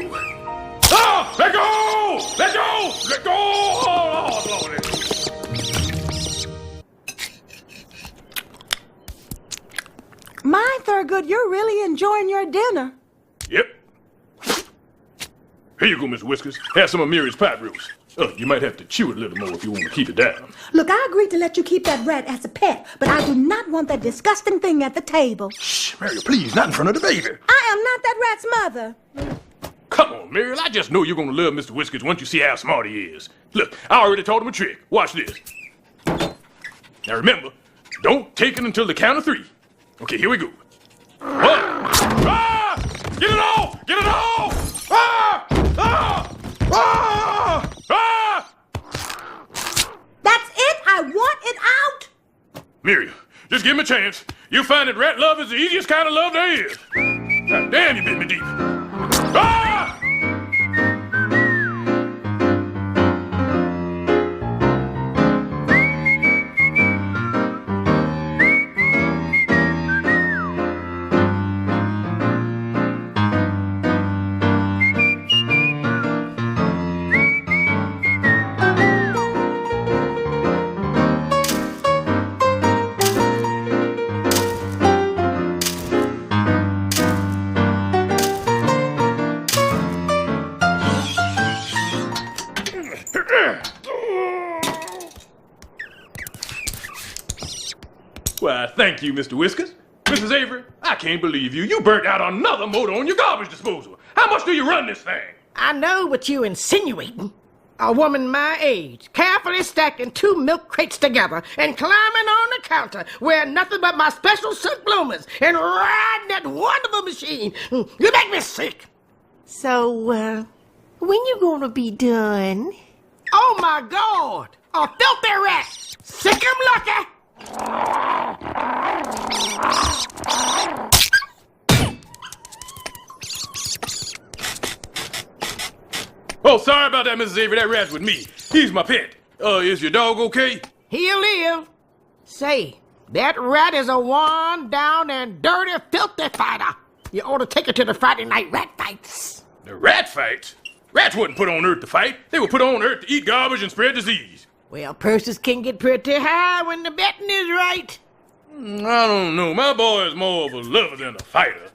Oh, let go! Let go! Let go! Oh, Lord. My Thurgood, you're really enjoying your dinner. Yep. Here you go, Miss Whiskers. Have some of Miriam's pot roast. You might have to chew it a little more if you want to keep it down. Look, I agreed to let you keep that rat as a pet, but I do not want that disgusting thing at the table. Shh, Mary, please, not in front of the baby. I am not that rat's mother. Come on, Muriel. I just know you're gonna love Mr. Whiskers once you see how smart he is. Look, I already taught him a trick. Watch this. Now remember, don't take it until the count of 3. Okay, here we go. 1. Ah! Get it off! Get it off! Ah! Ah! Ah! Ah! That's it? I want it out? Muriel, just give him a chance. You'll find that rat love is the easiest kind of love there is. God damn, you bit me deep. Ah! Why, thank you, Mr. Whiskers. Mrs. Avery, I can't believe you. You burnt out another motor on your garbage disposal. How much do you run this thing? I know what you're insinuating. A woman my age, carefully stacking 2 milk crates together and climbing on the counter, wearing nothing but my special silk bloomers and riding that wonderful machine. You make me sick. So, when you gonna be done? Oh, my God! A filthy rat! Sick 'em lucky! sorry about that, Mrs. Avery. That rat's with me. He's my pet. Is your dog okay? He'll live. Say, that rat is a one down and dirty, filthy fighter. You ought to take her to the Friday night rat fights. The rat fights? Rats wasn't put on Earth to fight. They were put on Earth to eat garbage and spread disease. Well, purses can get pretty high when the betting is right. I don't know. My boy is more of a lover than a fighter.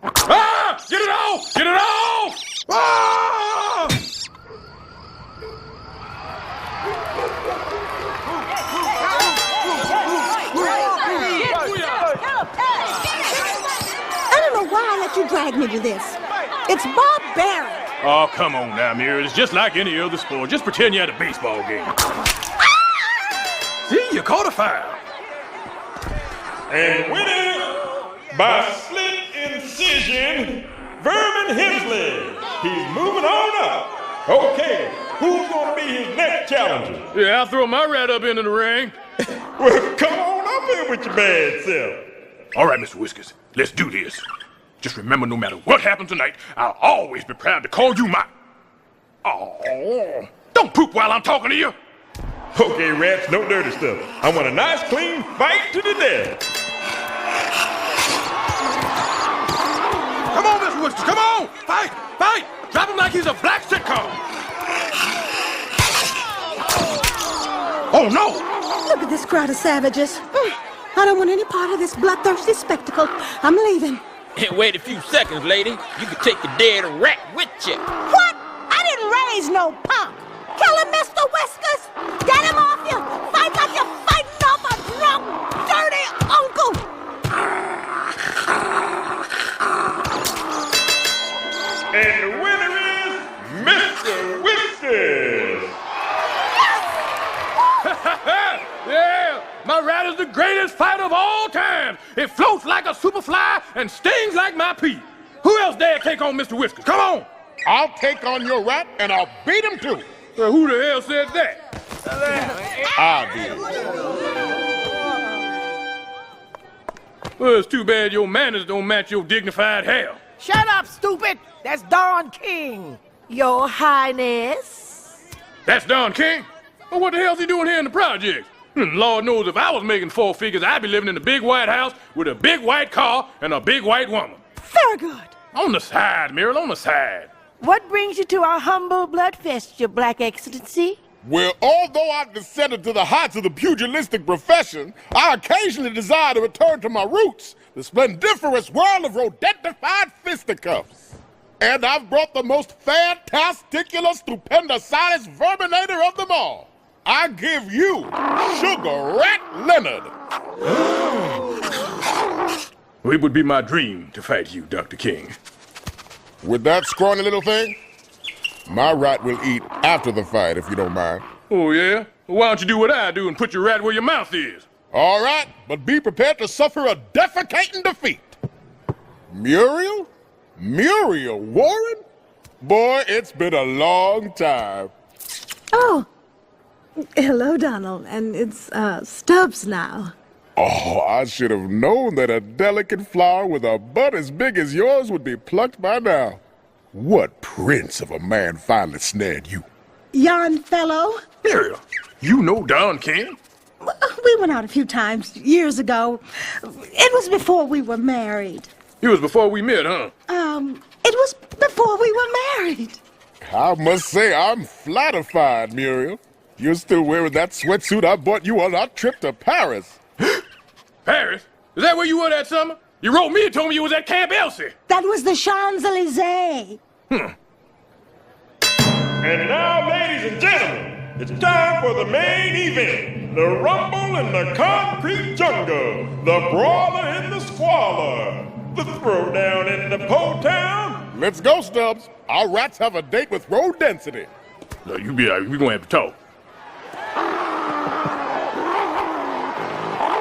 Ah! Get it off! Get it off! Ah! I don't know why I let you drag me to this. It's barbaric. Oh, come on now, Mira. It's just like any other sport. Just pretend you're at a baseball game. See, you caught a foul. And winning by slit incision, Vermin Hemsley. He's moving on up. Okay, who's going to be his next challenger? Yeah, I'll throw my rat up into the ring. Well, come on up here with your bad self. All right, Mr. Whiskers, let's do this. Just remember, no matter what happens tonight, I'll always be proud to call you my... Oh, don't poop while I'm talking to you. Okay, rats, no dirty stuff. I want a nice, clean fight to the death. Come on, Mr. Whiskers, come on! Fight! Fight! Drop him like he's a black sitcom! Oh, no! Look at this crowd of savages. I don't want any part of this bloodthirsty spectacle. I'm leaving. Wait a few seconds, lady. You can take the dead rat with you. What? I didn't raise no punk. Kill him, Mr. Whiskers. Get him off you. Fight like you're fighting off a drunk, dirty uncle. And the winner is Mr. Whiskers. Yeah, my rat is the greatest fighter of all time. It floats like a superfly and stings like my pee. Who else dare take on Mr. Whiskers? Come on. I'll take on your rat and I'll beat him too. Who the hell said that? I did. Well, it's too bad your manners don't match your dignified hair. Shut up, stupid. That's Don King, Your Highness. That's Don King? Well, what the hell's he doing here in the project? Lord knows if I was making 4 figures, I'd be living in a big white house with a big white car and a big white woman. Very good. On the side, Muriel, on the side. What brings you to our humble bloodfest, your Black Excellency? Well, although I've descended to the heights of the pugilistic profession, I occasionally desire to return to my roots, the splendiferous world of rodentified fisticuffs. And I've brought the most fantasticular, stupendous verminator of them all. I give you Sugar Rat Leonard. It would be my dream to fight you, Dr. King. With that scrawny little thing, my rat will eat after the fight, if you don't mind. Oh, yeah? Well, why don't you do what I do and put your rat where your mouth is? All right, but be prepared to suffer a defecating defeat. Muriel? Muriel Warren? Boy, it's been a long time. Oh, hello, Donald. And it's Stubbs now. Oh, I should have known that a delicate flower with a bud as big as yours would be plucked by now. What prince of a man finally snared you? Yon fellow. Muriel, you know Don King? We went out a few times years ago. It was before we were married. It was before we met, huh? It was before we were married. I must say I'm flattified, Muriel. You're still wearing that sweatsuit I bought you on our trip to Paris. Paris? Is that where you were that summer? You wrote me and told me you was at Camp Elsie. That was the Champs-Élysées. And now, ladies and gentlemen, it's time for the main event. The rumble in the concrete jungle. The brawler in the squalor. The throwdown in the po-town. Let's go, Stubbs. Our rats have a date with road density. No, you be all right. We're going to have to talk.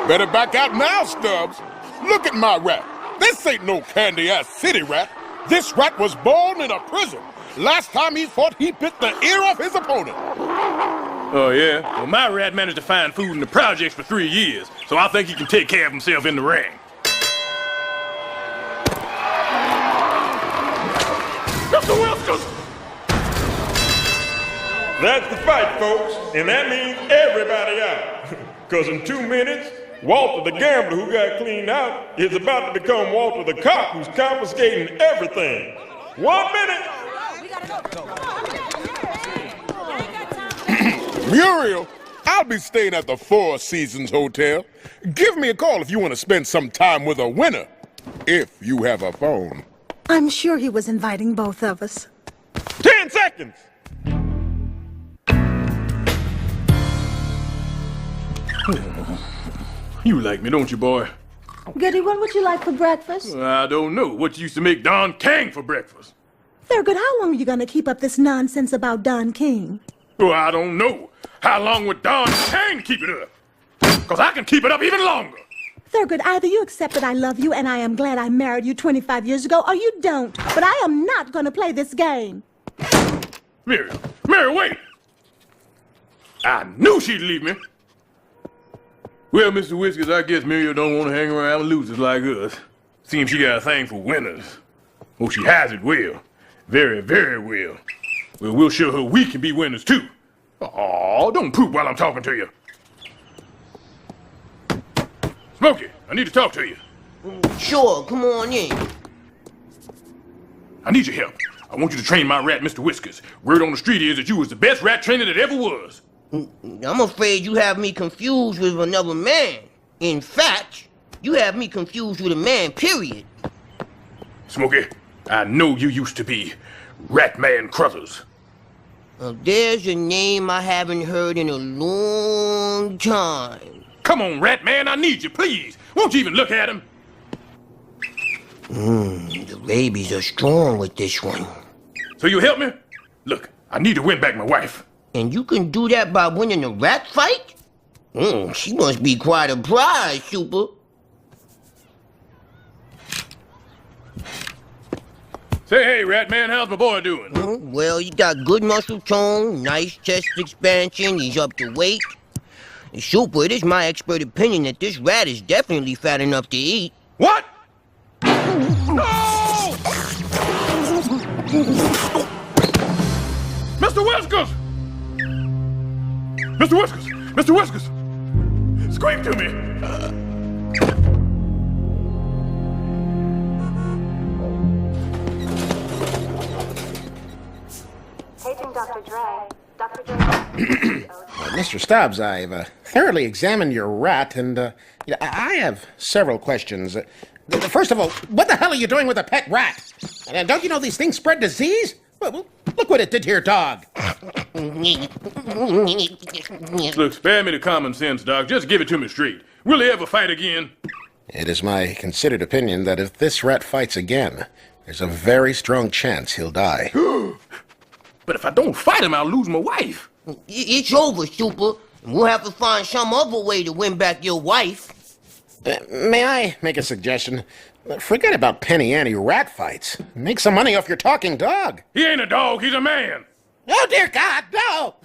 Better back out now, Stubbs. Look at my rat. This ain't no candy-ass city rat. This rat was born in a prison. Last time he fought, he bit the ear off his opponent. Oh, yeah? Well, my rat managed to find food in the projects for 3 years, so I think he can take care of himself in the ring. Mr. Whiskers! That's the fight, folks, and that means everybody out. Because in 2 minutes, Walter the gambler who got cleaned out is about to become Walter the cop who's confiscating everything. 1 minute. Muriel, I'll be staying at the Four Seasons Hotel. Give me a call if you want to spend some time with a winner. If you have a phone. I'm sure he was inviting both of us. 10 seconds. You like me, don't you, boy? Goody, what would you like for breakfast? I don't know. What you used to make Don King for breakfast? Thurgood, how long are you going to keep up this nonsense about Don King? Well, I don't know. How long would Don King keep it up? Because I can keep it up even longer. Thurgood, either you accept that I love you and I am glad I married you 25 years ago, or you don't. But I am not going to play this game. Mary, wait! I knew she'd leave me. Well, Mr. Whiskers, I guess Muriel don't want to hang around with losers like us. Seems she got a thing for winners. Oh, she has it well. Very, very well. Well, we'll show her we can be winners, too. Aw, don't poop while I'm talking to you. Smokey, I need to talk to you. Sure, come on in. I need your help. I want you to train my rat, Mr. Whiskers. Word on the street is that you was the best rat trainer that ever was. I'm afraid you have me confused with another man. In fact, you have me confused with a man, period. Smokey, I know you used to be Ratman Crothers. There's a name I haven't heard in a long time. Come on, Ratman, I need you, please. Won't you even look at him? The babies are strong with this one. So you help me? Look, I need to win back my wife. And you can do that by winning a rat fight? She must be quite a prize, Super. Say, hey, Ratman, how's my boy doing? Well, he got good muscle tone, nice chest expansion, he's up to weight. Super, it is my expert opinion that this rat is definitely fat enough to eat. What? Mr. Whiskers! Mr. Whiskers! Mr. Whiskers! Scream to me! Paging Dr. Dre. Dr. Dre. Mr. Stubbs, I've thoroughly examined your rat, and I have several questions. First of all, what the hell are you doing with a pet rat? And don't you know these things spread disease? Well, look what it did to your dog. Look, spare me the common sense, Doc. Just give it to me straight. Will he ever fight again? It is my considered opinion that if this rat fights again, there's a very strong chance he'll die. But if I don't fight him, I'll lose my wife. It's over, Super. We'll have to find some other way to win back your wife. May I make a suggestion? Forget about penny ante rat fights. Make some money off your talking dog. He ain't a dog, he's a man. Oh, dear God, no!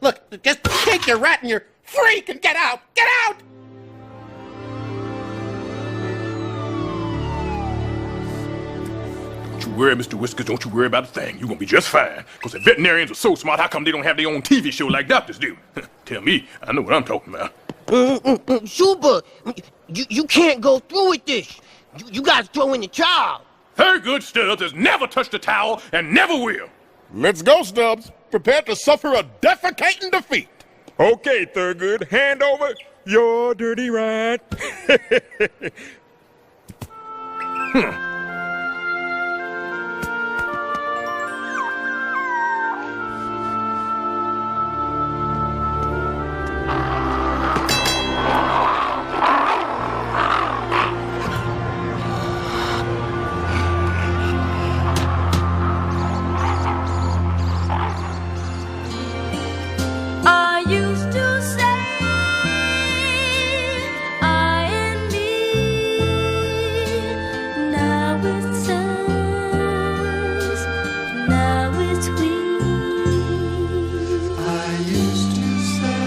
Look, just take your rat and your freak and get out! Get out! Don't you worry, Mr. Whiskers, don't you worry about a thing. You're gonna be just fine. Because the veterinarians are so smart, how come they don't have their own TV show like doctors do? Tell me, I know what I'm talking about. Super, you can't go through with this. You gotta throw in the towel. Thurgood Stubbs has never touched a towel and never will. Let's go, Stubbs. Prepare to suffer a defecating defeat. Okay, Thurgood, hand over your dirty rat. I used to say I and me. Now it's us. Now it's we. I used to say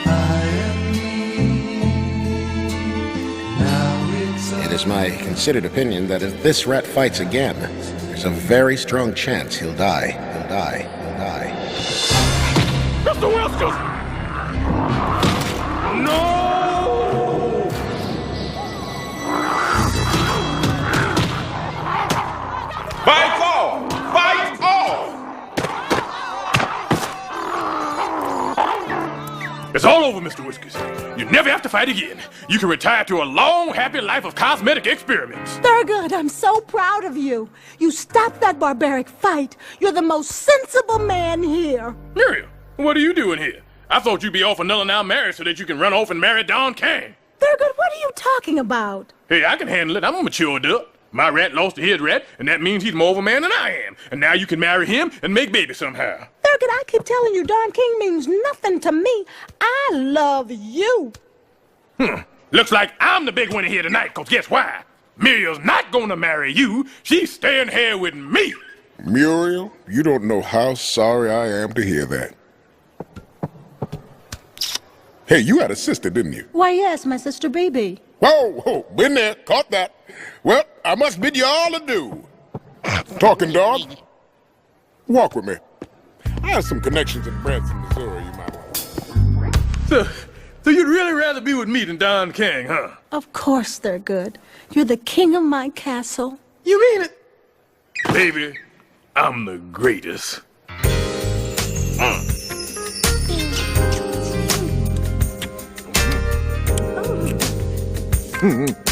I and me. Now it's It is my considered opinion that if this rat fights again, there's a very strong chance he'll die. Mr. Whiskers! No! Fight off! Fight off! It's all over, Mr. Whiskers. You never have to fight again. You can retire to a long, happy life of cosmetic experiments. Thurgood, I'm so proud of you. You stopped that barbaric fight. You're the most sensible man here. Miriam, what are you doing here? I thought you'd be off another now married so that you can run off and marry Don King. Thurgood, what are you talking about? Hey, I can handle it. I'm a mature adult. My rat lost to his rat, and that means he's more of a man than I am. And now you can marry him and make babies somehow. Thurgood, I keep telling you, Don King means nothing to me. I love you. Looks like I'm the big winner here tonight, because guess why? Muriel's not gonna marry you. She's staying here with me. Muriel, you don't know how sorry I am to hear that. Hey, you had a sister, didn't you? Why, yes, my sister BB. Whoa, been there, caught that. Well, I must bid you all adieu. Talking dog, walk with me. I have some connections in Branson, Missouri you might want. So you'd really rather be with me than Don King, huh? Of course, Thurgood. You're the king of my castle. You mean it? Baby, I'm the greatest. Mm-hmm.